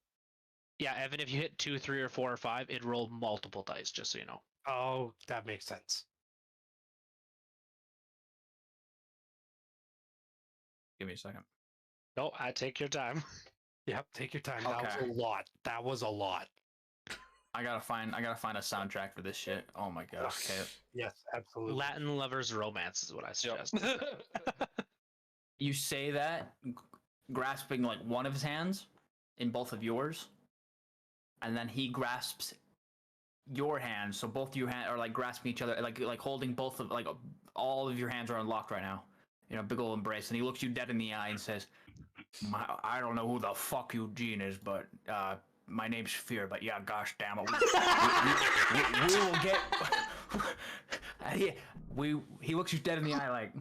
Speaker 1: Yeah, Evan, if you hit 2, 3, or 4 or 5, it roll multiple dice. Just so you know.
Speaker 2: Oh, that makes sense.
Speaker 4: Give me a second.
Speaker 1: No, I take your time.
Speaker 2: Yep, take your time. That
Speaker 4: Okay.
Speaker 2: was a lot. That was a lot.
Speaker 4: I gotta find a soundtrack for this shit. Oh my god. Okay.
Speaker 2: Yes, absolutely.
Speaker 1: Latin lovers romance is what I suggest.
Speaker 4: You say that, grasping like one of his hands in both of yours, and then he grasps your hand, so both of your hands are like grasping each other, like holding both of like all of your hands are unlocked right now. You know, big ol' embrace, and he looks you dead in the eye and says, "I don't know who the fuck Eugene is, but my name's Fear. But yeah, gosh damn it, we will get." He looks you dead in the eye like,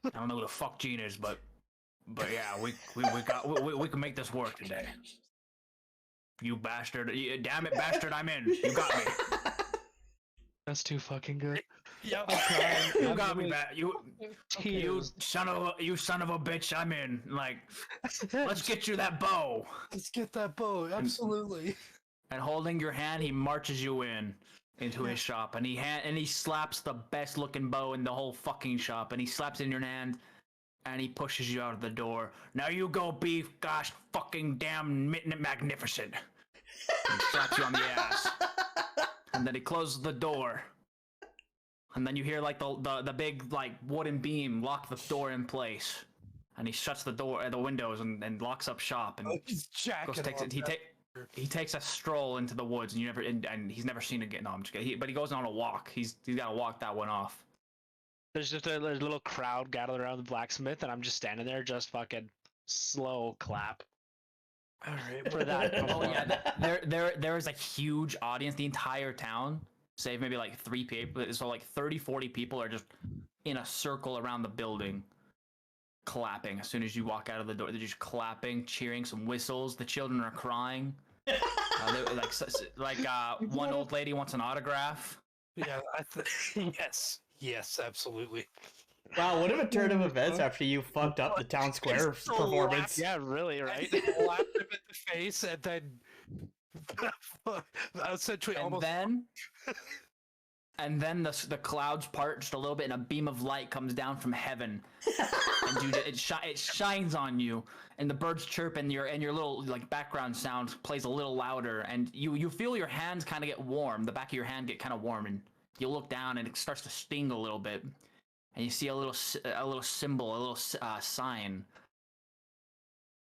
Speaker 4: "I don't know who the fuck Gene is, but yeah, we can make this work today. You bastard! Damn it, bastard! I'm in. You got me."
Speaker 1: That's too fucking good.
Speaker 2: Yeah,
Speaker 6: You got me back. You son of a bitch. I'm in. Like, let's get you that bow.
Speaker 2: Let's get that bow. Absolutely.
Speaker 6: And holding your hand, he marches you into his shop, and he slaps the best looking bow in the whole fucking shop, and he slaps it in your hand, and he pushes you out of the door. Now you go be gosh fucking damn magnificent. And he slaps you on the ass, and then he closes the door, and then you hear like the big like wooden beam lock the door in place, and he shuts the door the windows and locks up shop and
Speaker 2: He's jacking
Speaker 6: goes
Speaker 2: off that.
Speaker 6: he takes a stroll into the woods, and he's never seen again. No, I'm just kidding. But he goes on a walk. He's got to walk that one off.
Speaker 1: There's just a little crowd gathered around the blacksmith, and I'm just standing there, just fucking slow clap
Speaker 2: All right.
Speaker 1: for that.
Speaker 6: Oh yeah, there is a huge audience. The entire town, save maybe like 3 people, so like 30-40 people are just in a circle around the building, clapping. As soon as you walk out of the door, they're just clapping, cheering, some whistles. The children are crying. One old lady wants an autograph.
Speaker 2: Yeah, yes, absolutely.
Speaker 3: Wow, what if a turn of events after you fucked up the town square
Speaker 2: It's so
Speaker 3: performance?
Speaker 1: Yeah, really, right?
Speaker 2: Slapped him in the face, and then essentially
Speaker 6: And
Speaker 2: almost.
Speaker 6: then the clouds part just a little bit, and a beam of light comes down from heaven, and dude, it shines on you, and the birds chirp, and your little like background sound plays a little louder, and you feel your hands kind of get warm. The back of your hand get kind of warm, and you look down, and it starts to sting a little bit, and you see a little symbol, a little sign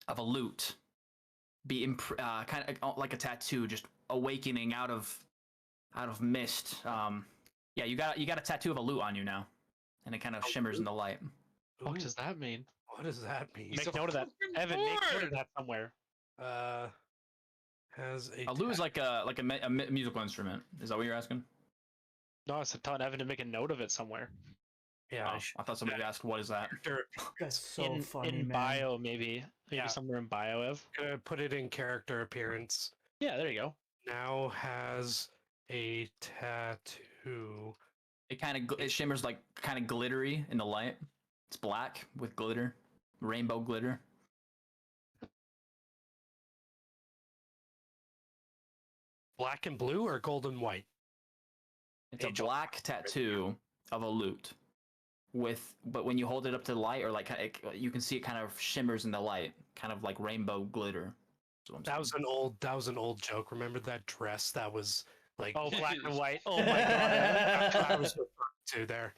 Speaker 6: of a lute, kind of like a tattoo, just awakening out of mist. Yeah, you got a tattoo of a lute on you now, and it kind of shimmers in the light.
Speaker 1: What does that mean?
Speaker 2: What does that mean?
Speaker 1: Make note of that, Evan. Make note of that somewhere.
Speaker 2: Has
Speaker 6: A lute is like a musical instrument. Is that what you're asking?
Speaker 1: No, I said telling Evan to make a note of it somewhere.
Speaker 2: Yeah,
Speaker 6: Oh, I thought somebody asked, "What is that?"
Speaker 3: That's so
Speaker 1: in
Speaker 3: funny,
Speaker 1: in
Speaker 3: man.
Speaker 1: bio, maybe
Speaker 2: Yeah.
Speaker 1: somewhere in bio, Ev.
Speaker 2: gonna put it in character appearance.
Speaker 1: Yeah, there you go.
Speaker 2: Now has a tattoo.
Speaker 6: It shimmers like kind of glittery in the light. It's black with glitter, rainbow glitter.
Speaker 2: Black and blue or gold and white?
Speaker 6: It's a
Speaker 2: Angel.
Speaker 6: black tattoo of a lute, but when you hold it up to the light, or like you can see it kind of shimmers in the light, kind of like rainbow glitter. That's what I'm
Speaker 2: That
Speaker 6: saying.
Speaker 2: was an old joke. Remember that dress that was like
Speaker 1: Oh, black and white. Oh my god.
Speaker 2: that's what I was referring to there.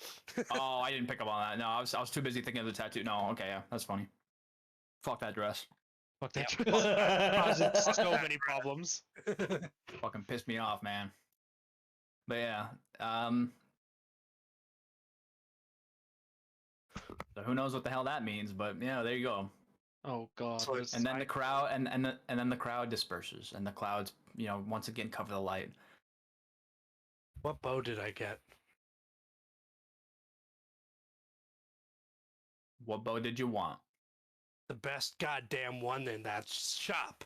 Speaker 6: Oh, I didn't pick up on that. No, I was too busy thinking of the tattoo. No, okay, yeah, that's funny. Fuck that dress.
Speaker 1: Fuck that.
Speaker 2: Yeah.
Speaker 1: Causes so many problems.
Speaker 6: Fucking pissed me off, man. But yeah, so who knows what the hell that means? But yeah, there you go.
Speaker 1: Oh god.
Speaker 2: So
Speaker 1: there's-
Speaker 6: And then the crowd, and then the crowd disperses, and the clouds, once again cover the light.
Speaker 2: What bow did I get?
Speaker 6: What bow did you want?
Speaker 2: The best goddamn one in that shop.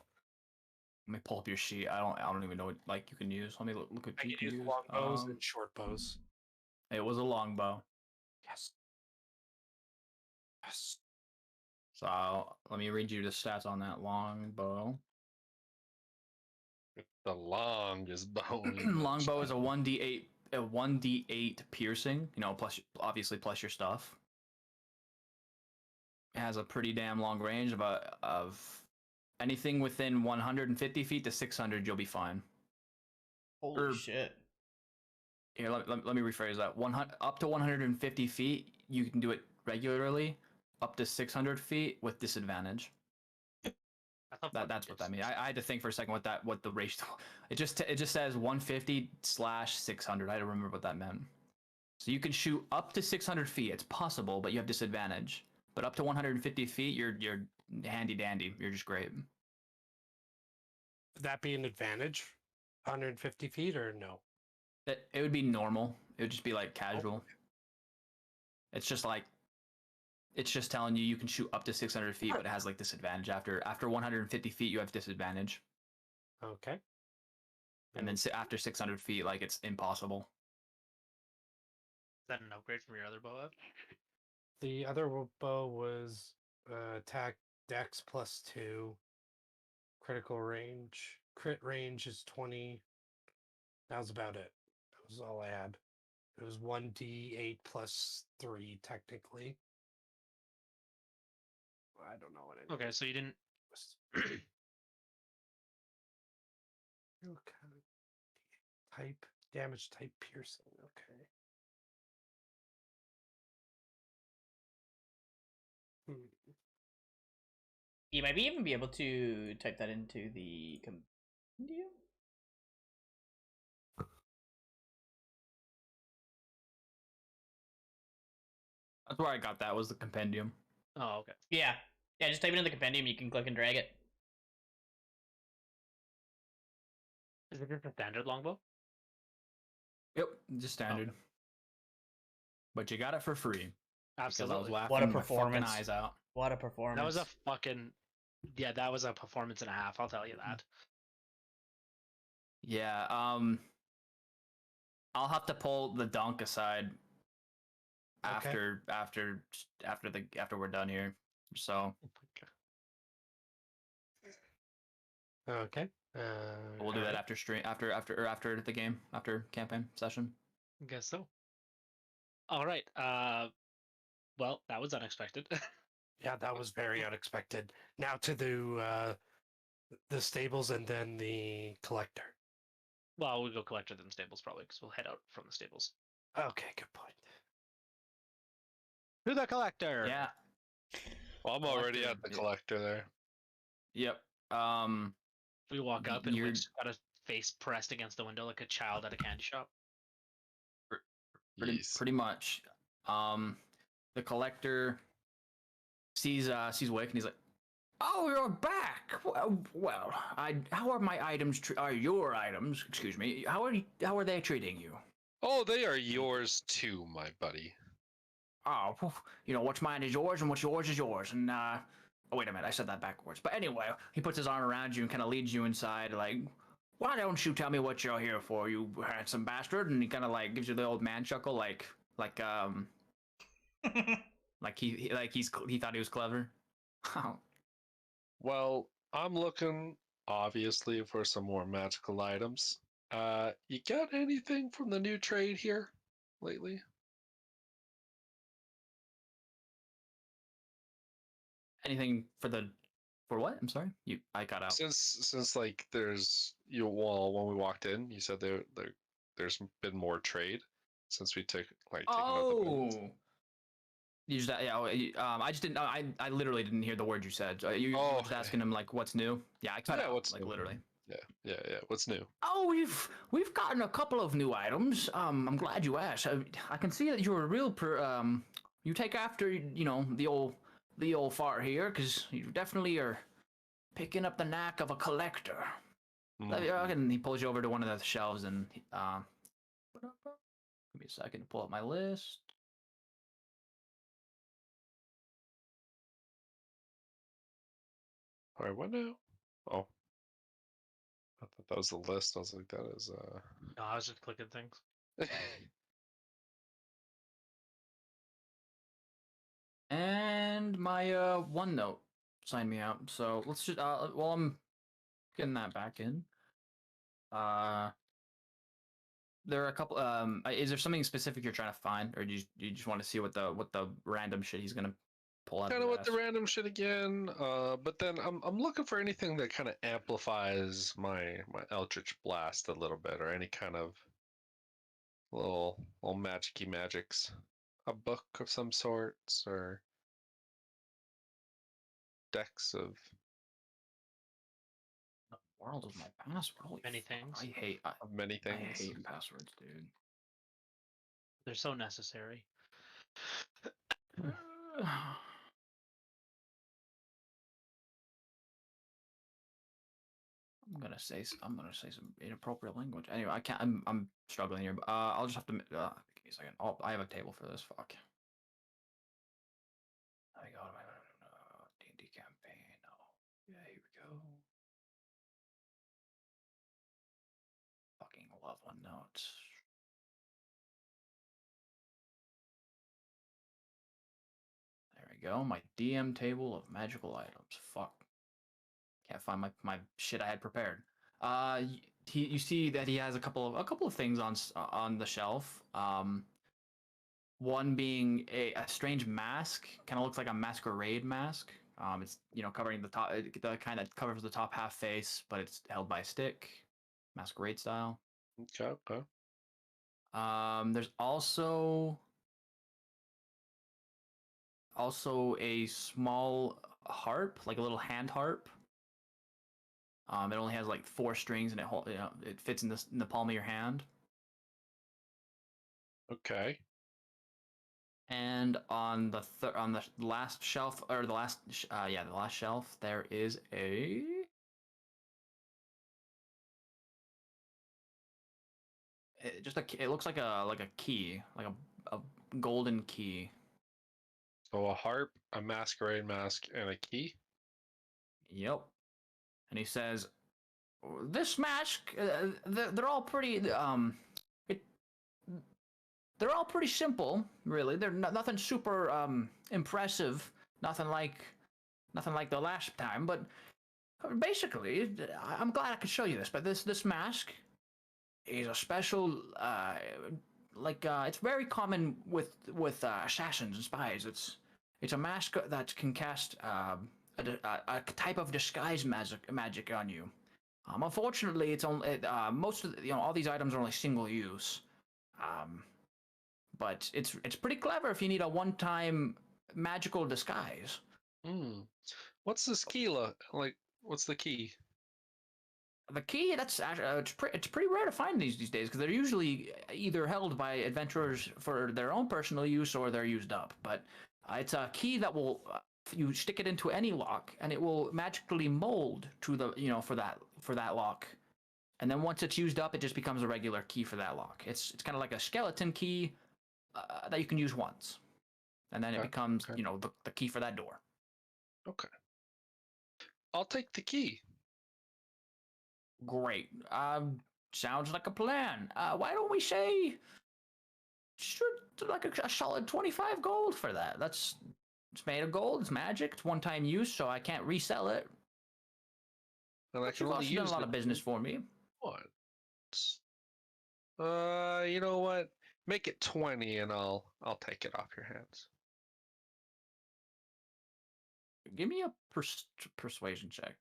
Speaker 6: Let me pull up your sheet. I don't even know what like you can use. Let me look at
Speaker 2: I
Speaker 6: you
Speaker 2: can
Speaker 6: can
Speaker 2: use
Speaker 6: use.
Speaker 2: long bows and short bows.
Speaker 6: It was a long bow.
Speaker 2: Yes. Yes.
Speaker 6: So let me read you the stats on that long bow.
Speaker 5: The longest bone.
Speaker 6: Longbow is a 1d8 piercing, plus obviously plus your stuff. It has a pretty damn long range of anything within 150 feet to 600, you'll be fine.
Speaker 3: Holy shit.
Speaker 6: Here, let me rephrase that. Up to 150 feet, you can do it regularly. Up to 600 feet with disadvantage. That's what that means. I had to think for a second what the ratio. It just says 150/600. I had to remember what that meant. So you can shoot up to 600 feet. It's possible, but you have disadvantage. But up to 150 feet, you're handy dandy. You're just great.
Speaker 2: Would that be an advantage? 150 feet or no?
Speaker 6: It would be normal. It would just be like casual. It's just telling you can shoot up to 600 feet, but it has like disadvantage after 150 feet. You have disadvantage,
Speaker 2: Okay.
Speaker 6: and then after 600 feet, like it's impossible.
Speaker 1: that an upgrade from your other bow?
Speaker 2: The other bow was attack dex +2, critical range. Crit range is 20. That was about it. That was all I had. It was 1d8 +3 technically. I don't know what it
Speaker 1: Okay,
Speaker 2: is.
Speaker 1: so you didn't.
Speaker 2: Okay. Type damage type piercing. Okay.
Speaker 3: You might even be able to type that into the compendium.
Speaker 4: That's where I got that, was the compendium.
Speaker 1: Oh, okay.
Speaker 3: Yeah, just type it in the compendium. You can click and drag it.
Speaker 1: Is it just a standard longbow?
Speaker 4: Yep, just standard. But you got it for free. Because I was
Speaker 1: Absolutely.
Speaker 4: laughing
Speaker 3: What a
Speaker 4: my fucking
Speaker 3: performance.
Speaker 4: eyes out.
Speaker 3: What a performance!
Speaker 1: That was a fucking. Yeah, that was a performance and a half. I'll tell you that.
Speaker 4: Yeah, I'll have to pull the dunk aside
Speaker 2: Okay.
Speaker 4: after we're done here. So
Speaker 2: Okay.
Speaker 4: we'll do that
Speaker 2: alright.
Speaker 4: after stream after the game, after campaign session.
Speaker 1: I guess so. All right. Well, that was unexpected.
Speaker 2: Yeah, that was very unexpected. Now to the stables and then the collector.
Speaker 1: Well, we'll go collector then stables probably because we'll head out from the stables.
Speaker 2: Okay, good point.
Speaker 1: To the collector.
Speaker 4: Yeah.
Speaker 5: Well, I'm already
Speaker 4: Collector,
Speaker 5: at the
Speaker 4: yeah.
Speaker 5: collector there.
Speaker 4: Yep.
Speaker 1: We walk up and
Speaker 4: You're-
Speaker 1: Wick's got his face pressed against the window like a child at a candy shop.
Speaker 5: Yes.
Speaker 4: pretty much. The collector sees Wick and he's like, "Oh, you're back. Well, how are my items? Are your items? Excuse me. How are they treating you?
Speaker 5: Oh, they are yours too, my buddy.
Speaker 4: Oh, what's mine is yours, and what's yours is yours. And oh, wait a minute, I said that backwards. But anyway, he puts his arm around you and kind of leads you inside, like, why don't you tell me what you're here for, you handsome bastard? And he kind of like gives you the old man chuckle, like he thought he was clever.
Speaker 5: Well, I'm looking obviously for some more magical items. You got anything from the new trade here lately?
Speaker 4: Anything for what? I'm sorry, I got out.
Speaker 5: Since like there's when we walked in, you said there's been more trade since we took taken out the bandits.
Speaker 4: Oh. You just, I just didn't. I literally didn't hear the word you said. You were just
Speaker 5: okay.
Speaker 4: asking him like, what's new? Yeah, I cut
Speaker 5: Yeah,
Speaker 4: out.
Speaker 5: what's
Speaker 4: Like
Speaker 5: new?
Speaker 4: literally.
Speaker 5: Yeah. What's new?
Speaker 4: Oh, we've gotten a couple of new items. I'm glad you asked. I can see that you're a real you take after the old fart here, because you definitely are picking up the knack of a collector. And he pulls you over to one of the shelves and give me a second to pull up my list.
Speaker 5: All right, what now? Oh, I thought that was the list. I was like, that is
Speaker 1: No, I was just clicking things.
Speaker 4: And my OneNote signed me out. So let's just while I'm getting that back in. There are a couple. Is there something specific you're trying to find, or do you just want to see what the random shit he's gonna pull out?
Speaker 5: Kind of
Speaker 4: his
Speaker 5: with the
Speaker 4: ass?
Speaker 5: random shit again. But then I'm looking for anything that kind of amplifies my Eldritch Blast a little bit, or any kind of little magicy magics. A book of some sorts, or decks of.
Speaker 4: The world of my password. Holy
Speaker 1: Many
Speaker 4: fuck,
Speaker 1: things.
Speaker 5: Of many
Speaker 4: I
Speaker 5: things.
Speaker 4: hate passwords, dude.
Speaker 1: They're so necessary.
Speaker 4: I'm gonna say some inappropriate language. Anyway, I can't. I'm struggling here. But, I'll just have to. Give me a second. Oh, I have a table for this. Fuck. I go to my D&D campaign. Oh, yeah, here we go. Fucking love OneNote. we go. My DM table of magical items. Fuck. Can't find my shit I had prepared. You see that he has a couple of things on the shelf. One being a strange mask, kind of looks like a masquerade mask. It's covering the top, the kind that covers the top half face, but it's held by a stick, masquerade style.
Speaker 5: Okay. Okay.
Speaker 4: There's also a small harp, like a little hand harp. It only has like 4 strings, and it fits in the palm of your hand.
Speaker 5: Okay.
Speaker 4: And on the last shelf, or the last shelf, there is it looks like a key, like a golden key.
Speaker 5: So a harp, a masquerade mask, and a key.
Speaker 4: Yep. And he says, "This mask, they're all pretty they're all pretty simple, really. They're nothing super impressive, nothing like the last time, but basically, I'm glad I could show you this, but this mask is a special it's very common with assassins and spies. It's a mask that can cast a type of disguise magic on you. Unfortunately, it's only most of all these items are only single use. But it's pretty clever if you need a one-time magical disguise.
Speaker 5: Hmm. What's this key look like? What's the key?
Speaker 4: The key, it's pretty rare to find these days, because they're usually either held by adventurers for their own personal use, or they're used up. But it's a key that will you stick it into any lock, and it will magically mold to the for that lock. And then once it's used up, it just becomes a regular key for that lock. It's kind of like a skeleton key that you can use once, and then it becomes the key for that door.
Speaker 5: Okay. I'll take the key.
Speaker 4: Great. Sounds like a plan. Why don't we say, like a solid 25 gold for that? It's made of gold. It's magic. It's one-time use, so I can't resell it.
Speaker 5: And I can only use
Speaker 4: done a lot of business for me.
Speaker 5: What? You know what? Make it 20, and I'll take it off your hands.
Speaker 4: Give me a persuasion check.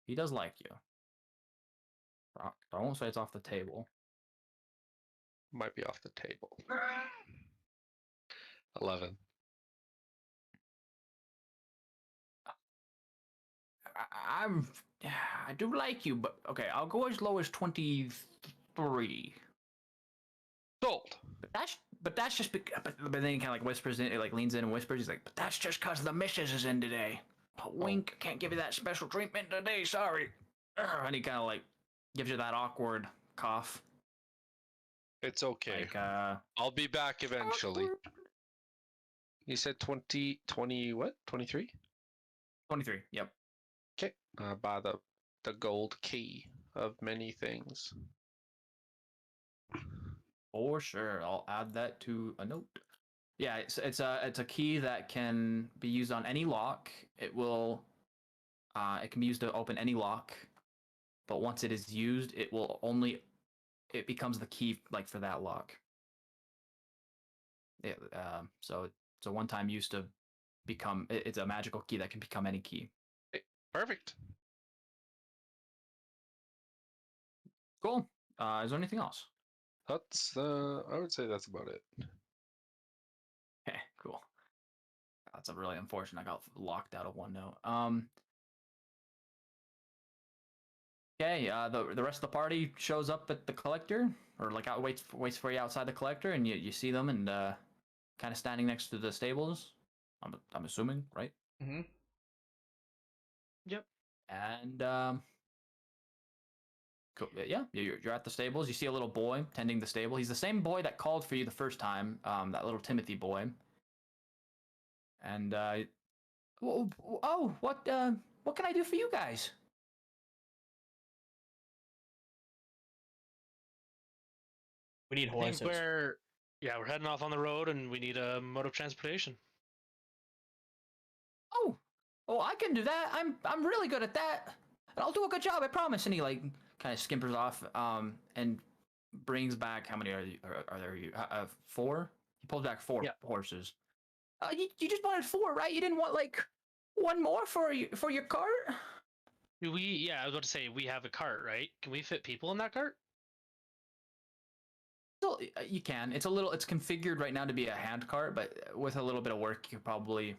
Speaker 4: He does like you. I won't say it's off the table.
Speaker 5: Might be off the table. 11.
Speaker 4: I do like you, but okay, I'll go as low as 23.
Speaker 5: Sold.
Speaker 4: But that's just but then he kind of like whispers in, like leans in and whispers. He's like, but that's just because the missus is in today. Wink, can't give you that special treatment today. Sorry. And he kind of like gives you that awkward cough.
Speaker 5: It's okay.
Speaker 4: Like,
Speaker 5: I'll be back eventually.
Speaker 4: Awkward.
Speaker 5: You said 20 what? 23?
Speaker 4: 23. Yep.
Speaker 5: Okay. Buy the gold key of many things.
Speaker 4: For sure. I'll add that to a note. Yeah, it's a key that can be used on any lock. It can be used to open any lock, but once it is used, it becomes the key like for that lock. So it's a one-time use to become. It's a magical key that can become any key.
Speaker 5: Perfect.
Speaker 4: Cool. Is there anything else?
Speaker 5: That's I would say that's about it.
Speaker 4: Okay, cool. That's a really unfortunate. I got locked out of OneNote. Okay, the rest of the party shows up at the collector, or like waits for you outside the collector, and you see them and kind of standing next to the stables. I'm assuming, right?
Speaker 3: Mm-hmm.
Speaker 1: Yep.
Speaker 4: And cool. Yeah, you're at the stables. You see a little boy tending the stable. He's the same boy that called for you the first time. That little Timothy boy. And what can I do for you guys?
Speaker 3: We need
Speaker 1: I think
Speaker 3: horses.
Speaker 1: we're heading off on the road, and we need a mode of transportation.
Speaker 6: Oh, I can do that. I'm really good at that. And I'll do a good job, I promise. And he like kind of skimpers off, and brings back how many are there? You 4? He pulls back 4 horses. You just wanted 4, right? You didn't want like one more for your cart?
Speaker 1: Do we? Yeah, I was about to say we have a cart, right? Can we fit people in that cart?
Speaker 6: So you can. It's configured right now to be a hand cart, but with a little bit of work, you could probably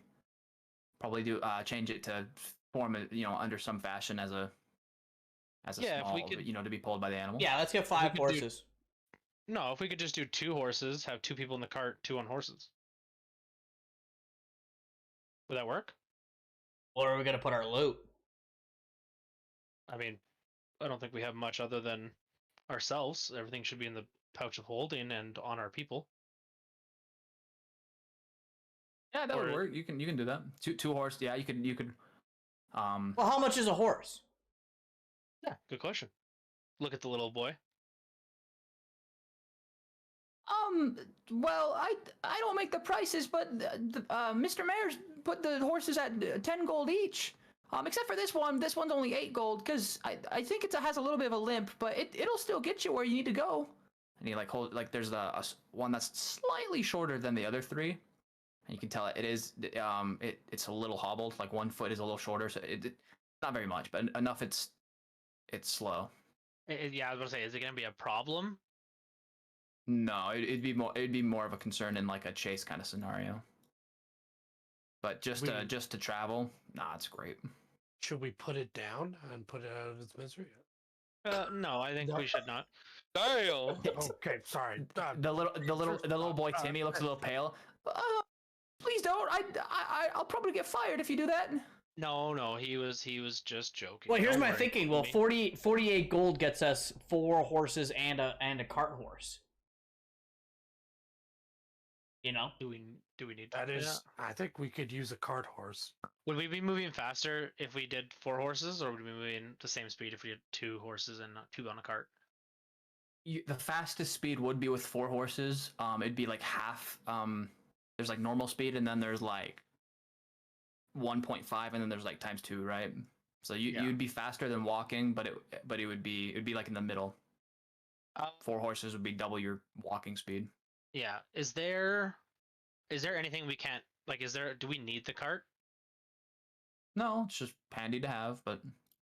Speaker 6: do change it to form it, under some fashion as a
Speaker 1: Yeah, if we
Speaker 6: small,
Speaker 1: could-
Speaker 6: to be pulled by the animal.
Speaker 3: Yeah, let's get 5
Speaker 1: could do-
Speaker 3: horses.
Speaker 1: No, if we could just do 2 horses, have 2 people in the cart, 2 on horses. Would that work?
Speaker 3: Where are we gonna put our loot?
Speaker 1: I mean, I don't think we have much other than ourselves. Everything should be in the pouch of holding and on our people.
Speaker 6: Yeah, that would
Speaker 1: Or-
Speaker 6: work. You can do that. Two horse. Yeah, you could.
Speaker 3: Well, how much is a horse?
Speaker 1: Yeah, good question. Look at the little boy.
Speaker 6: Well, I don't make the prices, but Mr. Mayor's put the horses at 10 gold each. Except for this one. This one's only 8 gold because I think it has a little bit of a limp, but it'll still get you where you need to go. And he there's one that's slightly shorter than the other 3. And you can tell it's a little hobbled. Like 1 foot is a little shorter, so it not very much, but enough. It's slow.
Speaker 1: Yeah, I was going to say, is it going to be a problem?
Speaker 6: No, it'd be more of a concern in like a chase kind of scenario. But just to travel, nah, it's great.
Speaker 2: Should we put it down and put it out of its misery?
Speaker 1: No, I think we should not.
Speaker 5: Damn.
Speaker 2: Okay, sorry.
Speaker 6: The little boy Timmy looks a little pale. Please don't. I'll probably get fired if you do that.
Speaker 1: No, he was just joking.
Speaker 3: Well, here's
Speaker 1: Don't
Speaker 3: my
Speaker 1: worry,
Speaker 3: thinking. Well,
Speaker 1: Timmy.
Speaker 3: 48 gold gets us 4 horses and a cart horse. You know?
Speaker 1: Do we need to
Speaker 2: That
Speaker 1: do
Speaker 2: is, I think we could use a cart horse.
Speaker 1: Would we be moving faster if we did 4 horses, or would we be moving the same speed if we did 2 horses and 2 on a cart?
Speaker 6: The fastest speed would be with 4 horses. It'd be like half. There's like normal speed, and then there's like 1.5, and then there's like times 2, right? So you'd be faster than walking, but it would be like in the middle. 4 horses would be double your walking speed.
Speaker 1: Yeah. Is there anything we can't like? Do we need the cart?
Speaker 6: No, it's just handy to have, but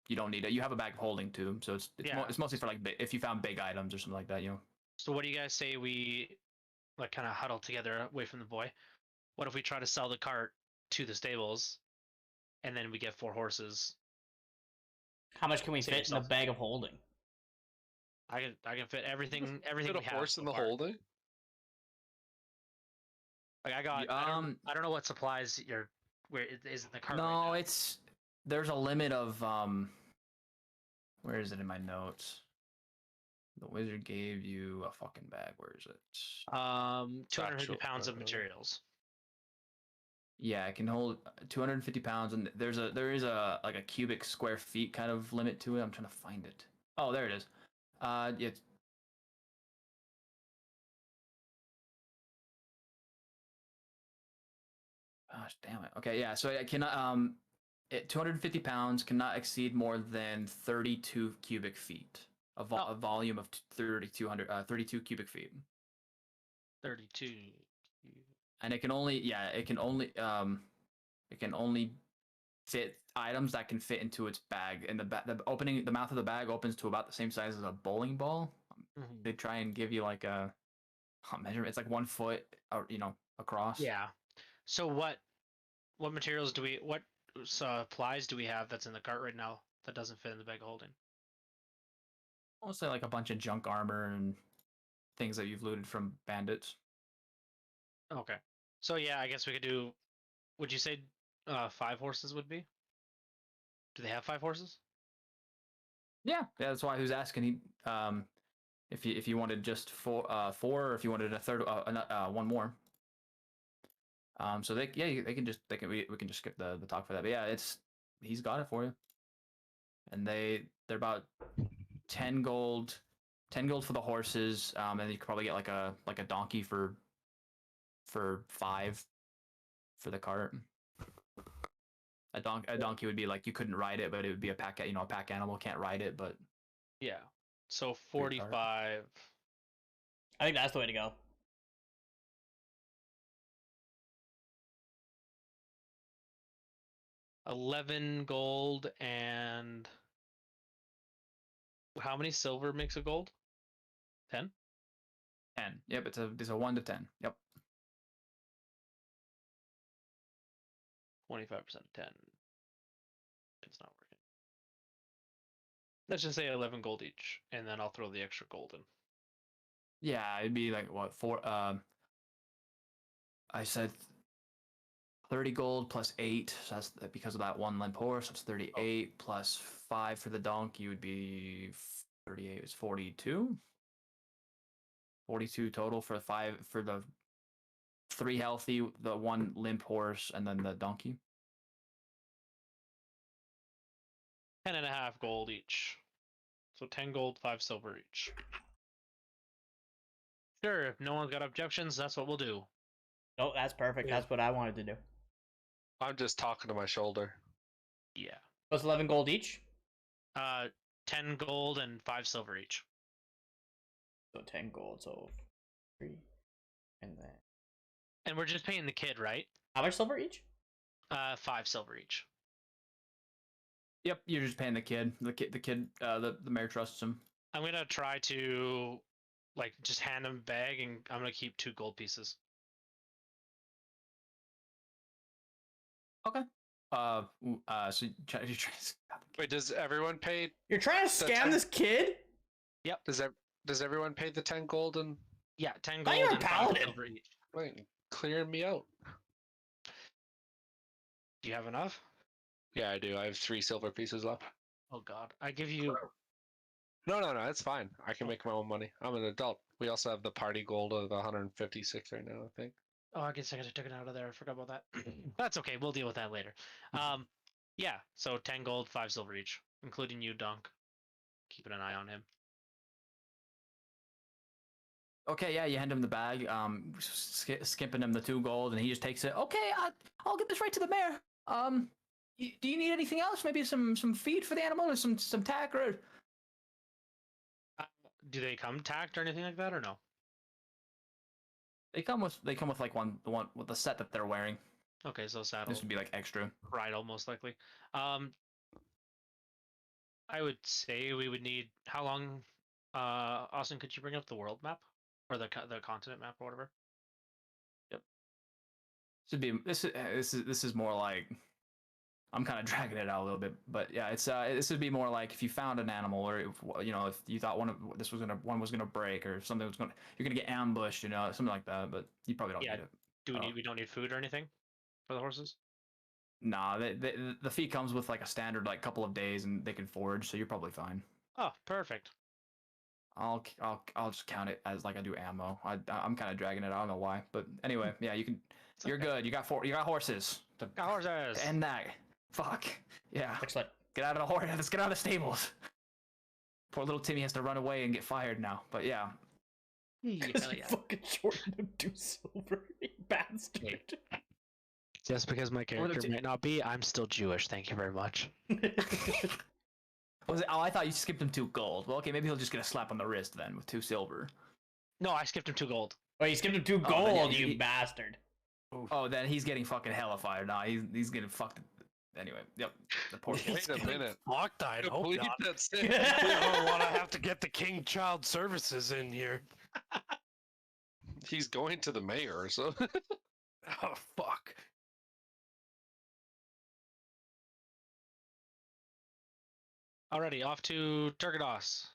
Speaker 6: you don't need it. You have a bag of holding too, so it's mostly for like if you found big items or something like that,
Speaker 1: So what do you guys say we like kind of huddle together away from the boy? What if we try to sell the cart to the stables, and then we get 4 horses?
Speaker 3: How much can we
Speaker 1: Save
Speaker 3: fit in a
Speaker 1: yourself.
Speaker 3: bag of holding?
Speaker 1: I can fit everything. Everything
Speaker 5: Put
Speaker 1: we
Speaker 5: a
Speaker 1: have
Speaker 5: horse
Speaker 1: so
Speaker 5: in the
Speaker 1: far.
Speaker 5: holding.
Speaker 1: Like I don't know what supplies where it is in the cart.
Speaker 6: No,
Speaker 1: right now.
Speaker 6: there's a limit of where is it in my notes? The wizard gave you a fucking bag. Where is it?
Speaker 1: 250
Speaker 5: Factual,
Speaker 1: pounds of materials.
Speaker 6: Yeah, it can hold 250 pounds, and there is a like a cubic square feet kind of limit to it. I'm trying to find it. Oh, there it is. It's gosh damn it. Okay, yeah. So it cannot 250 pounds cannot exceed more than 32 cubic feet. A volume of 32 cubic feet.
Speaker 1: 32.
Speaker 6: And it can only fit items that can fit into its bag. And the mouth of the bag opens to about the same size as a bowling ball.
Speaker 1: Mhm.
Speaker 6: They try and give you like a measurement. It's like 1 foot, across.
Speaker 1: Yeah. So what materials what supplies do we have that's in the cart right now that doesn't fit in the bag of holding?
Speaker 6: I'll say like a bunch of junk armor and things that you've looted from bandits.
Speaker 1: Okay. So yeah, I guess we could do. Would you say 5 horses would be? Do they have 5 horses?
Speaker 6: Yeah, that's why he was asking. He if you wanted just 4, or if you wanted a third, one more. So we can just skip the talk for that. But yeah, he's got it for you. And they're about 10 gold for the horses. And you could probably get like a donkey for 5 for the cart.
Speaker 4: A donkey would be like you couldn't ride it, but it would be a pack. A pack animal can't ride it, but
Speaker 1: Yeah. So
Speaker 4: Great card.
Speaker 1: 45.
Speaker 3: I think that's the way to go.
Speaker 1: $11 gold and how many silver makes a gold? 10?
Speaker 4: 10. Yep, it's a 1 to 10. Yep.
Speaker 1: 25% of 10. It's not working. Let's just say 11 gold each, and then I'll throw the extra gold in.
Speaker 4: Yeah, it'd be like what I said 30 gold plus 8. So that's because of that one limp horse. That's 38 plus 5 for the donkey would be 38. It's 42. 42 total for the 3 healthy, the 1 limp horse, and then the donkey.
Speaker 1: 10.5 gold each. So 10 gold, 5 silver each. Sure, if no one's got objections, that's what we'll do.
Speaker 3: Oh, that's perfect.
Speaker 2: Yeah.
Speaker 3: That's what I wanted to do.
Speaker 5: I'm just talking to my shoulder.
Speaker 1: Yeah.
Speaker 3: So it's 11 gold each.
Speaker 1: 10 gold and 5 silver each.
Speaker 3: So 10 gold, so 3. And then
Speaker 1: And we're just paying the kid, right?
Speaker 3: how much silver each?
Speaker 1: 5 silver each.
Speaker 4: Yep, you're just paying the kid. The mayor trusts him.
Speaker 1: I'm gonna try to just hand him a bag, and I'm gonna keep 2 gold pieces.
Speaker 4: Okay. So you try to
Speaker 5: Wait, does everyone pay?
Speaker 3: You're trying to scam this kid?
Speaker 5: Does everyone pay the 10 gold and
Speaker 1: Yeah, 10
Speaker 3: Thought
Speaker 1: gold
Speaker 3: you were a
Speaker 1: and 5
Speaker 3: paladin.
Speaker 1: silver each.
Speaker 5: wait, clearing me out?
Speaker 1: Do you have enough?
Speaker 5: Yeah, I do. I have 3 silver pieces left.
Speaker 1: Oh god, I give you.
Speaker 5: No, it's fine. I can make my own money. I'm an adult. We also have the party gold of 156 right now, I think.
Speaker 1: Oh, I guess I took it out of there. I forgot about that. That's okay. We'll deal with that later. Yeah. So 10 gold, 5 silver each, including you, Dunk. Keeping an eye on him.
Speaker 4: Okay, yeah, you hand him the bag, skipping him the 2 gold, and he just takes it. Okay, I'll get this right to the mayor. Do you need anything else? Maybe some feed for the animal, or some tack, or
Speaker 1: Do they come tacked or anything like that, or no?
Speaker 4: they come with like the one with the set that they're wearing.
Speaker 1: Okay, so saddle,
Speaker 4: This would be like extra.
Speaker 1: bridle, most likely. I would say we would need how long? Austin, could you bring up the world map or the continent map or whatever?
Speaker 4: This is more like I'm kind of dragging it out a little bit, but yeah, it's this would be more like if you found an animal, or if you thought one was gonna break, or something you're gonna get ambushed, something like that. But you probably don't
Speaker 1: Yeah.
Speaker 4: need it.
Speaker 1: We don't need food or anything for the horses?
Speaker 4: Nah, the feed comes with like a standard like couple of days, and they can forage, so you're probably fine.
Speaker 1: Oh, perfect.
Speaker 4: I'll just count it as like I do ammo. I'm kind of dragging it. I don't know why, but anyway, yeah, you can. You're good. You got horses.
Speaker 1: Got horses.
Speaker 4: To end that. Fuck. Yeah.
Speaker 3: Excellent.
Speaker 4: Get out of the horse. Let's get out of the stables. Poor little Timmy has to run away and get fired now. But yeah.
Speaker 1: Hell yeah.
Speaker 3: Fucking shortened him 2 silver, you bastard.
Speaker 1: Just because my character might not be, I'm still Jewish. Thank you very much.
Speaker 4: Was it? Oh, I thought you skipped him 2 gold. Well, okay, maybe he'll just get a slap on the wrist then with 2 silver.
Speaker 1: No, I skipped him 2 gold.
Speaker 3: Oh, you skipped him 2
Speaker 4: Oh,
Speaker 3: gold,
Speaker 4: then
Speaker 3: you
Speaker 4: he-
Speaker 3: bastard.
Speaker 4: Oh, then he's getting fucking hella fired. Nah, he's getting fucked. Anyway, yep. The poor kid.
Speaker 5: Wait a minute.
Speaker 2: Fucked, I
Speaker 5: I
Speaker 2: hope
Speaker 5: believe
Speaker 2: not.
Speaker 5: that's
Speaker 2: I
Speaker 5: it.
Speaker 2: don't want to have to get the King Child Services in here.
Speaker 5: He's going to the mayor, so
Speaker 2: Oh, fuck.
Speaker 1: Alrighty, off to Turgados.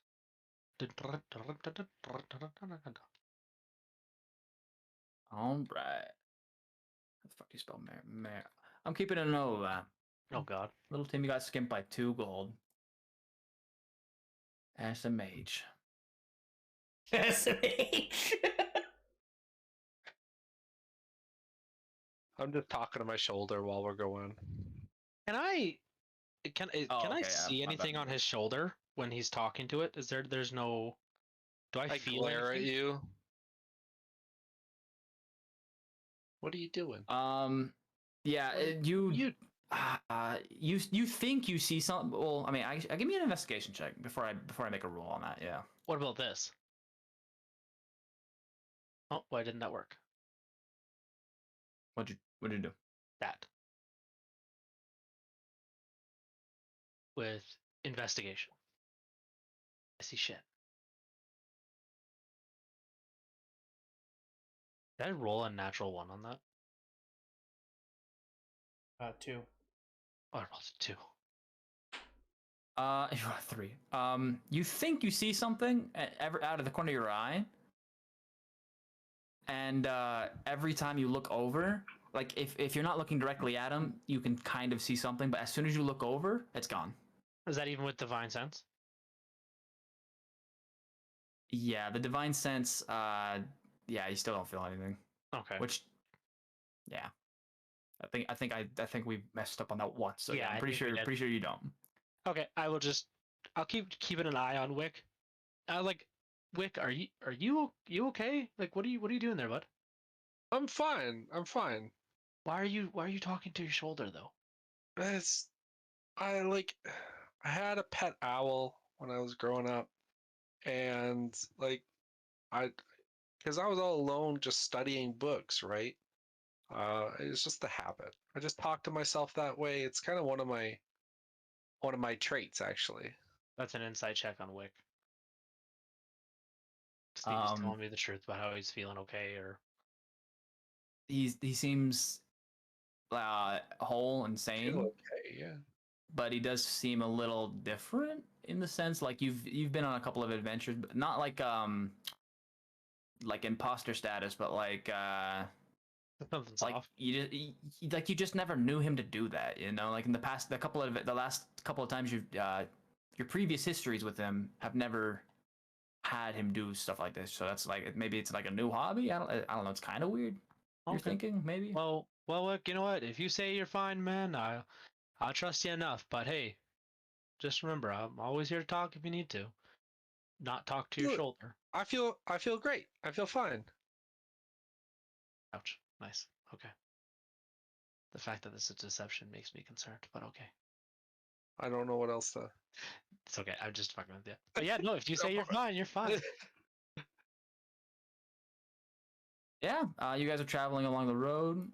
Speaker 4: All right. How the fuck do you spell mayor? I'm keeping a note of that.
Speaker 1: Oh god.
Speaker 4: Little Timmy got skimped by 2 gold. SMH.
Speaker 3: SMH.
Speaker 5: I'm just talking to my shoulder while we're going.
Speaker 1: Can I
Speaker 4: Oh,
Speaker 1: can I
Speaker 4: okay, yeah,
Speaker 1: see
Speaker 4: my bad.
Speaker 1: anything on his shoulder when he's talking to it? There's no Do I
Speaker 5: I
Speaker 1: feel
Speaker 5: glare at
Speaker 1: anything?
Speaker 5: you. What are you doing?
Speaker 4: Yeah, you
Speaker 6: You think you see something? Well, I mean, I give me an investigation check before I make a rule on that. Yeah.
Speaker 1: What about this? Oh, why didn't that work?
Speaker 6: What'd you do?
Speaker 1: That. With investigation. I see shit. Did I roll a natural 1 on that?
Speaker 3: 2.
Speaker 1: Oh, I rolled a 2.
Speaker 6: You got a 3. You think you see something ever out of the corner of your eye, and every time you look over, like if you're not looking directly at him, you can kind of see something, but as soon as you look over, it's gone.
Speaker 1: Is that even with divine sense?
Speaker 6: Yeah, the divine sense. Yeah, you still don't feel anything.
Speaker 1: Okay.
Speaker 6: Which, yeah, I think we messed up on that once. So yeah,
Speaker 1: Yeah,
Speaker 6: I'm
Speaker 1: I
Speaker 6: pretty
Speaker 1: think we
Speaker 6: sure
Speaker 1: did.
Speaker 6: you don't.
Speaker 1: Okay, I'll keep keeping an eye on Wick. Like, Wick, are you okay? Like, what are you doing there, bud?
Speaker 5: I'm fine. I'm fine.
Speaker 1: Why are you talking to your shoulder though?
Speaker 5: It's I had a pet owl when I was growing up, and I because I was all alone just studying books, right? It's just a habit. I just talk to myself that way. It's kind of one of my traits, actually.
Speaker 1: That's an inside check on Wick. Steve's telling me the truth about how he's feeling okay, or
Speaker 6: He seems whole and sane,
Speaker 5: Feel okay, yeah.
Speaker 6: but he does seem a little different in the sense like you've been on a couple of adventures, but not like imposter status, but like
Speaker 1: something's
Speaker 6: like
Speaker 1: off.
Speaker 6: you just never knew him to do that, you know, like in the last couple of times your previous histories with him have never had him do stuff like this. So that's like maybe it's like a new hobby. I don't know, it's kind of weird. You're
Speaker 1: Okay.
Speaker 6: thinking maybe.
Speaker 1: Well, Wick, you know what? If you say you're fine, man, I'll trust you enough. But hey, just remember, I'm always here to talk if you need to. Not talk to your
Speaker 5: Good.
Speaker 1: shoulder.
Speaker 5: I feel great. I feel fine.
Speaker 1: Ouch. Nice. Okay. The fact that this is a deception makes me concerned, but okay.
Speaker 5: I don't know what else to.
Speaker 1: It's okay. I'm just fucking with you. But yeah, no, if you say you're fine, you're fine.
Speaker 6: Yeah, you guys are traveling along the road.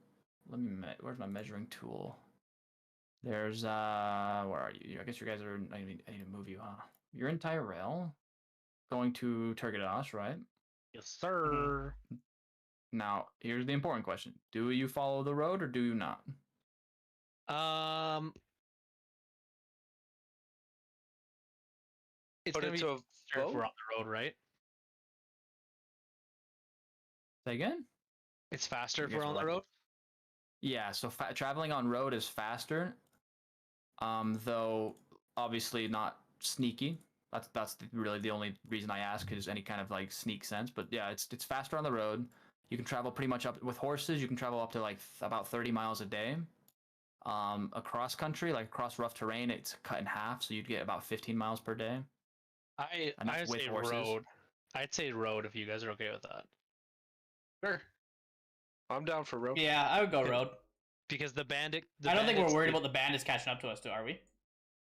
Speaker 6: Where's my measuring tool? There's where are you? I guess you guys are. I need to move you, huh? You're in Tyrell, going to Turgados, right?
Speaker 1: Yes, sir.
Speaker 6: Now, here's the important question: do you follow the road or do you not?
Speaker 1: It's
Speaker 5: Put
Speaker 1: gonna
Speaker 5: it
Speaker 1: be
Speaker 5: to a
Speaker 1: faster if
Speaker 5: vote?
Speaker 1: we're on the road, right?
Speaker 6: Say again?
Speaker 1: It's faster if
Speaker 6: You guys
Speaker 1: we're on
Speaker 6: were
Speaker 1: the
Speaker 6: like-
Speaker 1: road.
Speaker 6: Yeah, so traveling on road is faster. Though obviously not sneaky. That's really the only reason I ask is any kind of like sneak sense. But yeah, it's faster on the road. You can travel pretty much up with horses. You can travel up to like about 30 miles a day. Across country, like across rough terrain, it's cut in half, so you'd get about 15 miles per day. And that's
Speaker 1: I'd
Speaker 6: with
Speaker 1: say
Speaker 6: horses.
Speaker 1: road. I'd say road if you guys are okay with that.
Speaker 5: Sure. I'm down for road.
Speaker 3: Yeah, I would go
Speaker 1: Okay.
Speaker 3: road.
Speaker 1: Because the bandit.
Speaker 3: I don't think we're
Speaker 1: bandits,
Speaker 3: worried about the bandits catching up to us, are we?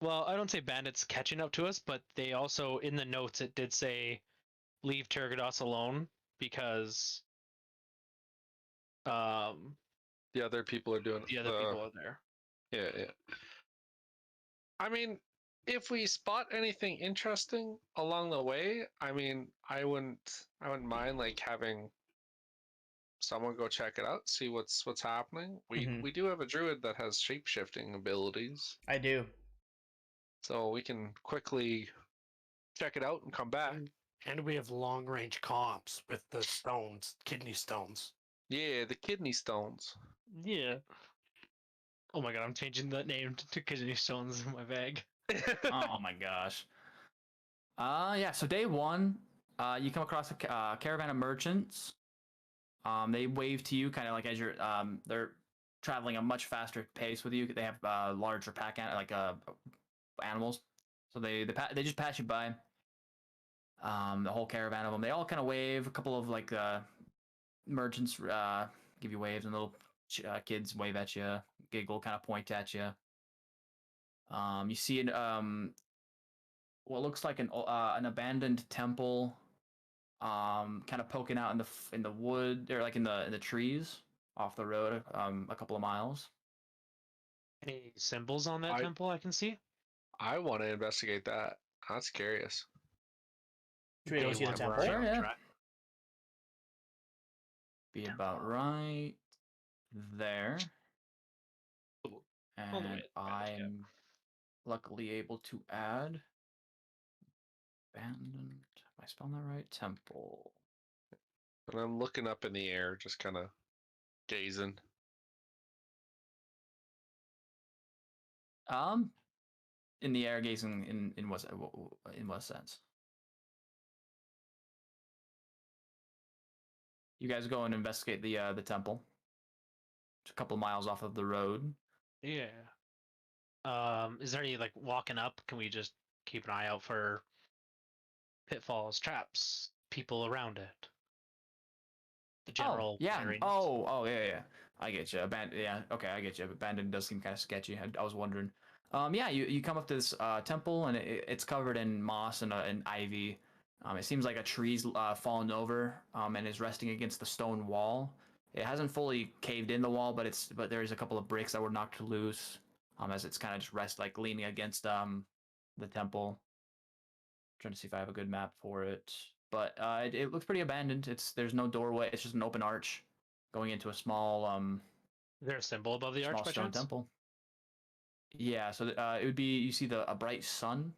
Speaker 1: Well, I don't say bandits catching up to us, but they also in the notes it did say leave Turgados alone because
Speaker 5: The other people are doing
Speaker 1: the other people are there.
Speaker 5: Yeah. I mean, if we spot anything interesting along the way, I mean, I wouldn't mind like having someone go check it out, see what's happening. We do have a druid that has shape-shifting abilities,
Speaker 3: I do.
Speaker 5: so we can quickly check it out and come back.
Speaker 2: And we have long range comps with the stones, kidney stones.
Speaker 5: Yeah, the kidney stones.
Speaker 1: Yeah. Oh my god, I'm changing that name to kidney stones in my bag.
Speaker 6: Oh my gosh. Yeah. So day one, you come across a caravan of merchants. They wave to you, kind of like as you're. They're traveling a much faster pace with you. They have larger animals, so they just pass you by. The whole caravan of them. They all kind of wave. A couple of like merchants give you waves, and little kids wave at you, giggle, kind of point at you.
Speaker 4: You see what looks like an abandoned temple, kind of poking out in the wood or like in the trees off the road, a couple of miles.
Speaker 1: Any symbols on that
Speaker 5: I-
Speaker 1: temple I can see?
Speaker 5: I want to investigate that. That's curious.
Speaker 3: Should we go see the
Speaker 1: Daylight,
Speaker 3: temple?
Speaker 1: we're
Speaker 4: Sure,
Speaker 1: on
Speaker 4: yeah.
Speaker 1: track.
Speaker 4: Be about right there.
Speaker 1: All the way
Speaker 4: And
Speaker 1: at the back, yeah.
Speaker 4: I'm luckily able to add abandoned. Am I spelling that right? Temple.
Speaker 5: And I'm looking up in the air, just kind of gazing.
Speaker 4: In the air gazing in what sense? You guys go and investigate the temple. It's a couple miles off of the road.
Speaker 1: Yeah. Is there any like walking up? Can we just keep an eye out for pitfalls, traps, people around it? The general
Speaker 4: yeah.
Speaker 1: bearings.
Speaker 4: Yeah. I get you. Yeah, okay, I get you. Abandoned does seem kind of sketchy. I was wondering. Yeah, you come up to this temple and it's covered in moss and ivy. It seems like a tree's fallen over and is resting against the stone wall. It hasn't fully caved in the wall, but there's a couple of bricks that were knocked loose as it's kind of just leaning against the temple. Trying to see if I have a good map for it, but it looks pretty abandoned. There's no doorway. It's just an open arch going into a small
Speaker 1: Is there a symbol above the arch
Speaker 4: small
Speaker 1: by
Speaker 4: stone
Speaker 1: chance?
Speaker 4: temple. Yeah, so it would be, you see a bright sun,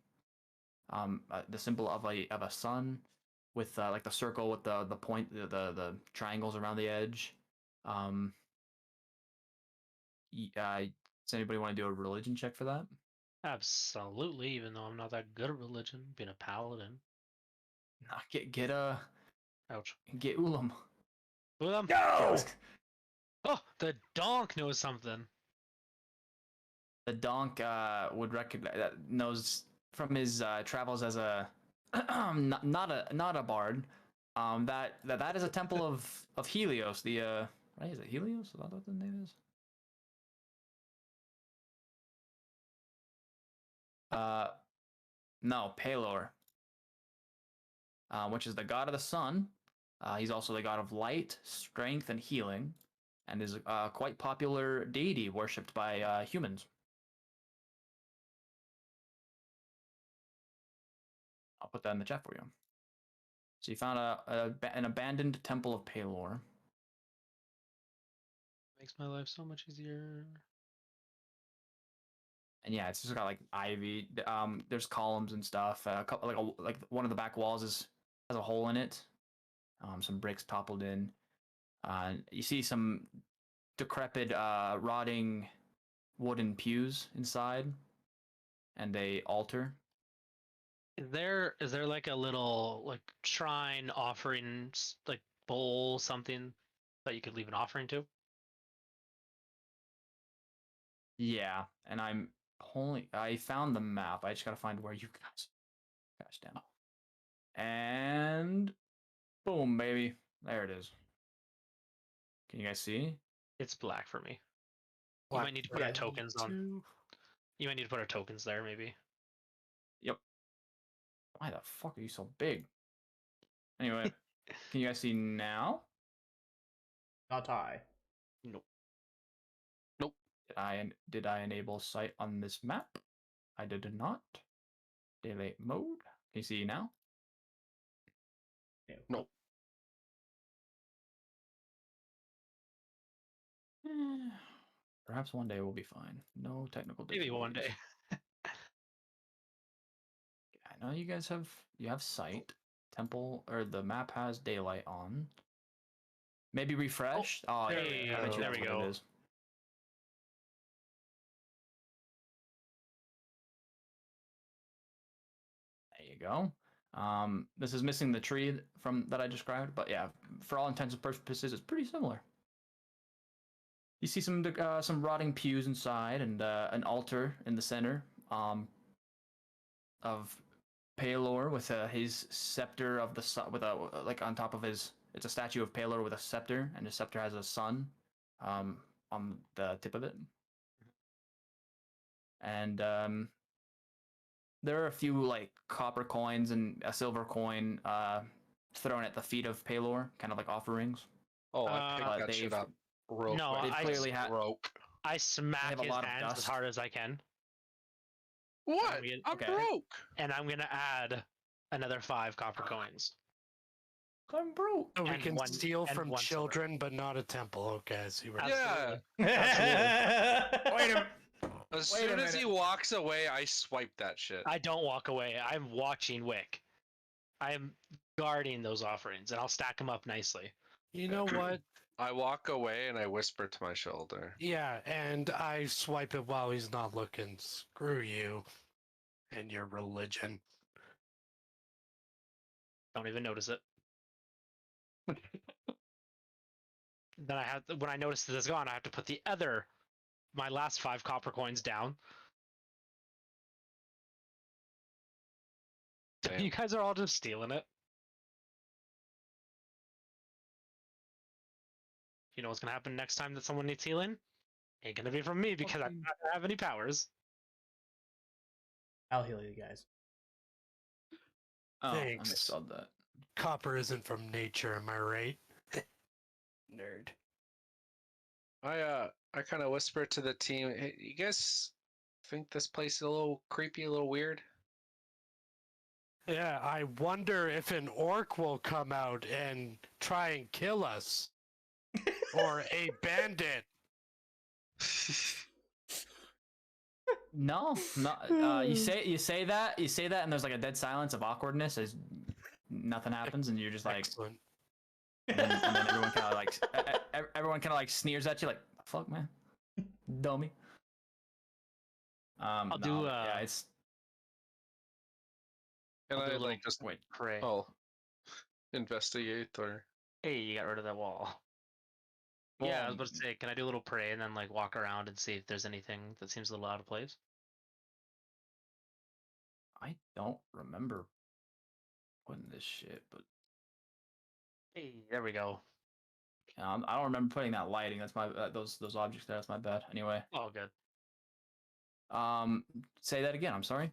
Speaker 4: the symbol of a sun with like the circle with the point, the triangles around the edge. Does anybody want to do a religion check for that?
Speaker 1: Absolutely, even though I'm not that good at religion, being a paladin.
Speaker 4: Nah, get
Speaker 1: Ouch.
Speaker 4: Ulam.
Speaker 1: Well,
Speaker 4: Go!
Speaker 1: oh, the donk knows something.
Speaker 4: The donk would recognize knows from his travels as a not a bard. That is a temple of Helios. The right, is it Helios? Is that what the name is? No, Pelor, which is the god of the sun. He's also the god of light, strength, and healing, and is a quite popular deity worshipped by humans. I'll put that in the chat for you. So you found an abandoned temple of Pelor.
Speaker 1: Makes my life so much easier.
Speaker 4: And yeah, it's just got like ivy. There's columns and stuff. A couple, like one of the back walls has a hole in it. Some bricks toppled in. You see some decrepit, rotting wooden pews inside, and a altar.
Speaker 1: Is there like a little like shrine offering like bowl something that you could leave an offering to?
Speaker 4: Yeah, and I found the map. I just gotta find where you guys. Gosh damn. And boom, baby, there it is. Can you guys see?
Speaker 1: It's black for me.
Speaker 2: Black
Speaker 1: You might need to put our
Speaker 3: yeah.
Speaker 1: tokens on.
Speaker 2: Two.
Speaker 1: You might need to put our tokens there, maybe.
Speaker 4: Yep. Why the fuck are you so big? Anyway, can you guys see now?
Speaker 3: Not I.
Speaker 1: Nope.
Speaker 4: Did I enable sight on this map? I did not. Daylight mode. Can you see now?
Speaker 5: Nope.
Speaker 4: Perhaps one day we'll be fine. No technical
Speaker 1: Maybe one day.
Speaker 4: difficulties. I know you guys have sight. Temple or the map has daylight on. Maybe refresh. Oh,
Speaker 1: there
Speaker 4: yeah,
Speaker 1: we
Speaker 4: I bet
Speaker 1: go.
Speaker 4: you
Speaker 1: There
Speaker 4: that's
Speaker 1: we
Speaker 4: what it
Speaker 1: go.
Speaker 4: is. There you go. This is missing the tree from that I described, but yeah, for all intents and purposes, it's pretty similar. You see some rotting pews inside and an altar in the center of Pelor with his scepter of the sun, with like on top of his. It's a statue of Pelor with a scepter, and his scepter has a sun on the tip of it. and there are a few like copper coins and a silver coin thrown at the feet of Palor, kind of like offerings.
Speaker 5: Oh, I picked
Speaker 4: But
Speaker 5: that shit
Speaker 4: they've-
Speaker 5: up real
Speaker 1: No,
Speaker 5: quick.
Speaker 4: They've
Speaker 1: I
Speaker 4: clearly had.
Speaker 5: broke.
Speaker 1: I smack
Speaker 4: have a
Speaker 1: his
Speaker 4: lot of
Speaker 1: hands as
Speaker 4: dust.
Speaker 1: hard as I can,
Speaker 5: What?
Speaker 1: we get-
Speaker 5: I'm
Speaker 4: okay.
Speaker 5: broke.
Speaker 1: and I'm gonna add another 5 copper coins.
Speaker 4: I'm broke.
Speaker 2: So we
Speaker 1: And
Speaker 2: can
Speaker 1: one-
Speaker 2: steal
Speaker 1: and
Speaker 2: from
Speaker 1: one silver.
Speaker 2: children, but not a temple. Okay, I see where.
Speaker 5: Yeah.
Speaker 3: Wait a minute.
Speaker 5: As
Speaker 3: Wait a
Speaker 5: soon as he
Speaker 3: minute.
Speaker 5: walks away, I swipe that shit.
Speaker 1: I don't walk away. I'm watching Wick. I'm guarding those offerings, and I'll stack them up nicely.
Speaker 2: You know what?
Speaker 5: I walk away and I whisper to my shoulder.
Speaker 2: Yeah, and I swipe it while he's not looking. Screw you and your religion.
Speaker 1: Don't even notice it. Then I have to, when I notice that it's gone, I have to put my last 5 copper coins down.
Speaker 5: Damn.
Speaker 1: You guys are all just stealing it. You know what's gonna happen next time that someone needs healing? Ain't gonna be from me because I don't have any powers.
Speaker 3: I'll heal you guys.
Speaker 4: Oh, I
Speaker 2: Thanks.
Speaker 4: misspelled that.
Speaker 2: Copper isn't from nature, am I right? Nerd.
Speaker 5: I kind of whisper to the team, hey, you guys think this place is a little creepy, a little weird?
Speaker 2: Yeah, I wonder if an orc will come out and try and kill us. Or a bandit.
Speaker 4: No, you say that, and there's like a dead silence of awkwardness as nothing happens, and you're just like,
Speaker 2: Excellent.
Speaker 4: and then everyone kind of like, everyone kind of like sneers at you, like, "Fuck, man, dummy."
Speaker 1: I'll
Speaker 4: no,
Speaker 1: do,
Speaker 4: yeah, it's
Speaker 5: And
Speaker 1: I'll do
Speaker 5: I
Speaker 1: a little
Speaker 5: like just
Speaker 4: wait.
Speaker 1: pray.
Speaker 5: investigate or
Speaker 1: Hey, you got rid of that wall. Yeah, I was about to say, can I do a little pray and then like walk around and see if there's anything that seems a little out of place?
Speaker 4: I don't remember putting this shit, but
Speaker 1: Hey, there we go.
Speaker 4: I don't remember putting that lighting. That's my those objects there. That's my bad. Anyway,
Speaker 1: All good.
Speaker 4: say that again. I'm sorry.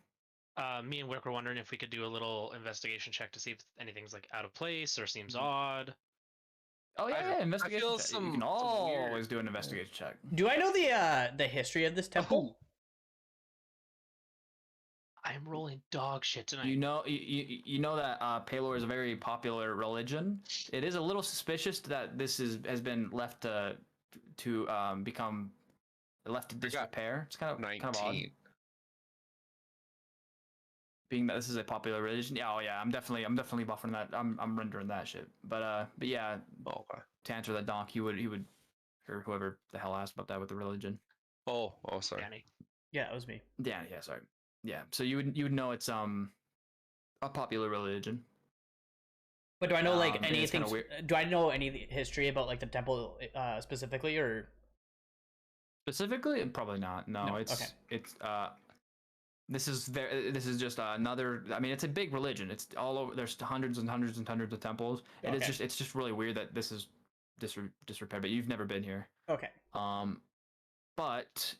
Speaker 1: Me and Wick were wondering if we could do a little investigation check to see if anything's like out of place or seems odd.
Speaker 4: Oh yeah, yeah, investigation
Speaker 5: feel
Speaker 4: check. You
Speaker 5: some
Speaker 4: can always
Speaker 5: weird-
Speaker 4: do an investigation check.
Speaker 3: Do I know the history of this temple?
Speaker 1: I'm rolling dog shit tonight.
Speaker 4: You know that Palor is a very popular religion. It is a little suspicious that this has been left to become left to
Speaker 5: I got
Speaker 4: disrepair. It's kind of odd.
Speaker 5: 19.
Speaker 4: Being that this is a popular religion. Yeah, oh yeah, I'm definitely buffering that. I'm rendering that shit. But yeah,
Speaker 5: Oh, okay.
Speaker 4: to answer that donk, he would or whoever the hell asked about that with the religion.
Speaker 5: Oh, sorry.
Speaker 1: Danny.
Speaker 3: Yeah, it was me.
Speaker 4: Yeah, sorry. Yeah, so you would know it's a popular religion.
Speaker 3: But do I know like
Speaker 4: and it's
Speaker 3: anything?
Speaker 4: kinda weird.
Speaker 3: Do I know any history about like the temple specifically, or
Speaker 4: Specifically, probably not. No,
Speaker 3: No,
Speaker 4: it's
Speaker 3: okay.
Speaker 4: this is just another. I mean, it's a big religion. It's all over. There's hundreds and hundreds and hundreds of temples. It is
Speaker 3: Okay.
Speaker 4: it's just really weird that this is disrepair. But you've never been here.
Speaker 3: okay?
Speaker 4: But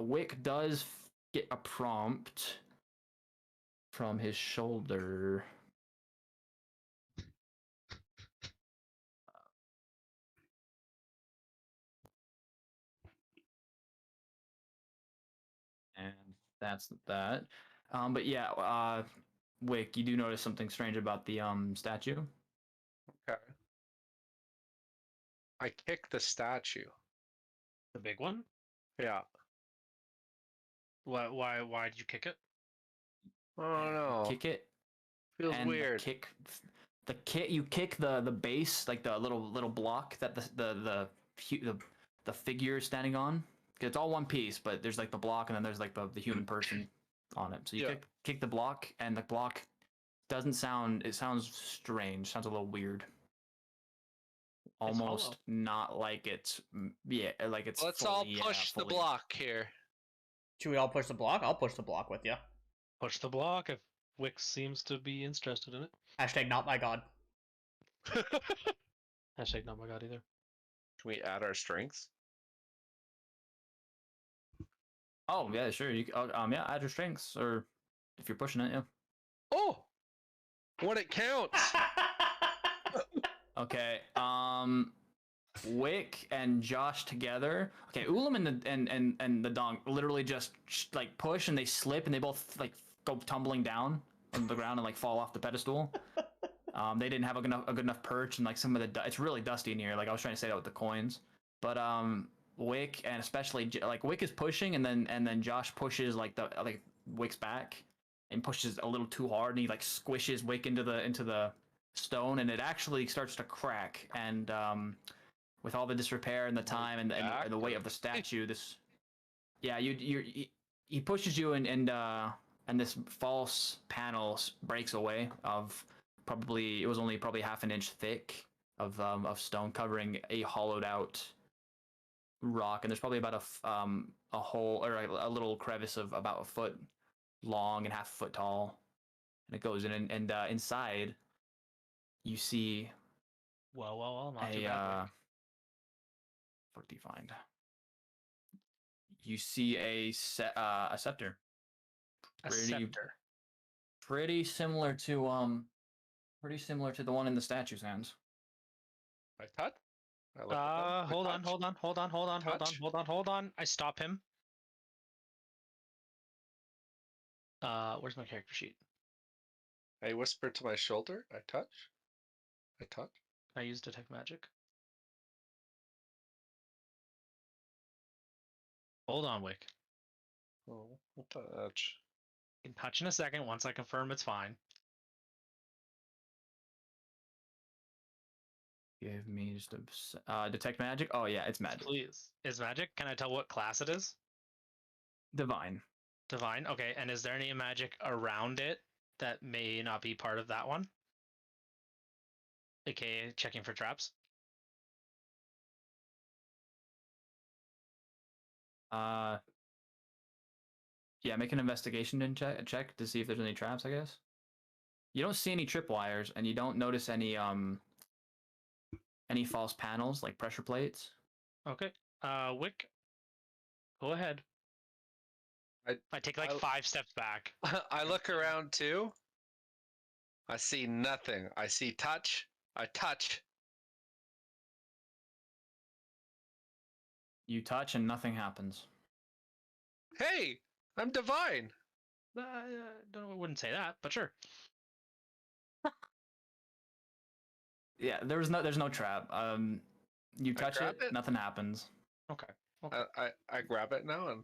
Speaker 4: Wick does get a prompt from his shoulder. And that's that. But yeah, Wick, you do notice something strange about the statue.
Speaker 5: Okay. I kicked the statue.
Speaker 1: The big one?
Speaker 5: Yeah.
Speaker 1: Why did you kick it?
Speaker 5: I don't know.
Speaker 4: Kick it.
Speaker 5: Feels
Speaker 4: and
Speaker 5: weird.
Speaker 4: You kick the base, like the little block that the figure is standing on. 'Cause it's all one piece, but there's like the block and then there's like the human person on it. So you
Speaker 5: Yeah.
Speaker 4: kick the block, and the block doesn't sound. It sounds strange. Sounds a little weird. Almost
Speaker 1: hollow.
Speaker 4: not like it's like it's.
Speaker 5: Let's all
Speaker 4: fully,
Speaker 5: push the
Speaker 4: fully-
Speaker 5: block here.
Speaker 3: Should we all push the block? I'll push the block with you.
Speaker 1: Push the block if Wick seems to be interested in it.
Speaker 3: Hashtag not my god.
Speaker 1: Hashtag not my god either.
Speaker 5: Can we add our strengths?
Speaker 4: Oh yeah, sure. You yeah, add your strengths, or if you're pushing it, yeah.
Speaker 5: Oh, when it counts.
Speaker 4: Okay. Wick and Josh together. Okay, Ulam and the dong literally just like push and they slip and they both like go tumbling down on the ground and like fall off the pedestal. They didn't have a good enough perch and like some of the it's really dusty in here. Like I was trying to say that with the coins, but Wick and especially like Wick is pushing and then Josh pushes like Wick's back and pushes a little too hard and he like squishes Wick into the stone and it actually starts to crack and with all the disrepair and the time and the weight of the statue, he pushes you and this false panel breaks away of it was only probably half an inch thick of stone covering a hollowed out rock and there's probably about a hole or a little crevice of about a foot long and half a foot tall and it goes in and inside you see
Speaker 1: Well, not too bad.
Speaker 4: what do you find? You see a scepter.
Speaker 1: A scepter.
Speaker 4: Pretty similar to the one in the statue's hands.
Speaker 5: I touch. I look at them.
Speaker 1: Hold on. I stop him. Where's my character sheet?
Speaker 5: I whisper to my shoulder. I touch. I touch.
Speaker 1: I use detect magic. Hold on, Wick.
Speaker 5: Oh, we'll touch.
Speaker 1: You can touch in a second. Once I confirm, it's fine.
Speaker 4: Give me just a detect magic. Oh yeah, it's magic.
Speaker 1: Please. Is magic? Can I tell what class it is?
Speaker 4: Divine.
Speaker 1: Divine. Okay. And is there any magic around it that may not be part of that one? AKA checking for traps.
Speaker 4: Yeah, make an investigation check to see if there's any traps, I guess. You don't see any tripwires, and you don't notice any false panels like pressure plates.
Speaker 1: Okay. Wick, go ahead. I take like 5 steps back.
Speaker 5: I look around too. I see nothing. I see touch. I touch.
Speaker 4: You touch and nothing happens.
Speaker 5: Hey, I'm divine.
Speaker 1: I wouldn't say that, but sure.
Speaker 4: Yeah, there's no trap. You touch it, nothing happens.
Speaker 1: Okay.
Speaker 5: I grab it now and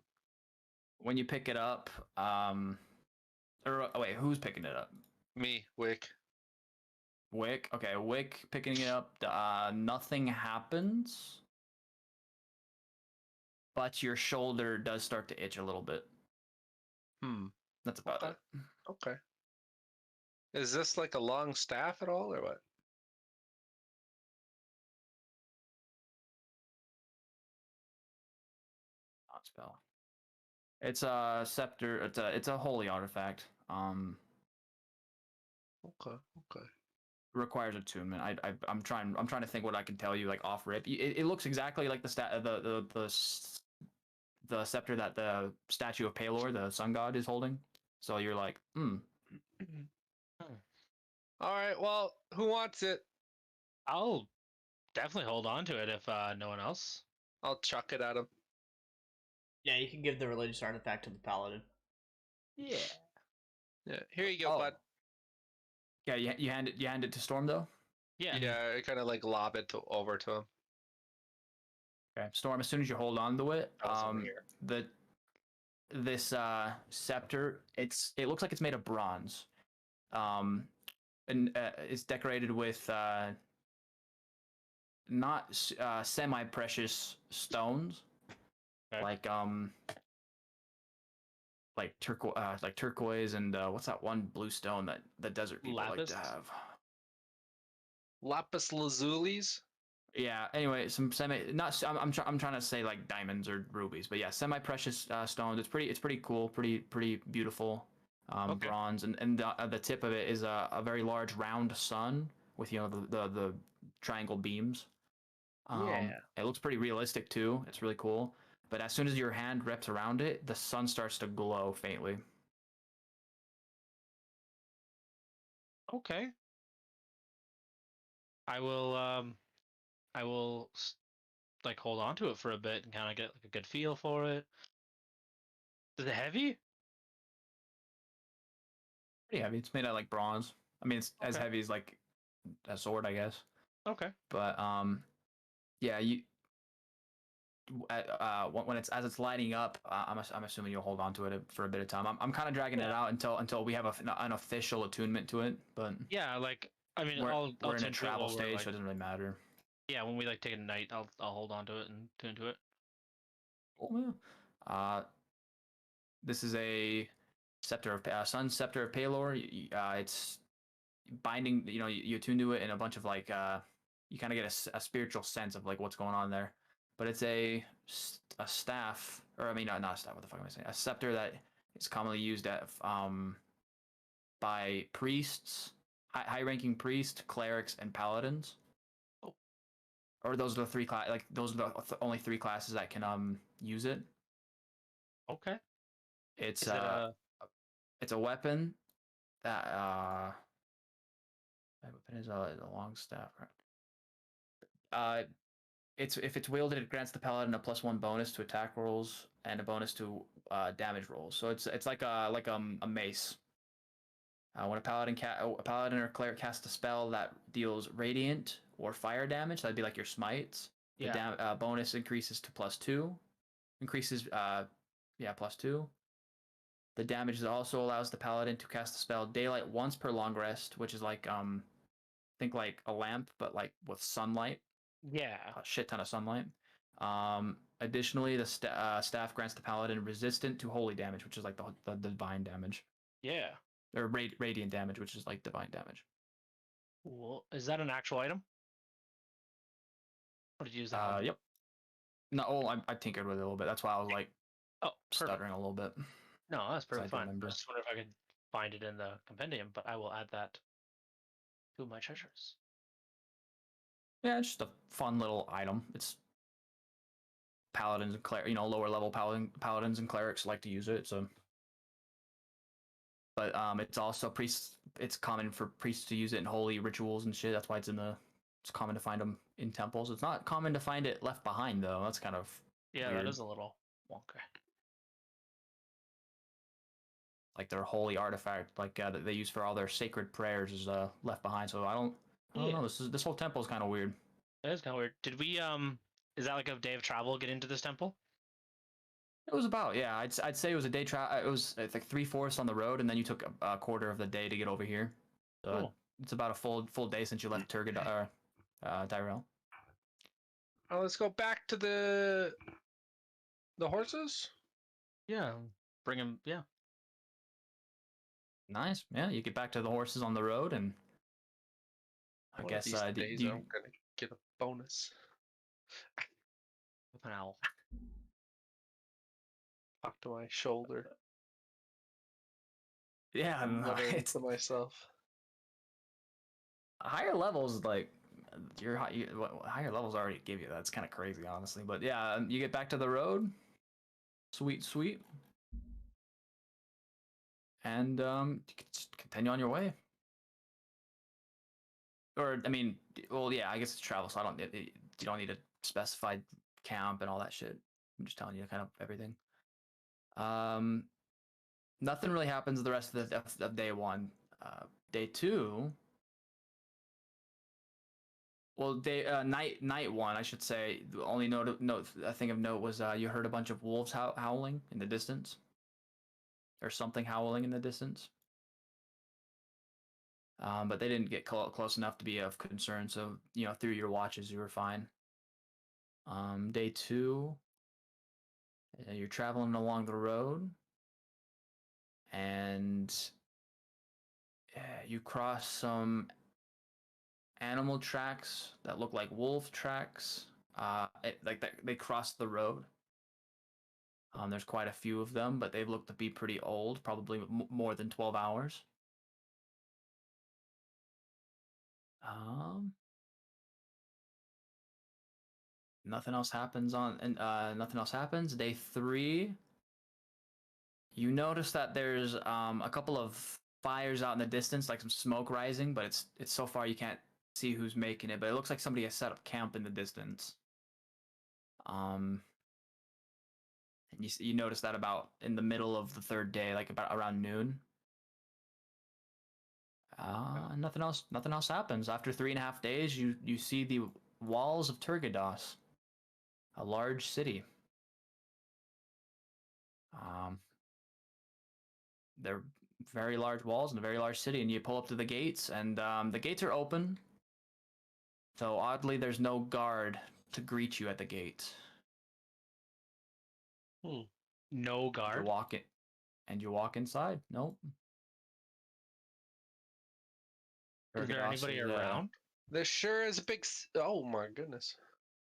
Speaker 4: when you pick it up, wait, who's picking it up?
Speaker 5: me, Wick.
Speaker 4: Wick. Okay, Wick picking it up. Nothing happens, but your shoulder does start to itch a little bit. That's about it.
Speaker 5: Okay. Is this like a long staff at all, or what?
Speaker 4: Not spell. It's a scepter. It's a holy artifact.
Speaker 5: Okay.
Speaker 4: Requires attunement. I'm trying to think what I can tell you like off rip. It looks exactly like the scepter that the statue of Palor, the sun god, is holding. So you're like,
Speaker 5: All right. Well, who wants it?
Speaker 1: I'll definitely hold on to it if no one else.
Speaker 5: I'll chuck it at him.
Speaker 3: Yeah, you can give the religious artifact to the paladin.
Speaker 1: Yeah.
Speaker 5: Yeah. Here you go, bud.
Speaker 4: Yeah, you hand it to Storm though.
Speaker 1: Yeah.
Speaker 5: Yeah, I kind of like lob it over to him.
Speaker 4: Okay, Storm. As soon as you hold on to it, this scepter, it looks like it's made of bronze, and it's decorated with not semi-precious stones,
Speaker 1: okay.
Speaker 4: like turquoise and what's that one blue stone that the desert people like to have?
Speaker 5: Lapis lazulis.
Speaker 4: Yeah. Anyway, some I'm trying to say like diamonds or rubies, but yeah, semi-precious stones. It's pretty cool, pretty beautiful. Bronze, and the tip of it is a very large round sun with the triangle beams. It looks pretty realistic too. It's really cool. but as soon as your hand wraps around it, the sun starts to glow faintly.
Speaker 1: Okay. I will like hold on to it for a bit and kind of get like a good feel for it. Is it heavy?
Speaker 4: Pretty heavy. It's made out of like bronze. I mean, it's as
Speaker 1: Okay.
Speaker 4: heavy as like a sword, I guess.
Speaker 1: Okay.
Speaker 4: But yeah, when it's lighting up, I'm assuming you'll hold on to it for a bit of time. I'm kind of dragging it out until we have an official attunement to it. But
Speaker 1: Yeah, like I mean,
Speaker 4: we're
Speaker 1: I'll
Speaker 4: in a
Speaker 1: tune to it
Speaker 4: travel
Speaker 1: while we're,
Speaker 4: stage,
Speaker 1: like,
Speaker 4: so it doesn't really matter.
Speaker 1: yeah, when we like take a night, I'll hold on to it and tune to it.
Speaker 4: Oh yeah. This is a scepter of sun scepter of Palor. It's binding. You attune to it, and a bunch of like you kind of get a spiritual sense of like what's going on there. But it's a staff, or I mean, not a staff. What the fuck am I saying? A scepter that is commonly used by priests, high-ranking priests, clerics, and paladins.
Speaker 1: Oh.
Speaker 4: Or those are the three class. Like those are the only three classes that can use it.
Speaker 1: Okay.
Speaker 4: It's
Speaker 1: Is it a
Speaker 4: it's a weapon that my weapon is a long staff, right? If it's wielded, it grants the paladin a +1 bonus to attack rolls and a bonus to damage rolls. So it's like a mace. When a paladin or cleric casts a spell that deals radiant or fire damage, that'd be like your smites.
Speaker 1: yeah?
Speaker 4: The bonus increases to +2. Increases +2. The damage also allows the paladin to cast the spell daylight once per long rest, which is like think like a lamp, but like with sunlight,
Speaker 1: Yeah.
Speaker 4: a shit ton of sunlight. Additionally, the staff grants the paladin resistant to holy damage, which is like the divine damage,
Speaker 1: Yeah.
Speaker 4: or radiant damage, which is like divine damage.
Speaker 1: Cool. Is that an actual item? Or did you use that one?
Speaker 4: Yep. No, I tinkered with it a little bit. That's why I was like
Speaker 1: Oh, perfect.
Speaker 4: stuttering a little bit.
Speaker 1: No, that's
Speaker 4: I
Speaker 1: perfect.
Speaker 4: don't
Speaker 1: Fine. I
Speaker 4: remember.
Speaker 1: was just wondering if I could find it in the compendium, but I will add that to my treasures.
Speaker 4: Yeah, it's just a fun little item. It's paladins and lower level paladins and clerics like to use it. So, but it's also priests. It's common for priests to use it in holy rituals and shit. That's why it's common to find them in temples. It's not common to find it left behind though. That's kind of
Speaker 1: Yeah,
Speaker 4: weird.
Speaker 1: that is a little wonky.
Speaker 4: Like their holy artifact, like that they use for all their sacred prayers, is left behind. So I don't know. This whole temple is kind of weird.
Speaker 1: That is kind of weird. Did we is that like a day of travel get into this temple?
Speaker 4: It was about, yeah. I'd say it was a day travel. It was it's like 3/4 on the road, and then you took a quarter of the day to get over here. So
Speaker 1: Cool.
Speaker 4: it's about a full day since you left Turgid Tyrell.
Speaker 5: Let's go back to the horses.
Speaker 1: Yeah. Bring him. Yeah.
Speaker 4: Nice, yeah. You get back to the horses on the road, and I
Speaker 5: One of
Speaker 4: guess
Speaker 5: these days I'm gonna get a bonus.
Speaker 1: With an owl.
Speaker 5: Talk to my shoulder.
Speaker 4: yeah,
Speaker 5: Muttering
Speaker 4: it's
Speaker 5: to myself.
Speaker 4: higher levels. Like higher levels already give you that. It's kind of crazy, honestly. But yeah, you get back to the road. Sweet. And you can just continue on your way. Or I mean, well, yeah, I guess it's travel, so you don't need a specified camp and all that shit. I'm just telling you kind of everything. Nothing really happens the rest of day one. Day two. Well, night one, I should say. The only thing of note was you heard a bunch of wolves howling in the distance, or something howling in the distance. But they didn't get close enough to be of concern. So through your watches, you were fine. Day two, you're traveling along the road, and you cross some animal tracks that look like wolf tracks. They cross the road. There's quite a few of them, but they look to be pretty old, probably more than 12 hours. nothing else happens nothing else happens. Day 3, you notice that there's a couple of fires out in the distance, like some smoke rising, but it's so far you can't see who's making it, but it looks like somebody has set up camp in the distance. And you notice that about in the middle of the 3rd day, like about around noon. Nothing else happens. After 3.5 days, you see the walls of Turgados, a large city. They're very large walls in a very large city, and you pull up to the gates, and the gates are open. Though oddly, there's no guard to greet you at the gate.
Speaker 1: No
Speaker 4: You
Speaker 1: guard.
Speaker 4: walk it, and you walk inside. Nope.
Speaker 1: Is there
Speaker 4: Turgados
Speaker 1: anybody
Speaker 4: is,
Speaker 1: around?
Speaker 5: There sure is a big. Oh my goodness.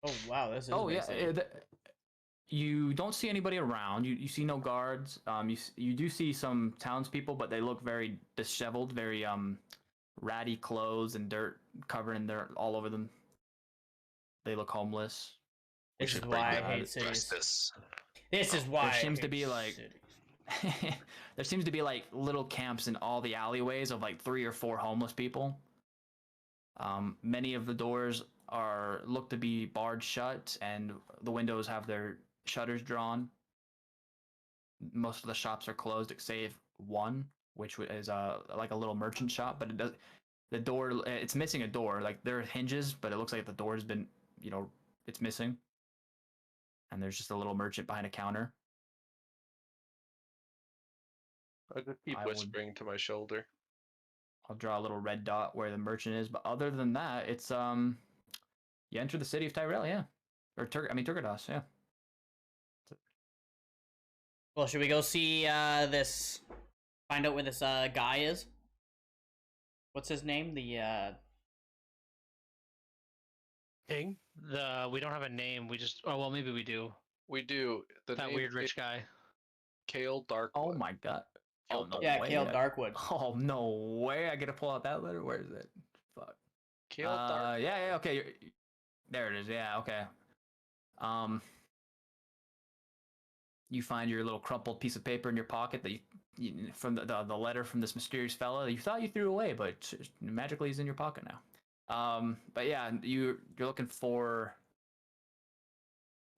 Speaker 3: Oh wow, this is.
Speaker 4: Oh
Speaker 3: a big
Speaker 4: yeah,
Speaker 3: city.
Speaker 4: you don't see anybody around. You see no guards. You do see some townspeople, but they look very disheveled, very ratty clothes and dirt covered in dirt all over them. They look homeless.
Speaker 3: This is why I hate cities. This is why
Speaker 4: There seems to
Speaker 3: I
Speaker 4: be
Speaker 3: hate
Speaker 4: like
Speaker 3: cities.
Speaker 4: there seems to be like little camps in all the alleyways of like 3 or 4 homeless people. Many of the doors look to be barred shut, and the windows have their shutters drawn. Most of the shops are closed, save one, which is like a little merchant shop, but the door, it's missing a door. Like there are hinges, but it looks like the door has been, it's missing. And there's just a little merchant behind a counter.
Speaker 5: I just keep whispering to my shoulder.
Speaker 4: I'll draw a little red dot where the merchant is, but other than that, it's you enter the city of Tyrell, yeah, or Turgados, yeah.
Speaker 3: Well, should we go see this? Find out where this guy is. What's his name? The
Speaker 2: King?
Speaker 1: We don't have a name. We just. Oh well, maybe we do.
Speaker 5: We do.
Speaker 1: That
Speaker 5: name
Speaker 1: weird
Speaker 5: is
Speaker 1: rich guy.
Speaker 5: Kale Darkwood.
Speaker 4: Oh my god. Oh no
Speaker 3: yeah,
Speaker 4: way.
Speaker 3: Kale Darkwood.
Speaker 4: Oh no way! I gotta pull out that letter. Where is it? Fuck.
Speaker 5: Kale Darkwood.
Speaker 4: Yeah, okay. There it is. Yeah, okay. You find your little crumpled piece of paper in your pocket that you from the letter from this mysterious fella you thought you threw away, but magically he's in your pocket now. But yeah, you're looking for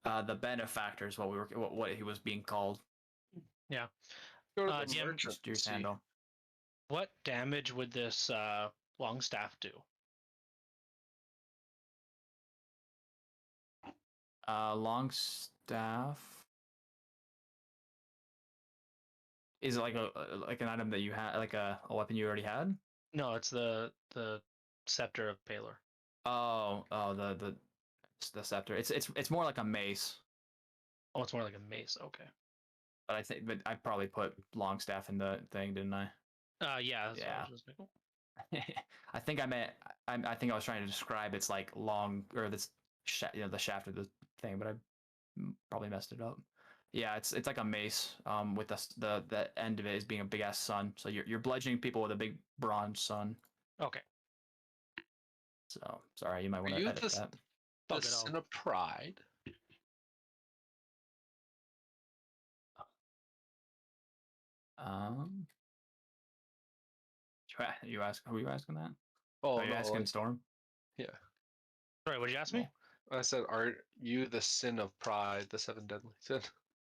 Speaker 4: the benefactors. What he was being called.
Speaker 1: Yeah.
Speaker 5: Go to the
Speaker 1: DM,
Speaker 5: merchant.
Speaker 4: Mysterious
Speaker 5: See.
Speaker 4: handle.
Speaker 1: What damage would this long staff do?
Speaker 4: Long staff. Is it like an item that you had, like a weapon you already had?
Speaker 1: No, it's the scepter of Paler.
Speaker 4: Oh, the scepter. It's more like a mace.
Speaker 1: Oh, it's more like a mace. Okay.
Speaker 4: But I probably put long staff in the thing, didn't I?
Speaker 1: Yeah. That's what I
Speaker 4: Yeah.
Speaker 1: was just thinking.
Speaker 4: I think I think I was trying to describe it's like long, or this the shaft of the thing, but I probably messed it up. Yeah, it's like a mace. With the end of it is being a big ass sun. So you're bludgeoning people with a big bronze sun.
Speaker 1: Okay.
Speaker 4: So sorry, you might want
Speaker 5: Are
Speaker 4: to
Speaker 5: you
Speaker 4: edit
Speaker 5: the
Speaker 4: that.
Speaker 1: Fuck it
Speaker 5: sin
Speaker 1: all.
Speaker 5: of pride?
Speaker 4: You ask who are you asking that?
Speaker 5: Oh,
Speaker 4: Are you
Speaker 5: no,
Speaker 4: asking
Speaker 5: like-
Speaker 4: Storm?
Speaker 5: yeah.
Speaker 1: Sorry, what did you ask me?
Speaker 5: I said, are you the sin of pride, the 7 deadly sin?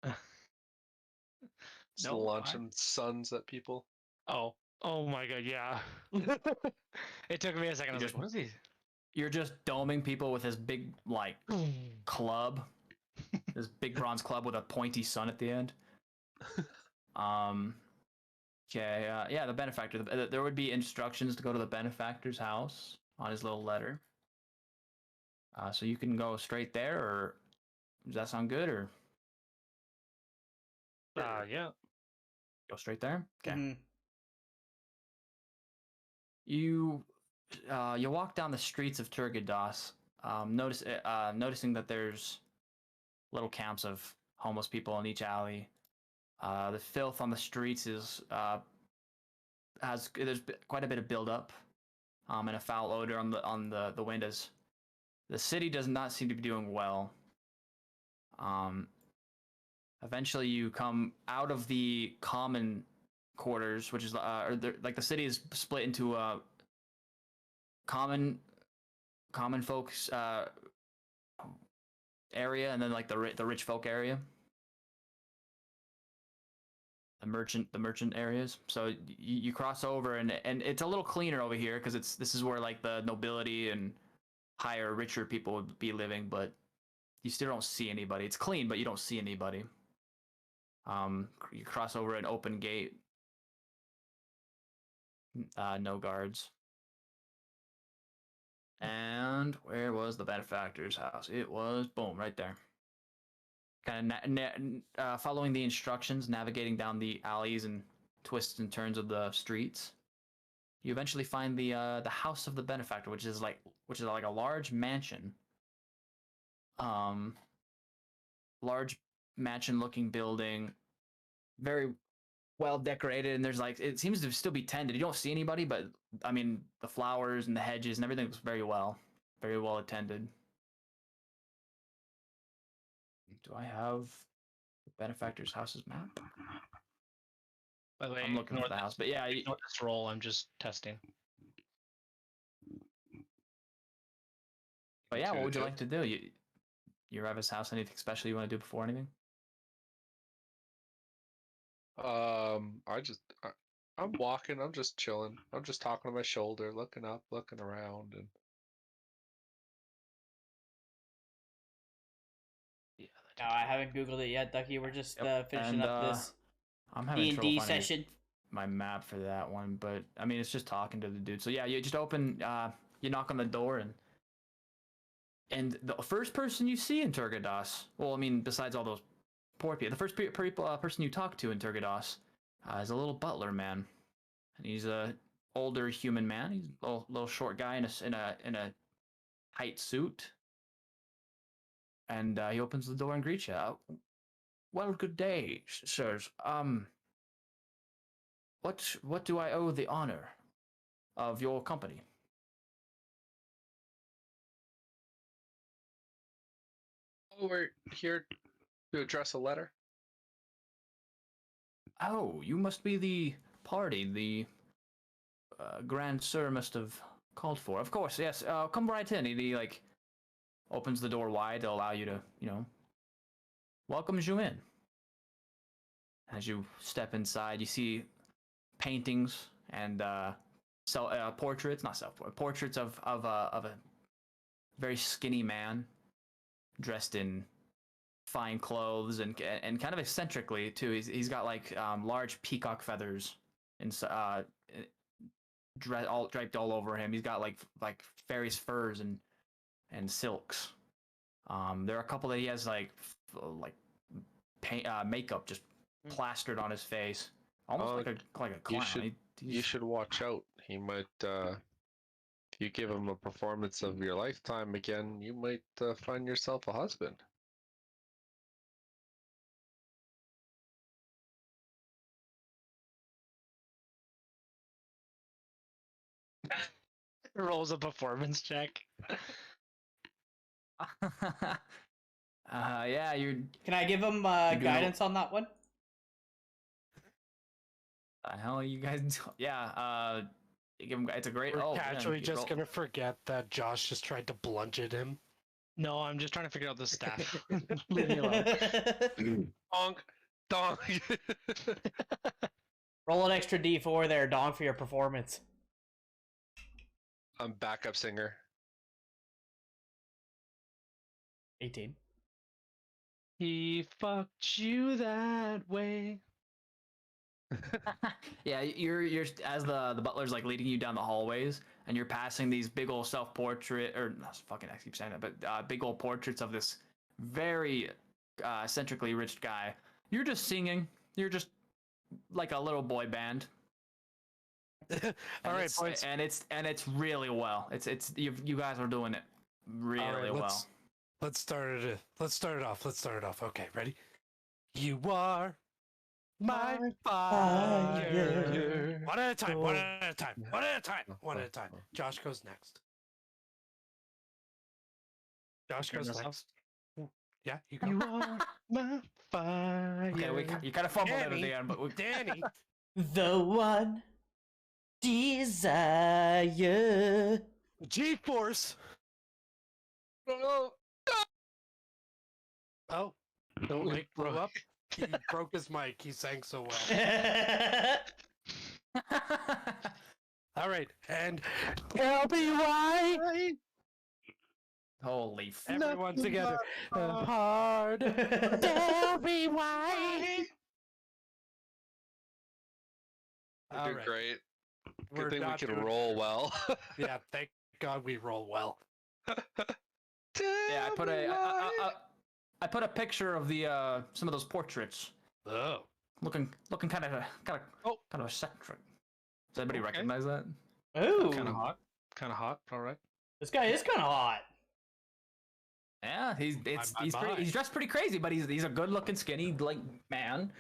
Speaker 5: Just
Speaker 1: No,
Speaker 5: launching suns at people.
Speaker 1: Oh. Oh my god, yeah. It took me a second. I was
Speaker 4: just-
Speaker 1: like, what is he?
Speaker 4: You're just doming people with this big like club, this big bronze club with a pointy sun at the end. Okay, yeah, the benefactor. There would be instructions to go to the benefactor's house on his little letter. So you can go straight there, or does that sound good? Or
Speaker 1: Yeah.
Speaker 4: go straight there. Okay.
Speaker 3: Mhm.
Speaker 4: You walk down the streets of Turgados, noticing that there's little camps of homeless people in each alley. The filth on the streets there's quite a bit of buildup, and a foul odor on the wind as
Speaker 6: The city does not seem to be doing well. Eventually you come out of the common quarters, which is like the city is split into common folks area, and then like the rich folk area, the merchant areas. So you cross over, and it's a little cleaner over here because this is where like the nobility and higher, richer people would be living, but you still don't see anybody. It's clean, but you don't see anybody. You cross over an open gate. No guards. And where was the benefactor's house? It was, boom, right there. Kind of following the instructions, navigating down the alleys and twists and turns of the streets. You eventually find the house of the benefactor, which is like a large mansion. Large mansion-looking building, very well decorated, and there's like, it seems to still be tended. You don't see anybody, but I mean the flowers and the hedges and everything looks very well attended. Do I have the benefactor's house's map?
Speaker 7: By the way,
Speaker 6: I'm looking for the house, but yeah,
Speaker 7: ignore this roll. I'm just testing.
Speaker 6: but yeah, what would you
Speaker 5: 2
Speaker 6: like to do? You have his house. Anything special you want to do before anything?
Speaker 5: I'm walking. I'm just chilling. I'm just talking to my shoulder, looking up, looking around, and
Speaker 3: No, I haven't Googled it yet, Ducky. We're just finishing
Speaker 6: And,
Speaker 3: up this
Speaker 6: I'm having trouble
Speaker 3: D&D
Speaker 6: finding
Speaker 3: session.
Speaker 6: my map for that one, but I mean, it's just talking to the dude. So yeah, you just open, you knock on the door, and the first person you see in Turgados, well, I mean, besides all those poor people, the first person you talk to in Turgados is a little butler man, and he's a older human man. He's a little short guy in a tight suit, and he opens the door and greets you. Well, good day, sirs. What do I owe the honor of your company?
Speaker 5: oh, we're here to address a letter.
Speaker 6: Oh, you must be the party the Grand Sir must have called for. Of course, yes. Come right in. He like opens the door wide to allow you to, welcomes you in. As you step inside, you see paintings and portraits, not portraits of a very skinny man dressed in fine clothes and kind of eccentrically too. He's got like large peacock feathers and all draped all over him. He's got like various furs and silks. There are a couple that he has like paint makeup just plastered on his face, almost like a clown.
Speaker 5: You should watch out. He might, if you give him a performance of your lifetime again, you might find yourself a husband.
Speaker 7: Rolls a performance check.
Speaker 6: Yeah, you're.
Speaker 3: Can I give him guidance on that one?
Speaker 6: The hell are you guys? Yeah, you give him. It's a great.
Speaker 2: We're
Speaker 6: yeah,
Speaker 2: casually
Speaker 6: you
Speaker 2: just
Speaker 6: roll-
Speaker 2: gonna forget that Josh just tried to bludgeon him.
Speaker 7: No, I'm just trying to figure out the staff. Leave me alone.
Speaker 5: Donk, donk.
Speaker 3: Roll an extra D4 there, Dong, for your performance.
Speaker 5: I'm backup singer.
Speaker 3: 18.
Speaker 7: He fucked you that way.
Speaker 6: Yeah, you're as the butler's like leading you down the hallways, and you're passing these big old self-portrait, or not fucking, I keep saying that, but big old portraits of this very eccentrically rich guy. You're just singing. You're just like a little boy band.
Speaker 2: All right, boys.
Speaker 6: And it's really well. It's you guys are doing it really well.
Speaker 2: Let's start it. Let's start it off. Okay, ready? You are my fire. One at a time. One at a time. One at a time. One at a time. Josh goes next. Josh goes
Speaker 7: Yourself?
Speaker 2: next. Yeah, you go.
Speaker 7: You are my fire.
Speaker 6: Okay, you kind of fumbled it at
Speaker 2: Danny.
Speaker 6: the end, but we,
Speaker 2: Danny.
Speaker 3: The one desire.
Speaker 2: G-Force.
Speaker 5: Oh,
Speaker 2: Oh,
Speaker 7: Oh,
Speaker 2: Mike blew
Speaker 7: broke.
Speaker 2: up. He broke his mic. He sang so well. All right, and tell me why.
Speaker 6: holy f-
Speaker 2: Everyone together. Hard. Tell me why.
Speaker 5: you're
Speaker 2: All
Speaker 5: doing
Speaker 2: right.
Speaker 5: great.
Speaker 2: We're
Speaker 5: Good thing we
Speaker 2: not
Speaker 5: can
Speaker 2: doing-
Speaker 5: roll well.
Speaker 2: Yeah, thank God we roll well.
Speaker 6: yeah, I put a picture of the some of those portraits,
Speaker 2: Oh.
Speaker 6: looking kind of
Speaker 7: Oh.
Speaker 6: kind of eccentric. Does anybody
Speaker 7: Okay.
Speaker 6: recognize that?
Speaker 3: Ooh,
Speaker 7: Kind of hot. Kind of hot. All right.
Speaker 3: this guy is kind of hot.
Speaker 6: Yeah, he's
Speaker 2: my.
Speaker 6: he's dressed pretty crazy, but he's a good looking skinny like man.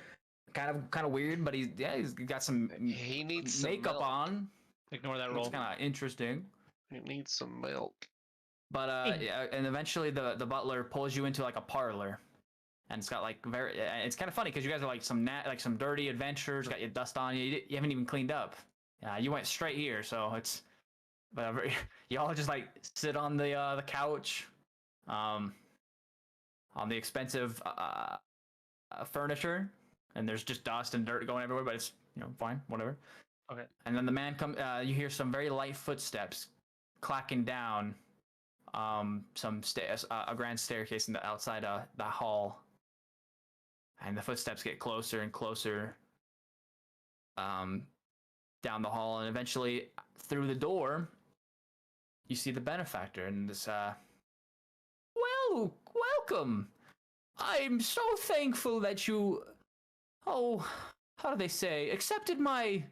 Speaker 6: Kind of weird, but he's got some
Speaker 5: He needs some
Speaker 6: makeup
Speaker 5: milk.
Speaker 6: on.
Speaker 7: Ignore that
Speaker 6: It's
Speaker 7: roll.
Speaker 6: kind of interesting.
Speaker 5: He needs some milk.
Speaker 6: But yeah, and eventually the butler pulls you into like a parlor, and it's got like it's kind of funny because you guys are like some dirty adventures, got your dust on you. You haven't even cleaned up. You went straight here, so it's whatever. You all just like sit on the couch, on the expensive furniture, and there's just dust and dirt going everywhere, but it's fine, whatever.
Speaker 7: Okay.
Speaker 6: And then the man comes. You hear some very light footsteps clacking down some stairs, a grand staircase in the outside the hall, and the footsteps get closer and closer down the hall, and eventually through the door you see the benefactor and this welcome. I'm so thankful that you how do they say, accepted my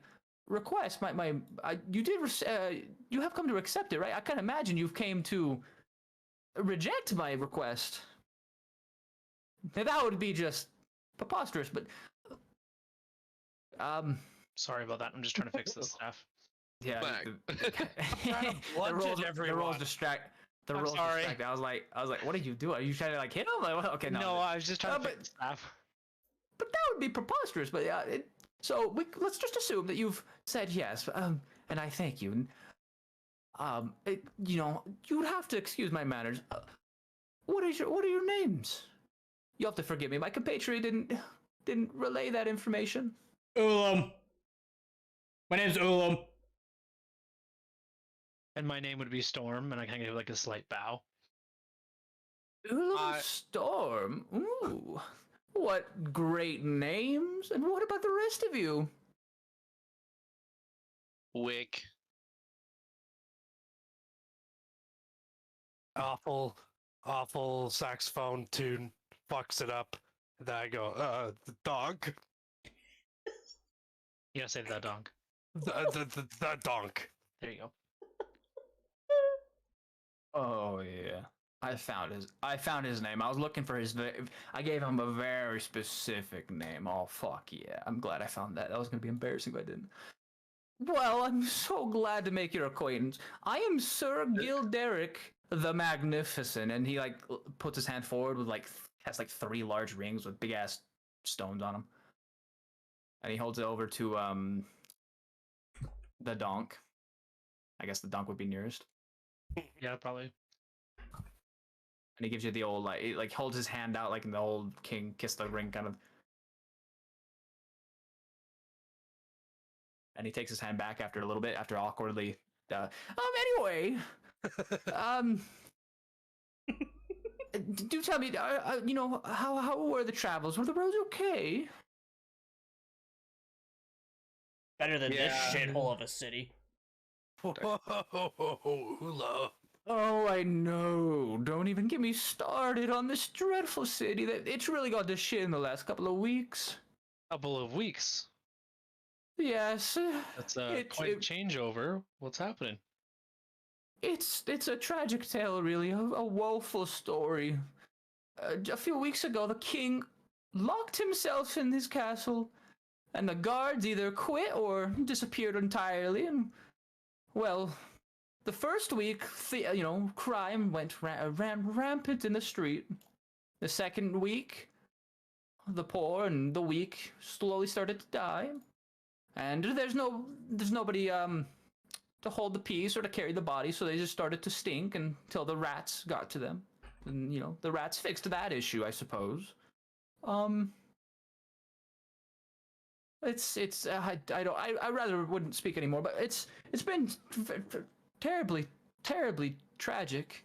Speaker 6: request. You have come to accept it, right? I can't imagine you've came to reject my request. Now, that would be just preposterous, but
Speaker 7: Sorry about that. I'm just trying to fix this stuff.
Speaker 6: yeah,
Speaker 5: Back.
Speaker 6: the rolls distract. The
Speaker 7: I'm
Speaker 6: rolls
Speaker 7: sorry.
Speaker 6: distract. I was like, what are you doing? Are you trying to like hit him? Like, okay, no.
Speaker 7: No, I was just trying to
Speaker 6: but-
Speaker 7: fix stuff.
Speaker 6: But that would be preposterous. But yeah, so let's just assume that you've said yes, and I thank you. You'd have to excuse my manners. What are your names? You have to forgive me. My compatriot didn't relay that information.
Speaker 3: Ulam. My name's Ulam.
Speaker 7: And my name would be Storm, and I kind of give like a slight bow.
Speaker 6: Ulam Storm. Ooh, what great names! And what about the rest of you?
Speaker 5: Wick.
Speaker 2: Awful saxophone tune fucks it up. And then I go, the donk.
Speaker 7: You gotta say that, donk.
Speaker 2: The donk.
Speaker 7: There you go.
Speaker 6: Oh yeah, I found his name. I was looking for his. I gave him a very specific name. Oh fuck yeah! I'm glad I found that. That was gonna be embarrassing if I didn't. Well, I'm so glad to make your acquaintance. I am Sir Gilderic the Magnificent, and he like puts his hand forward with has 3 large rings with big ass stones on them, and he holds it over to the donk. I guess the donk would be nearest.
Speaker 7: Yeah, probably.
Speaker 6: And he gives you the old he holds his hand out like in the old king kiss the ring kind of. And he takes his hand back after a little bit, after awkwardly. Anyway, do tell me, how were the travels? Were the roads okay?
Speaker 3: Better than this
Speaker 5: Yeah.
Speaker 3: shithole of a city.
Speaker 2: Hula.
Speaker 6: Oh, I know. Don't even get me started on this dreadful city. It's really got to shit in the last couple of weeks.
Speaker 7: Couple of weeks.
Speaker 6: Yes.
Speaker 7: That's quite a changeover. What's happening?
Speaker 6: It's a tragic tale, really, a woeful story. A few weeks ago, the king locked himself in his castle, and the guards either quit or disappeared entirely. And well, the first week, crime ran rampant in the street. The second week, the poor and the weak slowly started to die, and there's nobody to hold the peace or to carry the body, so they just started to stink until the rats got to them, and the rats fixed that issue, I suppose. I rather wouldn't speak anymore, but it's been terribly tragic.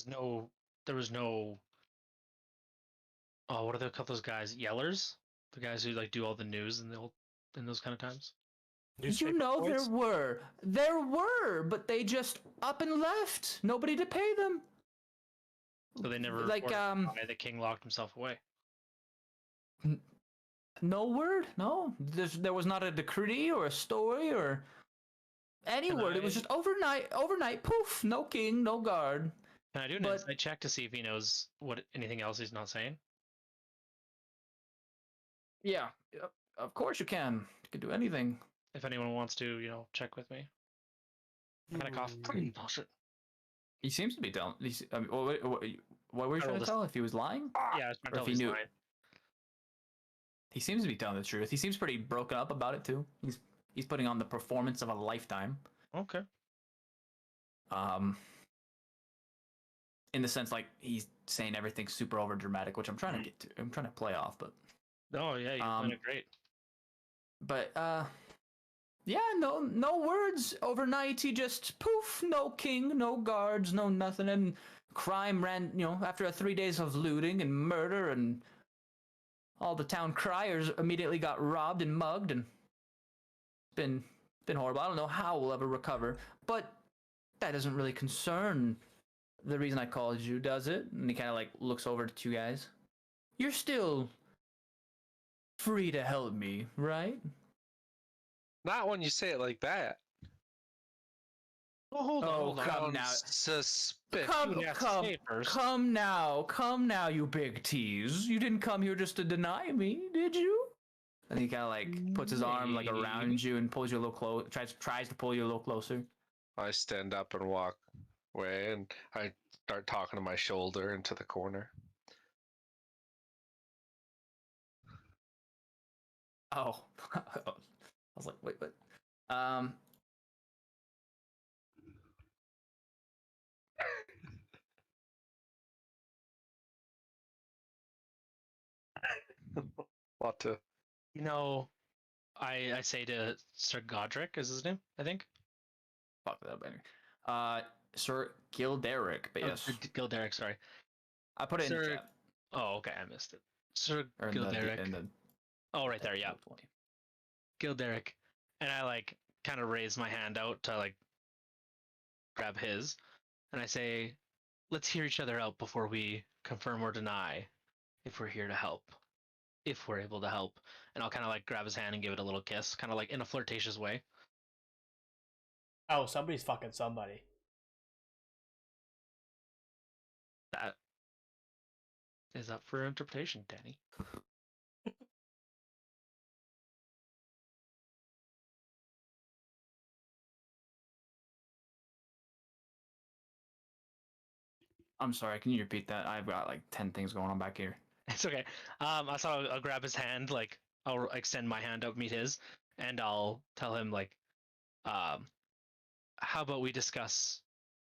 Speaker 7: There was no. Oh, what do they call those guys? Yellers? The guys who like do all the news in those kind of times.
Speaker 6: There were, but they just up and left. Nobody to pay them.
Speaker 7: So they never why the king locked himself away.
Speaker 6: No word. No, there was not a decree or a story or any word. It was just overnight. Poof. No king, no guard.
Speaker 7: Can I do an insight check to see if he knows anything else he's not saying?
Speaker 6: Yeah, of course you can. You can do anything.
Speaker 7: If anyone wants to, check with me. I'm gonna cough. Oh shit.
Speaker 6: He seems to be telling. What were you trying to tell? If he was lying?
Speaker 7: Yeah, I was trying to tell if he knew. Lying.
Speaker 6: He seems to be telling the truth. He seems pretty broken up about it too. He's putting on the performance of a lifetime.
Speaker 7: Okay.
Speaker 6: In the sense like he's saying everything super over dramatic, which I'm trying to get to. I'm trying to play off, but.
Speaker 7: Oh yeah, you're doing it great.
Speaker 6: But yeah, no words overnight. He just poof, no king, no guards, no nothing, and crime ran. After 3 days of looting and murder, and all the town criers immediately got robbed and mugged, and it's been horrible. I don't know how we'll ever recover, but that doesn't really concern the reason I called you, does it? And he kind of like looks over to you guys. You're still free to help me, right?
Speaker 5: Not when you say it like that.
Speaker 7: Oh, hold on.
Speaker 6: Come now.
Speaker 5: Suspicious.
Speaker 6: Come now, you big tease. You didn't come here just to deny me, did you? And he kind of like puts his arm like around you and pulls you a little close. Tries to pull you a little closer.
Speaker 5: I stand up and walk away, and I start talking to my shoulder into the corner.
Speaker 6: Oh, I was like, wait, what?
Speaker 5: Lot to.
Speaker 7: I say to Sir Godric is his name, I think.
Speaker 6: Fuck that banner. Sir Gilderic, but yes.
Speaker 7: Sir Gilderic, sorry.
Speaker 6: I put it in the chat.
Speaker 7: Oh, okay, I missed it. Sir Gilderic. Oh, right there, yeah. Gilderic. And I like kind of raise my hand out to like grab his, and I say, let's hear each other out before we confirm or deny if we're here to help. If we're able to help. And I'll kind of like grab his hand and give it a little kiss, kind of like in a flirtatious way.
Speaker 3: Oh, somebody's fucking somebody.
Speaker 7: That is up for interpretation, Danny.
Speaker 6: I'm sorry, can you repeat that? I've got like 10 things going on back here.
Speaker 7: It's okay. I'll grab his hand, like I'll extend my hand up, meet his, and I'll tell him like, how about we discuss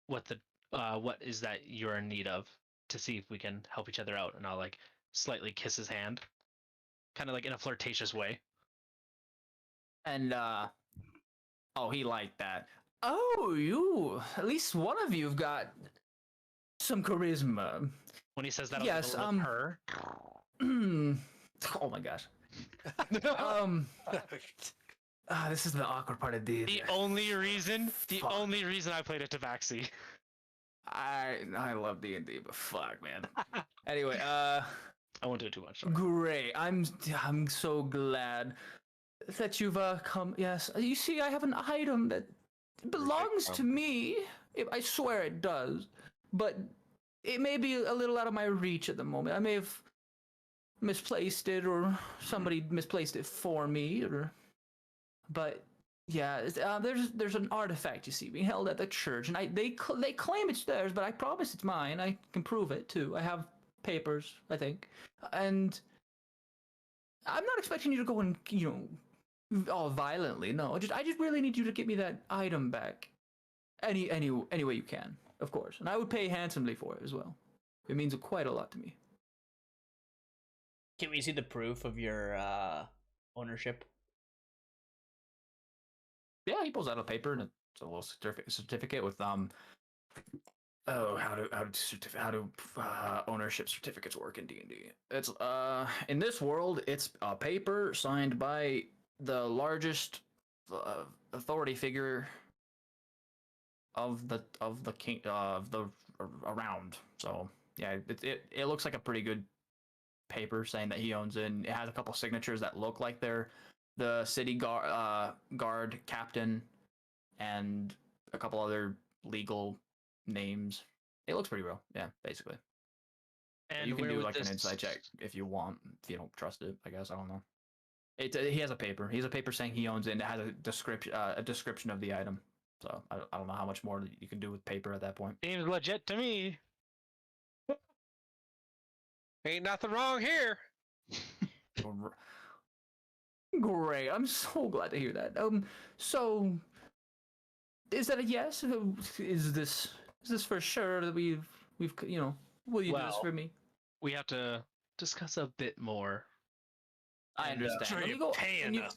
Speaker 7: what is that you're in need of to see if we can help each other out, and I'll like slightly kiss his hand, kind of like in a flirtatious way.
Speaker 6: And oh, he liked that. Oh, at least one of you've got some charisma.
Speaker 7: When he says that,
Speaker 6: yes,
Speaker 7: her.
Speaker 6: Oh my gosh. This is the awkward part of D.
Speaker 7: The only reason I played it to Tabaxi.
Speaker 6: I love D&D, but fuck, man. Anyway,
Speaker 7: I won't do it too much. Sorry.
Speaker 6: Great. I'm so glad that you've come. Yes, you see, I have an item that belongs to me. I swear it does, but it may be a little out of my reach at the moment. I may have misplaced it, or somebody misplaced it for me, but Yeah, there's an artifact, you see, being held at the church, and they claim it's theirs, but I promise it's mine. I can prove it too. I have papers, I think, and I'm not expecting you to go and all violently. No, I just really need you to get me that item back, any way you can, of course, and I would pay handsomely for it as well. It means quite a lot to me.
Speaker 3: Can we see the proof of your ownership?
Speaker 6: Yeah, he pulls out a paper and it's a little certificate with how do ownership certificates work in D&D. It's in this world, it's a paper signed by the largest authority figure of the king of the around. So yeah, it looks like a pretty good paper saying that he owns it. And it has a couple signatures that look like they're the city guard captain and a couple other legal names. It looks pretty real. Yeah, basically. And you can do like an insight check if you want, if you don't trust it, I guess. I don't know. He has a paper. He has a paper saying he owns it, and it has a description of the item. So I don't know how much more you can do with paper at that point.
Speaker 7: Seems legit to me.
Speaker 5: Ain't nothing wrong here.
Speaker 6: Great. I'm so glad to hear that. So is that a yes? Is this for sure that we've will you do this for me?
Speaker 7: We have to discuss a bit more.
Speaker 6: I understand.
Speaker 2: Sure, you're paying us.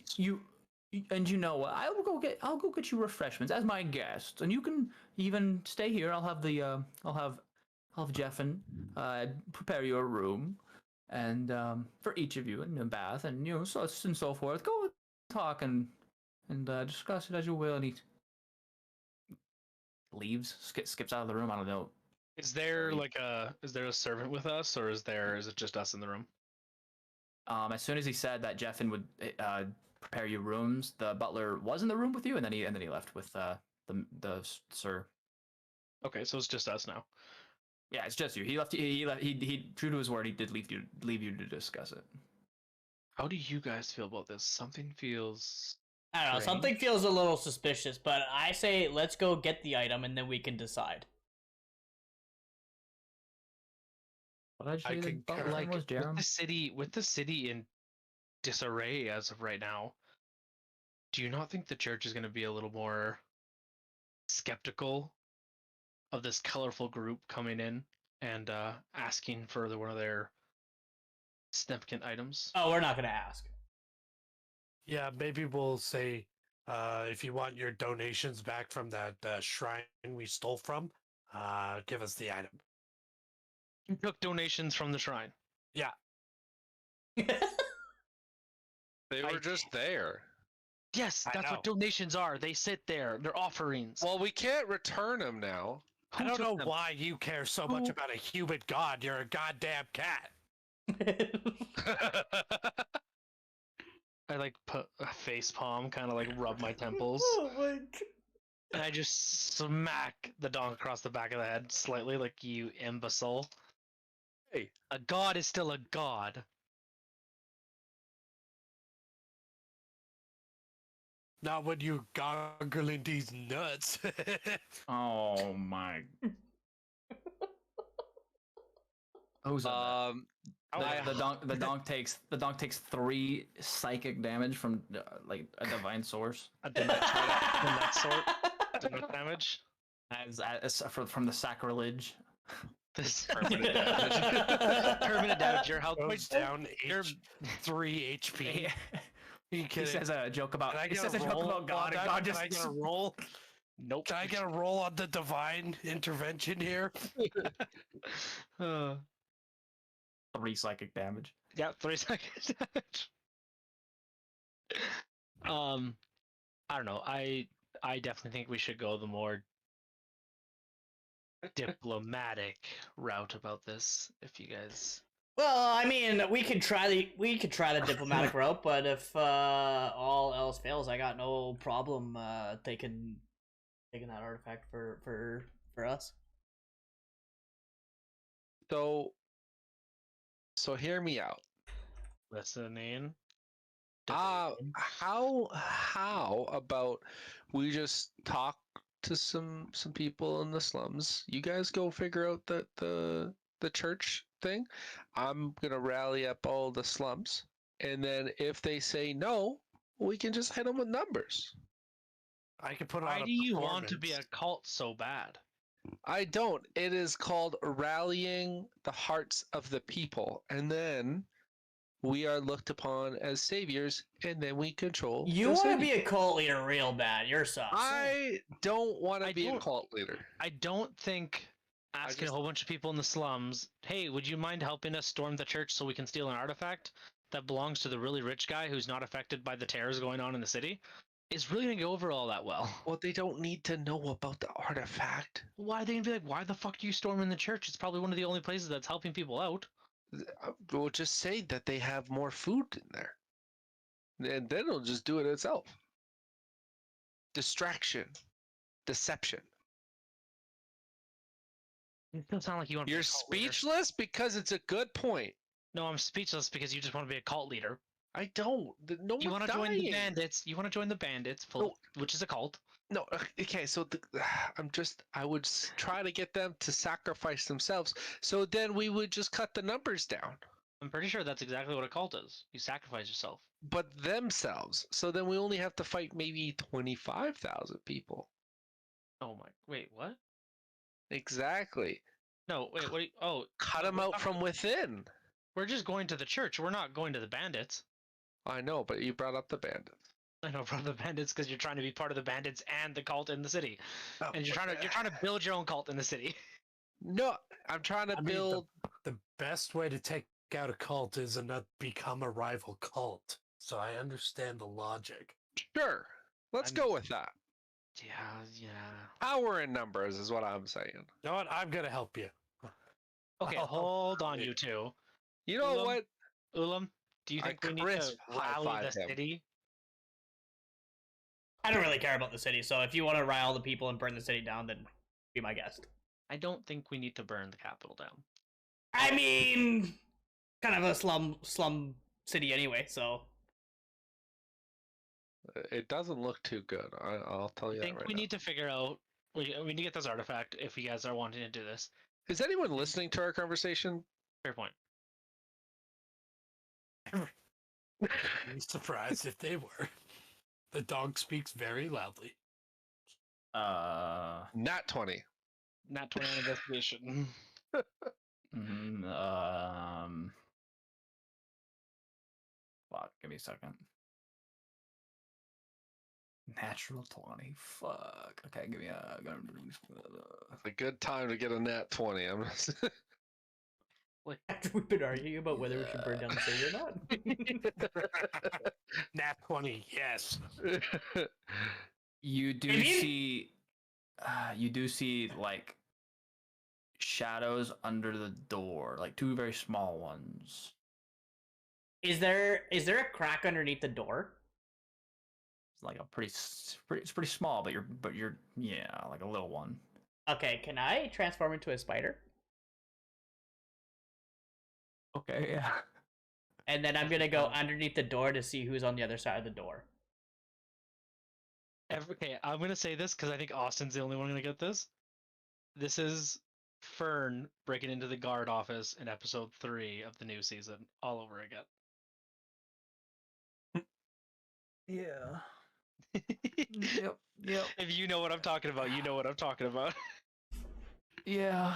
Speaker 6: And you know what? I'll go get you refreshments as my guest, and you can even stay here. I'll have Jeffen prepare you a room, and for each of you, and a bath, and so forth. Go talk and discuss it as you will. And he leaves, skips out of the room. I don't know.
Speaker 7: Is there a servant with us, or is it just us in the room?
Speaker 6: As soon as he said that Jeffen would prepare you rooms, the butler was in the room with you, and then he left with the sir.
Speaker 7: Okay, so it's just us now.
Speaker 6: Yeah, it's just you. He left. He true to his word. He did leave you to discuss it.
Speaker 7: How do you guys feel about this? Something feels.
Speaker 3: I don't know.
Speaker 7: strange.
Speaker 3: Something feels a little suspicious, but I say let's go get the item and then we can decide.
Speaker 6: What did I say?
Speaker 7: With the city in disarray as of right now, do you not think the church is going to be a little more skeptical of this colorful group coming in and asking for one of their significant items?
Speaker 3: Oh, we're not gonna ask.
Speaker 2: Yeah, maybe we'll say, if you want your donations back from that shrine we stole from, give us the item.
Speaker 7: You took donations from the shrine.
Speaker 2: Yeah.
Speaker 5: They were just there.
Speaker 7: Yes, that's what donations are. They sit there. They're offerings.
Speaker 5: Well, we can't return them now.
Speaker 2: I don't know why you care so much about a human god. You're a goddamn cat.
Speaker 7: I put a face palm, kind of rub my temples.
Speaker 3: Oh my God.
Speaker 7: And I just smack the donk across the back of the head slightly, like, you imbecile.
Speaker 5: Hey.
Speaker 7: A god is still a god.
Speaker 2: Not when you gargling these nuts.
Speaker 6: Oh my. Who's
Speaker 5: Um,
Speaker 6: the donk takes 3 psychic damage from a divine source.
Speaker 7: Damage.
Speaker 6: From the sacrilege.
Speaker 7: This permanent damage. Permanent damage. Your health
Speaker 2: Goes down 3 HP.
Speaker 6: He says a joke about.
Speaker 2: He says a joke about God. And God just. Can I get a roll?
Speaker 7: Nope.
Speaker 2: Can I get a roll on the divine intervention here?
Speaker 6: 3 psychic damage.
Speaker 7: Yeah, 3 psychic damage. I don't know. I definitely think we should go the more diplomatic route about this. If you guys.
Speaker 3: Well, I mean, we could try the diplomatic route, but if all else fails, I got no problem taking that artifact for us.
Speaker 5: So hear me out.
Speaker 7: Listening.
Speaker 5: How about we just talk to some people in the slums? You guys go figure out the church thing. I'm gonna rally up all the slums, and then if they say no, we can just hit them with numbers.
Speaker 2: I could put
Speaker 1: Why
Speaker 2: on a
Speaker 1: do you want to be a
Speaker 2: performance.
Speaker 1: cult so bad?
Speaker 5: I don't. It is called rallying the hearts of the people, and then we are looked upon as saviors, and then we control.
Speaker 3: You
Speaker 5: the
Speaker 3: want to
Speaker 5: city.
Speaker 3: be a cult leader real bad. You're sus.
Speaker 5: I don't want to
Speaker 1: I
Speaker 5: be a
Speaker 1: don't-
Speaker 5: cult leader.
Speaker 1: I don't think asking a whole bunch of people in the slums, hey, would you mind helping us storm the church so we can steal an artifact that belongs to the really rich guy who's not affected by the terrors going on in the city, is really going to go over all that well.
Speaker 5: Well, they don't need to know about the artifact.
Speaker 1: Why are they going to be like, why the fuck do you storm in the church? It's probably one of the only places that's helping people out.
Speaker 5: We'll just say that they have more food in there. And then it'll just do it itself. Distraction. Deception.
Speaker 1: It still sound like you want to be
Speaker 5: You're
Speaker 1: a cult leader.
Speaker 5: speechless because it's a good point.
Speaker 1: No, I'm speechless because you just want to be a cult leader.
Speaker 5: I don't. No
Speaker 1: You
Speaker 5: one's
Speaker 1: want to join the
Speaker 5: dying.
Speaker 1: bandits. You want to join the bandits, which is a cult.
Speaker 5: No, okay, so I would try to get them to sacrifice themselves. So then we would just cut the numbers down.
Speaker 1: I'm pretty sure that's exactly what a cult is. You sacrifice yourself.
Speaker 5: But themselves. So then we only have to fight maybe 25,000 people.
Speaker 1: Oh my, wait, what?
Speaker 5: Exactly.
Speaker 1: No, wait, what?
Speaker 5: Cut them out from within.
Speaker 1: We're just going to the church. We're not going to the bandits.
Speaker 5: I know, but you brought up the bandits.
Speaker 1: I know, from the bandits, because you're trying to be part of the bandits and the cult in the city,
Speaker 5: Oh,
Speaker 1: and you're trying to build your own cult in the city.
Speaker 5: No, I'm trying to build.
Speaker 2: The best way to take out a cult is not become a rival cult. So I understand the logic.
Speaker 5: Sure, let's go with that.
Speaker 1: Yeah.
Speaker 5: Power in numbers is what I'm saying.
Speaker 2: You know what? I'm gonna help you.
Speaker 1: Okay,
Speaker 2: Oh,
Speaker 1: hold on, you two.
Speaker 5: You know
Speaker 1: Ulam,
Speaker 5: what?
Speaker 1: Ulam, do you
Speaker 5: I
Speaker 1: think we need to
Speaker 5: crisp
Speaker 1: rally
Speaker 5: high-five
Speaker 1: the
Speaker 5: him.
Speaker 1: city?
Speaker 3: I don't really care about the city, so if you want to rile the people and burn the city down, then be my guest.
Speaker 1: I don't think we need to burn the capital down.
Speaker 3: I mean, kind of a slum city anyway, so.
Speaker 5: It doesn't look too good. I'll tell you
Speaker 1: I
Speaker 5: that
Speaker 1: think
Speaker 5: right
Speaker 1: we
Speaker 5: now.
Speaker 1: need to figure out. We need to get this artifact if you guys are wanting to do this.
Speaker 5: Is anyone listening to our conversation?
Speaker 1: Fair point.
Speaker 2: I'd be surprised if they were. The dog speaks very loudly.
Speaker 5: Nat 20.
Speaker 1: Not 20 on investigation.
Speaker 6: Fuck, give me a second. Natural 20. Fuck. Okay, give me a.
Speaker 5: That's a good time to get a nat 20.
Speaker 3: After we've been arguing about whether we should burn down the city or not.
Speaker 2: Nat 20, yes.
Speaker 6: You do
Speaker 3: Maybe?
Speaker 6: see. You do see like shadows under the door, like two very small ones.
Speaker 3: Is there a crack underneath the door?
Speaker 6: It's like a it's pretty small, but you're yeah, like a little one.
Speaker 3: Okay, can I transform into a spider?
Speaker 6: Okay, yeah.
Speaker 3: And then I'm gonna go underneath the door to see who's on the other side of the door.
Speaker 1: Okay, I'm gonna say this because I think Austin's the only one gonna get this. This is Fern breaking into the guard office in episode 3 of the new season, all over again.
Speaker 6: Yeah. Yep.
Speaker 1: If you know what I'm talking about, you know what I'm talking about.
Speaker 6: Yeah.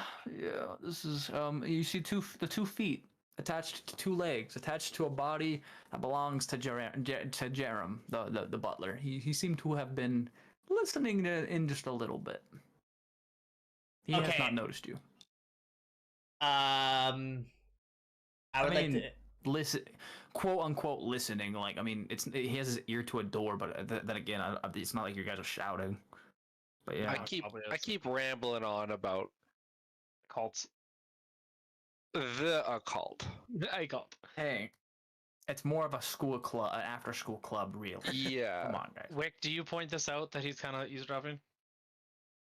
Speaker 6: This is you see the 2 feet attached to 2 legs, attached to a body that belongs to Jerem, the butler. He seemed to have been listening in just a little bit. He has not noticed you.
Speaker 3: I would like to
Speaker 6: listen, quote unquote listening. Like, I mean, he has his ear to a door, but then again, it's not like you guys are shouting. But yeah,
Speaker 5: I keep rambling on about
Speaker 1: cults.
Speaker 5: The occult.
Speaker 1: I got.
Speaker 6: Hey, it's more of a school club, an after-school club, really.
Speaker 5: Yeah.
Speaker 6: Come on, guys.
Speaker 1: Wick, do you point this out that he's kind of eavesdropping?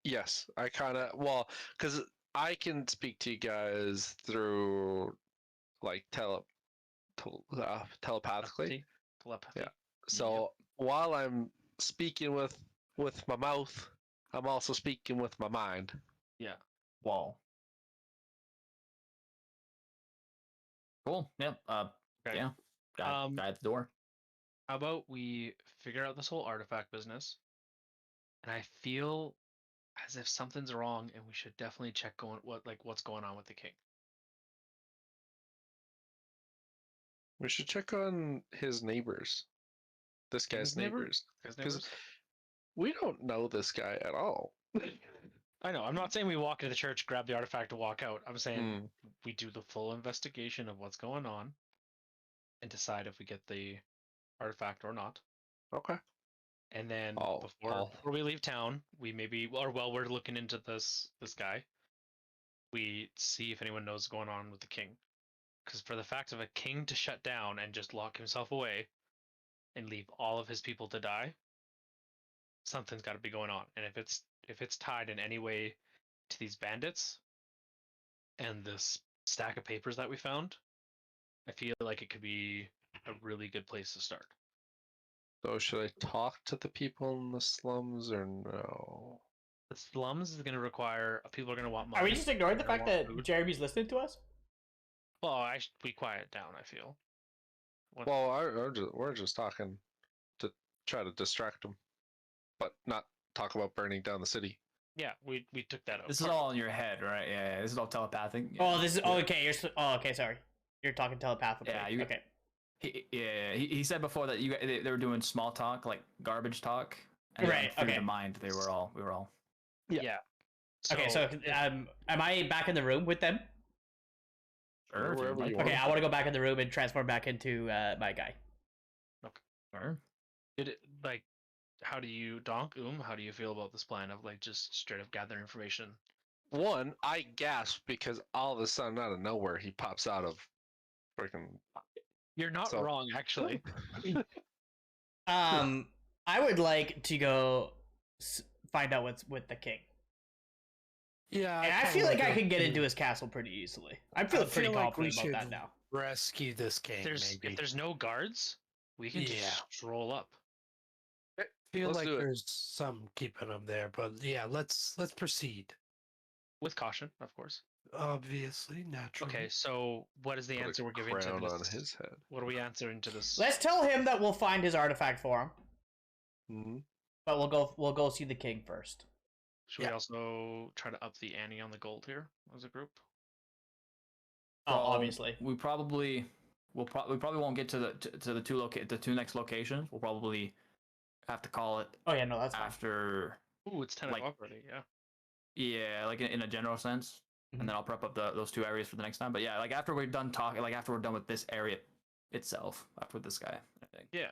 Speaker 5: Yes, I kind of because I can speak to you guys through like telepathically.
Speaker 1: Telepathy.
Speaker 5: Yeah. So while I'm speaking with my mouth, I'm also speaking with my mind.
Speaker 1: Yeah.
Speaker 6: Wall. Cool. Yep.
Speaker 1: Okay.
Speaker 6: Yeah. Guy at the door.
Speaker 1: How about we figure out this whole artifact business? And I feel as if something's wrong, and we should definitely check what's going on with the king.
Speaker 5: We should check on his neighbors. This guy's neighbors. Because we don't know this guy at all.
Speaker 1: I know. I'm not saying we walk into the church, grab the artifact, and walk out. I'm saying we do the full investigation of what's going on and decide if we get the artifact or not.
Speaker 5: Okay.
Speaker 1: And then before we leave town, we while we're looking into this guy, we see if anyone knows what's going on with the king. Because for the fact of a king to shut down and just lock himself away and leave all of his people to die, something's got to be going on. And if it's tied in any way to these bandits and this stack of papers that we found, I feel like it could be a really good place to start.
Speaker 5: So should I talk to the people in the slums or no?
Speaker 1: The slums is going to require people are going to want money.
Speaker 3: Are we just ignoring the fact that Jeremy's listening to us?
Speaker 1: Well, we quiet down, I feel.
Speaker 5: Well, we're just talking to try to distract them, but not talk about burning down the city.
Speaker 1: Yeah, we took that out.
Speaker 6: This is all in your head, right? Yeah, this is all telepathic. Yeah.
Speaker 3: Oh, this is okay. Okay. Sorry, you're talking telepathically.
Speaker 6: Yeah,
Speaker 3: okay.
Speaker 6: He said before that they were doing small talk, like garbage talk. And
Speaker 3: right.
Speaker 6: through the mind, we were all.
Speaker 1: Yeah.
Speaker 3: Okay, so am I back in the room with them?
Speaker 6: Sure.
Speaker 5: Wherever you
Speaker 3: Okay, I want to go back in the room and transform back into my guy.
Speaker 1: Okay.
Speaker 6: Sure.
Speaker 1: How do you, how do you feel about this plan of just straight up gather information?
Speaker 5: One, I gasped because all of a sudden, out of nowhere, he pops out of freaking.
Speaker 1: You're not wrong, actually.
Speaker 3: I would like to go find out what's with the king.
Speaker 2: Yeah,
Speaker 3: and I feel like I can get into his castle pretty easily. I'm feeling pretty confident about that now.
Speaker 2: Rescue this king.
Speaker 1: If there's no guards, we can just stroll up.
Speaker 2: I feel like there's some keeping them there, but yeah, let's proceed
Speaker 1: with caution, of course.
Speaker 2: Obviously, naturally.
Speaker 1: Okay, so what is the answer we're giving to this?
Speaker 5: On his head.
Speaker 1: What are we answering to this?
Speaker 3: Let's tell him that we'll find his artifact for him.
Speaker 5: Mm-hmm.
Speaker 3: But we'll go see the king first.
Speaker 1: Should we also try to up the ante on the gold here as a group?
Speaker 3: Oh, obviously.
Speaker 6: We probably won't get to the two next locations. We'll probably have to call it.
Speaker 3: Oh yeah, no, that's
Speaker 6: after.
Speaker 1: Ooh, it's 10 o'clock already. Yeah.
Speaker 6: Yeah, like in a general sense. And then I'll prep up those two areas for the next time. But yeah, like after we're done talking, like after we're done with this area itself, after this guy, I think.
Speaker 1: Yeah.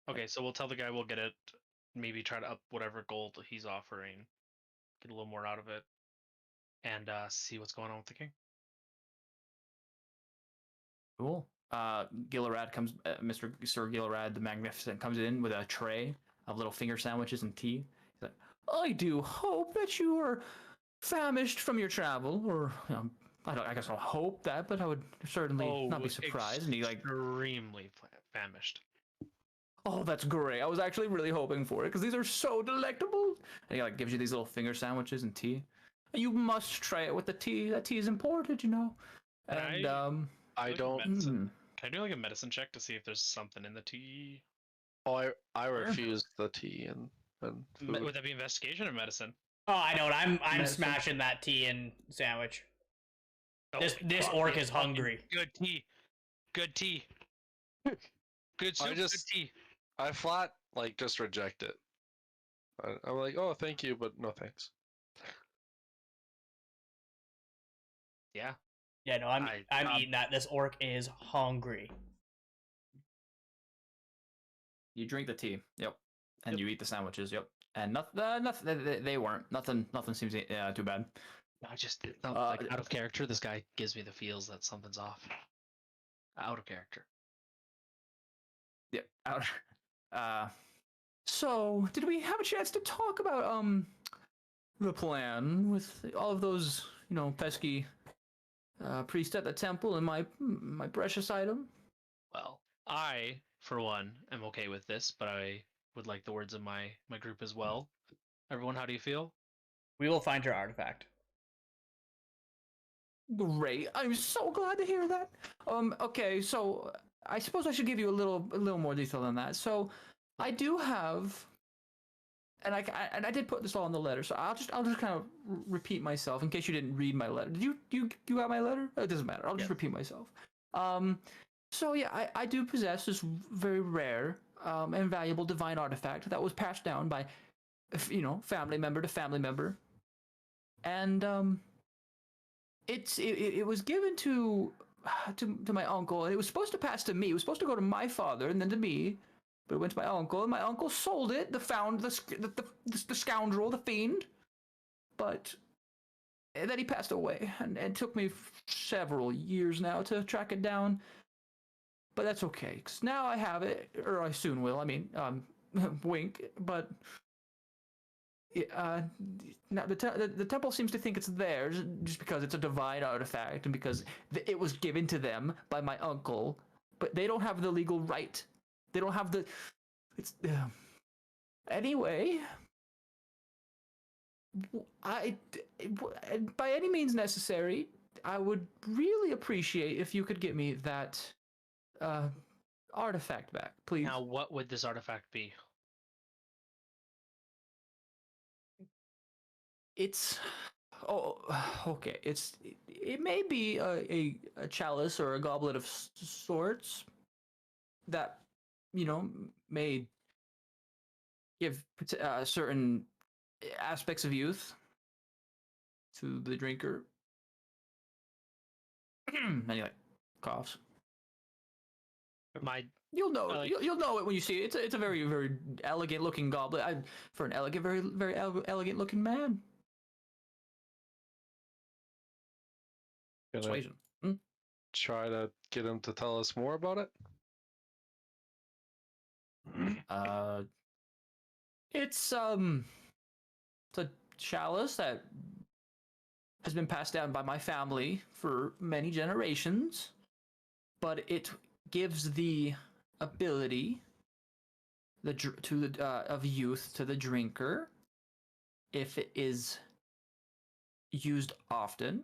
Speaker 1: Okay, so we'll tell the guy we'll get it, maybe try to up whatever gold he's offering, get a little more out of it, and see what's going on with the king.
Speaker 6: Cool. Gillerad comes, Mr. Sir Gillerad the Magnificent comes in with a tray of little finger sandwiches and tea. He's like, I do hope that you are famished from your travel, or I guess I'll hope that, but I would certainly not be surprised. And he
Speaker 1: extremely famished.
Speaker 6: Oh, that's great. I was actually really hoping for it because these are so delectable. And he gives you these little finger sandwiches and tea. You must try it with the tea. That tea is important, you know. And
Speaker 5: I don't.
Speaker 1: Can I do a medicine check to see if there's something in the tea?
Speaker 5: Oh, I refuse the tea and food.
Speaker 1: Would that be investigation or medicine?
Speaker 3: Oh, I know it. I'm smashing that tea and sandwich. Oh, this orc is hungry.
Speaker 1: Good tea. Good tea. Good soup. Good tea.
Speaker 5: I flat just reject it. I'm like, oh, thank you, but no thanks.
Speaker 1: Yeah.
Speaker 3: Yeah, no, I'm eating that. This orc is hungry.
Speaker 6: You drink the tea. Yep. And you eat the sandwiches. Yep. And nothing. They weren't. Nothing seems too bad.
Speaker 1: I just out of character. This guy gives me the feels that something's off. Out of character.
Speaker 6: Yeah. Out. So did we have a chance to talk about the plan with all of those pesky priests at the temple and my precious item?
Speaker 1: Well, I for one, am okay with this, but I would like the words of my group as well. Everyone, how do you feel?
Speaker 3: We will find your artifact.
Speaker 6: Great. I'm so glad to hear that. Okay, so I suppose I should give you a little more detail than that. So I do have, and I did put this all in the letter, so I'll just kind of repeat myself in case you didn't read my letter. Did you got my letter? It doesn't matter. I'll just repeat myself. So yeah, I do possess this very rare and valuable divine artifact that was passed down by, family member to family member, and it was given to my uncle, and it was supposed to pass to me. It was supposed to go to my father and then to me, but it went to my uncle, and my uncle sold it. The scoundrel, the fiend, but then he passed away, and it took me several years now to track it down. But that's okay, because now I have it, or I soon will. I mean, wink, but. Now the temple seems to think it's theirs just because it's a divine artifact and because it was given to them by my uncle, but they don't have the legal right. They don't have the. It's anyway. By any means necessary, I would really appreciate if you could get me that artifact back, please.
Speaker 1: Now, what would this artifact be?
Speaker 6: It's okay. It may be a chalice or a goblet of sorts that may give certain aspects of youth to the drinker. And he coughs. You'll know you'll know it when you see it. It's a very, very elegant looking goblet. For an elegant, very, very elegant looking man. Persuasion.
Speaker 5: Try to get him to tell us more about it.
Speaker 6: It's a chalice that has been passed down by my family for many generations, but it gives the ability of youth to the drinker if it is used often.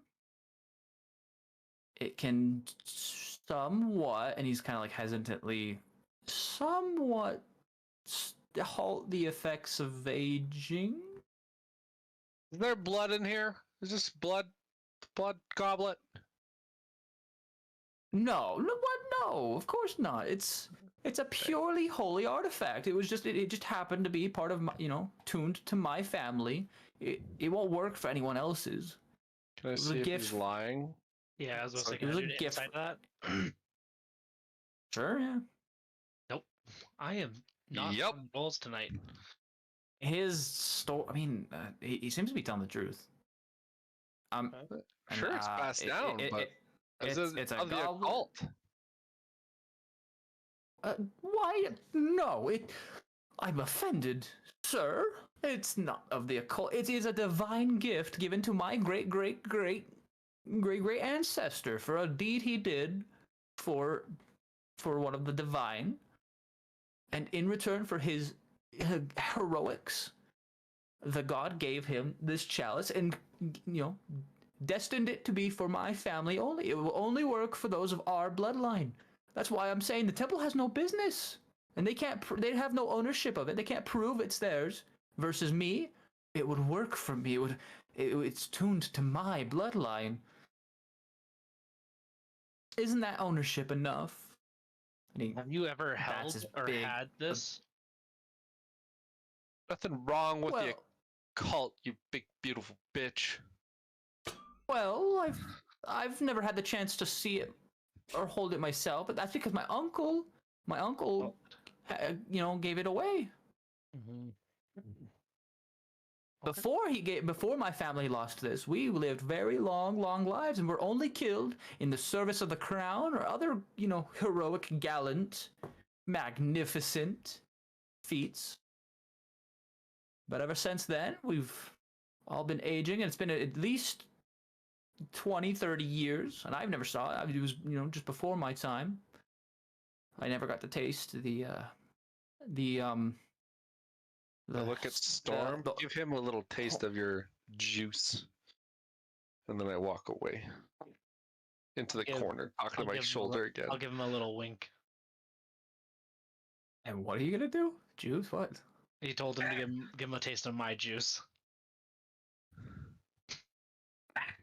Speaker 6: It can somewhat, and he's kind of hesitantly, somewhat halt the effects of aging.
Speaker 5: Is there blood in here? Is this blood goblet?
Speaker 6: No, of course not. It's a purely holy artifact. It was it just happened to be part of my, tuned to my family. It won't work for anyone else's.
Speaker 5: Can I see if he's lying?
Speaker 1: Yeah, I was
Speaker 6: It
Speaker 1: going
Speaker 6: was
Speaker 1: to
Speaker 6: a gift.
Speaker 1: that.
Speaker 6: Sure, yeah.
Speaker 1: Nope. I am not on balls tonight.
Speaker 6: His story, I mean, he seems to be telling the truth.
Speaker 5: Sure, it's passed down, but
Speaker 6: it's a
Speaker 5: occult.
Speaker 6: Why? No, I'm offended, sir. It's not of the occult. It is a divine gift given to my great ancestor for a deed he did for one of the divine, and in return for his heroics, the god gave him this chalice and destined it to be for my family only. It will only work for those of our bloodline. That's why I'm saying the temple has no business, and they have no ownership of it. They can't prove it's theirs. Versus me, it would work for me. It's tuned to my bloodline. Isn't that ownership enough?
Speaker 1: Have you ever held or had this?
Speaker 5: Nothing wrong with the occult, you big beautiful bitch.
Speaker 6: Well, I've never had the chance to see it or hold it myself, but that's because my uncle gave it away.
Speaker 1: Mm-hmm.
Speaker 6: Before my family lost this, we lived very long lives and were only killed in the service of the crown or other, heroic, gallant, magnificent feats. But ever since then, we've all been aging, and it's been at least 20, 30 years, and I've never saw it. It was, just before my time. I never got to taste
Speaker 5: I look at Storm. Give him a little taste of your juice, and then I walk away into the corner, talking to my shoulder again.
Speaker 7: I'll give him a little wink.
Speaker 6: And what are you gonna do? Juice? What?
Speaker 7: He told him to give him a taste of my juice.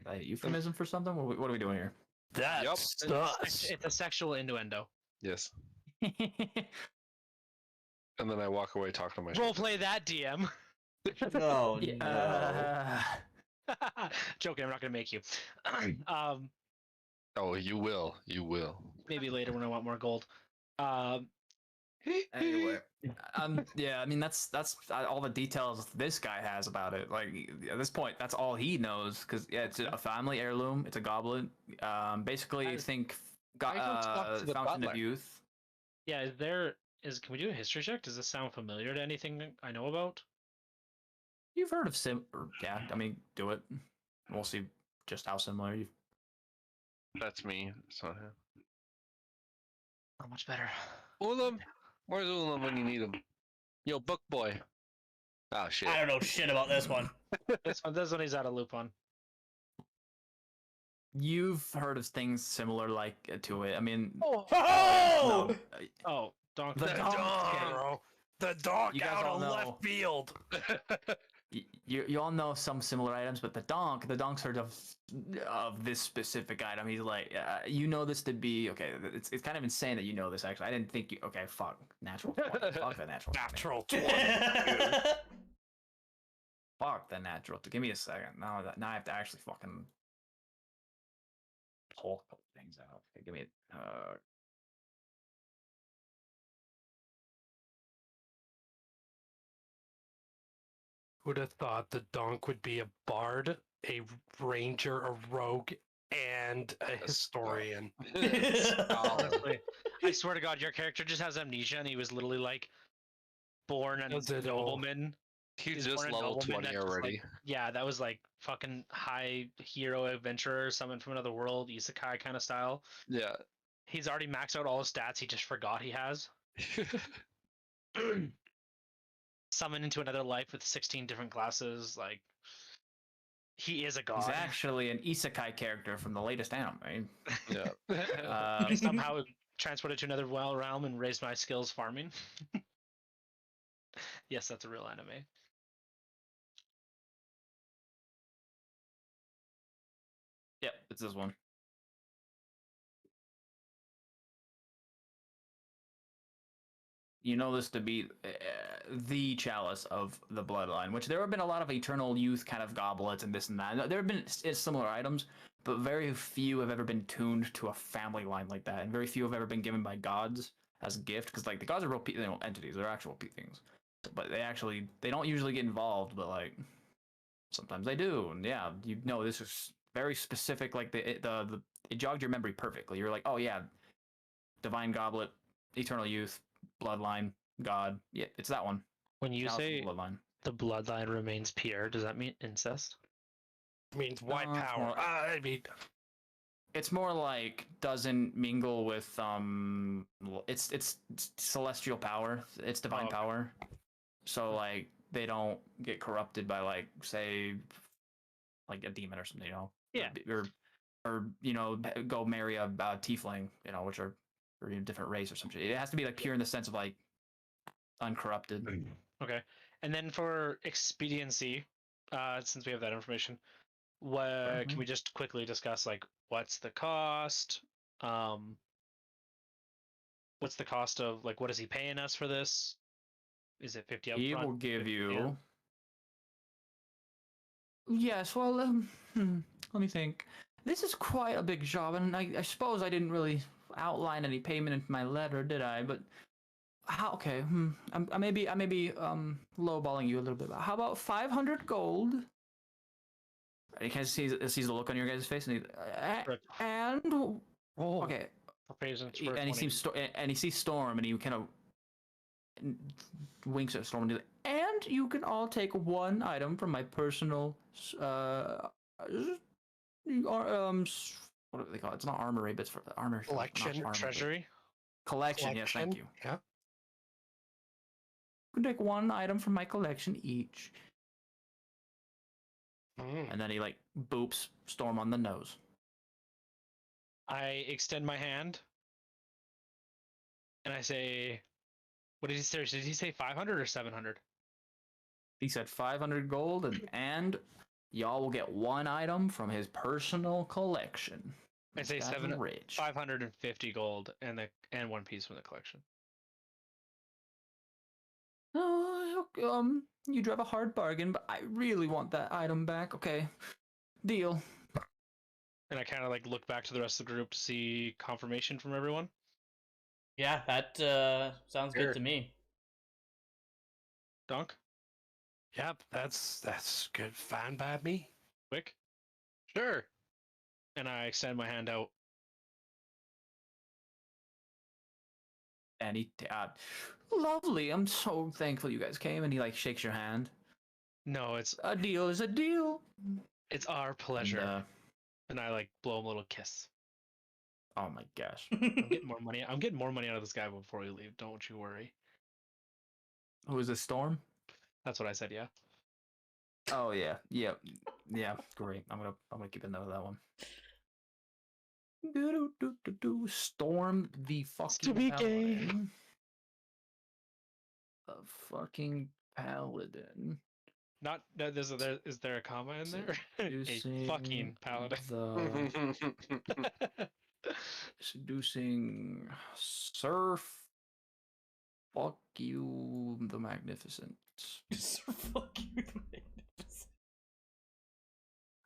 Speaker 6: A euphemism for something? What are we doing here?
Speaker 2: That's
Speaker 7: It's a sexual innuendo.
Speaker 5: Yes. And then I walk away talking to my shoulder.
Speaker 7: Role play that, DM.
Speaker 3: No,
Speaker 6: Yeah.
Speaker 3: no.
Speaker 7: Joking, I'm not gonna make you.
Speaker 5: Oh, you will. You will.
Speaker 7: Maybe later when I want more gold.
Speaker 6: Anyway, yeah, I mean that's all the details this guy has about it. Like at this point, that's all he knows because yeah, it's a family heirloom. It's a goblet. Basically, you think Fountain of Youth.
Speaker 7: Yeah, can we do a history check? Does this sound familiar to anything I know about?
Speaker 6: You've heard of yeah, I mean, do it. We'll see just how similar you.
Speaker 5: That's me. It's not him.
Speaker 7: Not much better.
Speaker 5: Ulam, where's Ulam when you need him? Yo, book boy. Oh shit.
Speaker 3: I don't know shit about this one.
Speaker 7: This one he's out of loop on.
Speaker 6: You've heard of things similar like to it. I mean,
Speaker 3: Oh!
Speaker 7: Oh, Donk.
Speaker 2: the dog, bro. The dog
Speaker 6: You guys
Speaker 2: out
Speaker 6: all
Speaker 2: on
Speaker 6: know.
Speaker 2: left field.
Speaker 6: you all know some similar items, but the donk's heard of this specific item. He's like, you know this to be okay. It's kind of insane that you know this. Actually, I didn't think you. Okay, fuck, natural 20. Fuck the natural. 20.
Speaker 2: Natural 20.
Speaker 6: Fuck the natural. Give me a second. Now I have to actually fucking pull a couple things out. Okay, give me
Speaker 2: Would have thought the donk would be a bard, a ranger, a rogue, and a historian.
Speaker 7: Honestly, I swear to God, your character just has amnesia, and he was literally like born a nobleman.
Speaker 5: He's just level 20 already.
Speaker 7: Yeah, that was like fucking high hero adventurer, someone from another world, isekai kind of style.
Speaker 5: Yeah.
Speaker 7: He's already maxed out all his stats. He just forgot he has. Summon into another life with 16 different classes. Like, he is a god.
Speaker 6: He's actually an isekai character from the latest anime.
Speaker 5: Yeah.
Speaker 7: Somehow transported to another realm and raised my skills farming. Yes, that's a real anime.
Speaker 6: Yep, it's this one. You know this to be the chalice of the bloodline, which there have been a lot of eternal youth kind of goblets and this and that. There have been similar items, but very few have ever been tuned to a family line like that, and very few have ever been given by gods as a gift. Because like the gods are real entities, they're actual things, but they don't usually get involved. But like sometimes they do, and yeah, you know this is very specific. Like it jogged your memory perfectly. You're like, oh yeah, divine goblet, eternal youth. Bloodline, God. Yeah, it's that one.
Speaker 7: When you say the bloodline remains pure, does that mean incest?
Speaker 2: It means white power. I mean,
Speaker 6: it's more like doesn't mingle with it's celestial power. It's divine power. So like they don't get corrupted by like say like a demon or something, you know.
Speaker 7: Yeah.
Speaker 6: Or you know, go marry a tiefling, you know, which are or a different race or something. It has to be like pure in the sense of like uncorrupted.
Speaker 7: Okay. And then for expediency, since we have that information, what can we just quickly discuss like what's the cost? What's the cost of like what is he paying us for this? Is it 50 up
Speaker 6: He
Speaker 7: front?
Speaker 6: will give you Yes, well let me think. This is quite a big job, and I suppose I didn't really outline any payment in my letter, did I? But how? Okay, I may be lowballing you a little bit. How about 500 gold? You can see the look on your guys' face, and okay, and he sees Storm, and he kind of winks at Storm, and he's like, and you can all take one item from my personal what do they call it? It's not armory, but it's for armor
Speaker 2: collection,
Speaker 6: armor,
Speaker 7: treasury.
Speaker 6: Collection, yes, thank you.
Speaker 2: Yeah.
Speaker 6: You can take one item from my collection each. And then he like boops Storm on the nose.
Speaker 7: I extend my hand and I say, what did he say? Did he say 500 or 700?
Speaker 6: He said 500 gold, and y'all will get one item from his personal collection.
Speaker 7: I say
Speaker 6: This guy's
Speaker 7: 550 gold and one piece from the collection.
Speaker 6: Oh, you drive a hard bargain, but I really want that item back. Okay, deal.
Speaker 7: And I kind of like look back to the rest of the group to see confirmation from everyone.
Speaker 3: Yeah, that sounds good to me.
Speaker 7: Donk?
Speaker 2: Yep, that's good. Fine by me.
Speaker 7: Quick?
Speaker 5: Sure.
Speaker 7: And I extend my hand out.
Speaker 6: And he, lovely. I'm so thankful you guys came. And he like shakes your hand.
Speaker 7: No, it's
Speaker 6: A deal is a deal.
Speaker 7: It's our pleasure. And I like blow him a little kiss.
Speaker 6: Oh my gosh.
Speaker 7: I'm getting more money. I'm getting more money out of this guy before we leave. Don't you worry.
Speaker 6: Who is this, Storm?
Speaker 7: That's what I said. Yeah.
Speaker 6: Oh yeah, yeah. Great. I'm gonna keep a note of that one. Storm the fucking paladin. The fucking paladin.
Speaker 7: Not is there a comma in there? A fucking paladin.
Speaker 6: Seducing Sir Fuck You the Magnificent.
Speaker 3: Sir Fuck You the Magnificent.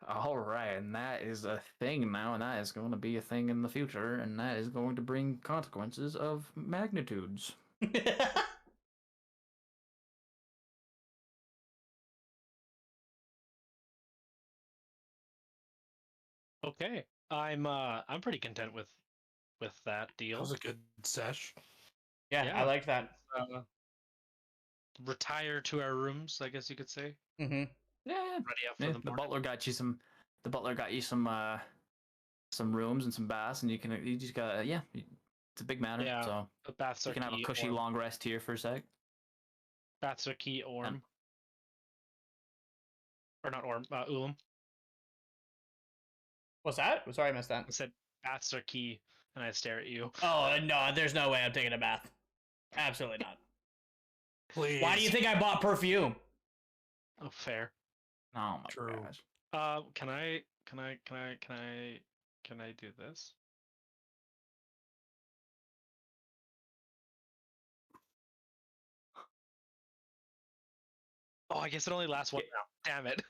Speaker 6: All right, and that is a thing now, and that is going to be a thing in the future, and that is going to bring consequences of magnitudes.
Speaker 7: Okay, I'm pretty content with that deal.
Speaker 2: That was a good sesh.
Speaker 3: Yeah, I like that.
Speaker 7: Retire to our rooms, I guess you could say.
Speaker 3: Mm-hmm.
Speaker 6: Yeah.
Speaker 7: Ready up for
Speaker 6: The butler got you some. The butler got you some rooms and some baths, and you just got it's a big matter.
Speaker 7: Yeah,
Speaker 6: so
Speaker 7: the baths
Speaker 6: you
Speaker 7: are
Speaker 6: can have a cushy
Speaker 7: Orm.
Speaker 6: long rest here for a sec.
Speaker 7: Baths are key, Orm. Or not Orm, Ulam.
Speaker 3: What's that? Sorry, I missed that.
Speaker 7: I said baths are key, and I stare at you.
Speaker 3: Oh no, there's no way I'm taking a bath. Absolutely not.
Speaker 2: Please.
Speaker 3: Why do you think I bought perfume?
Speaker 7: Oh, fair.
Speaker 6: Oh my
Speaker 2: True.
Speaker 6: gosh.
Speaker 7: Can I do this? Oh, I guess it only lasts one now. Damn it.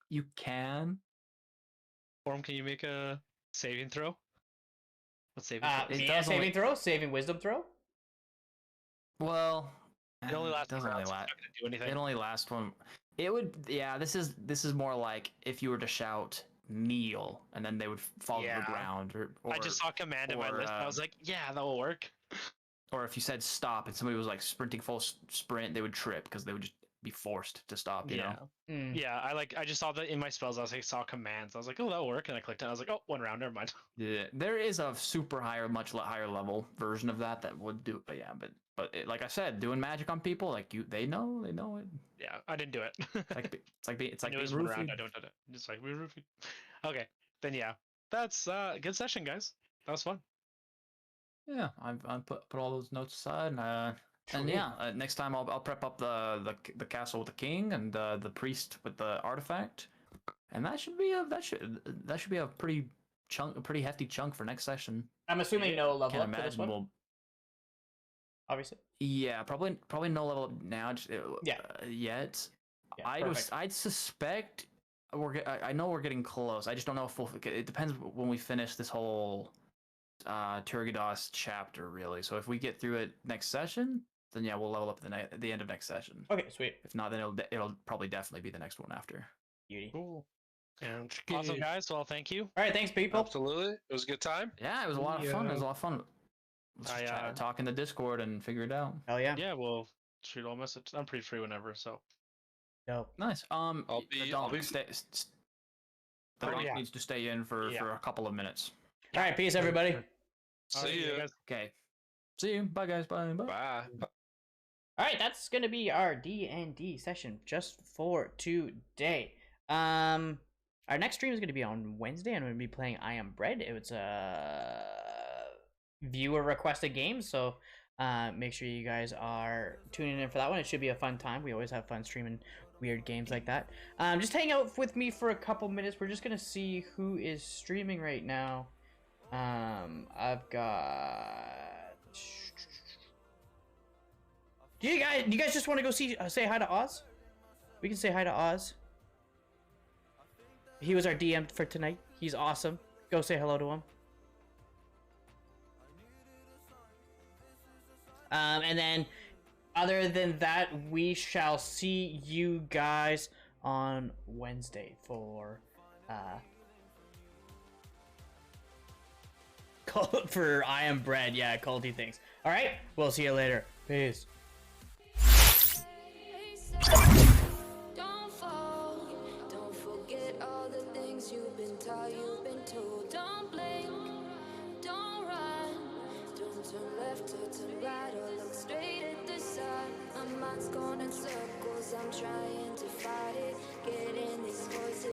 Speaker 6: You can.
Speaker 7: Orm, can you make a saving throw? What saving throw?
Speaker 3: Me a saving throw? Saving wisdom throw?
Speaker 6: Well,
Speaker 7: It only lasts
Speaker 6: doesn't
Speaker 7: one round,
Speaker 6: really
Speaker 7: so it's
Speaker 6: last.
Speaker 7: not gonna do anything.
Speaker 6: It only lasts one. It would. Yeah. This is more like if you were to shout kneel, and then they would fall to the ground, or
Speaker 7: I just saw command in my list. And I was like, yeah, that will work.
Speaker 6: Or if you said stop and somebody was like sprinting full sprint, they would trip because they would just be forced to stop. You know.
Speaker 7: Yeah, I just saw that in my spells. I was like, saw commands. I was like, oh, that'll work, and I clicked it. I was like, oh, one round, never mind.
Speaker 6: Yeah, there is a super higher, much higher level version of that would do. But yeah, but it, like I said, doing magic on people, like they know it.
Speaker 7: Yeah, I didn't do it.
Speaker 6: It's like
Speaker 7: it
Speaker 6: being
Speaker 7: was one round.
Speaker 6: roofied.
Speaker 7: I don't do it. Just like being roofied. Okay, then yeah, that's good session, guys. That was fun.
Speaker 6: Yeah, I've put all those notes aside, and yeah, next time I'll prep up the castle with the king and the priest with the artifact, and that should be a pretty hefty chunk for next session.
Speaker 3: I'm assuming no level
Speaker 6: Can't
Speaker 3: up for this one.
Speaker 6: imagine
Speaker 3: Obviously.
Speaker 6: Yeah, probably no level up now. Yet.
Speaker 3: Yeah,
Speaker 6: I'd suspect I know we're getting close. I just don't know if it depends when we finish this whole Turgidos chapter, really. So if we get through it next session, then yeah, we'll level up at the end of next session.
Speaker 3: Okay, sweet.
Speaker 6: If not, then it'll probably definitely be the next one after.
Speaker 3: Beauty.
Speaker 7: Cool. Awesome, guys. Well, thank you.
Speaker 3: All right, thanks, people.
Speaker 5: Absolutely. It was a good time.
Speaker 6: Yeah, it was a lot of fun. It was a lot of fun. Let's just try to talk in the Discord and figure it out.
Speaker 3: Hell yeah.
Speaker 7: Yeah, we'll shoot all message. I'm pretty free whenever, so.
Speaker 3: Dope.
Speaker 6: Nice.
Speaker 5: I'll be
Speaker 6: The needs to stay in for a couple of minutes.
Speaker 3: All right, peace, everybody.
Speaker 5: See you.
Speaker 2: guys.
Speaker 6: Okay. See you. Bye, guys. Bye. Bye.
Speaker 5: Bye.
Speaker 3: All right, that's gonna be our D&D session just for today. Our next stream is gonna be on Wednesday. I'm gonna be playing I Am Bread. It's a viewer requested game, so make sure you guys are tuning in for that one. It should be a fun time. We always have fun streaming weird games like that. Just hang out with me for a couple minutes. We're just gonna see who is streaming right now. I've got. Do you guys just want to go say hi to Oz? We can say hi to Oz. He was our DM for tonight. He's awesome. Go say hello to him. And then, other than that, we shall see you guys on Wednesday for for I Am Bread. Yeah, culty things. All right, we'll see you later. Peace.
Speaker 8: Don't fall, don't forget all the things you've been taught, you've been told. Don't blink, don't run, don't turn left or turn right or look straight at the sun. My mind's going in circles, I'm trying to fight it, getting these voices.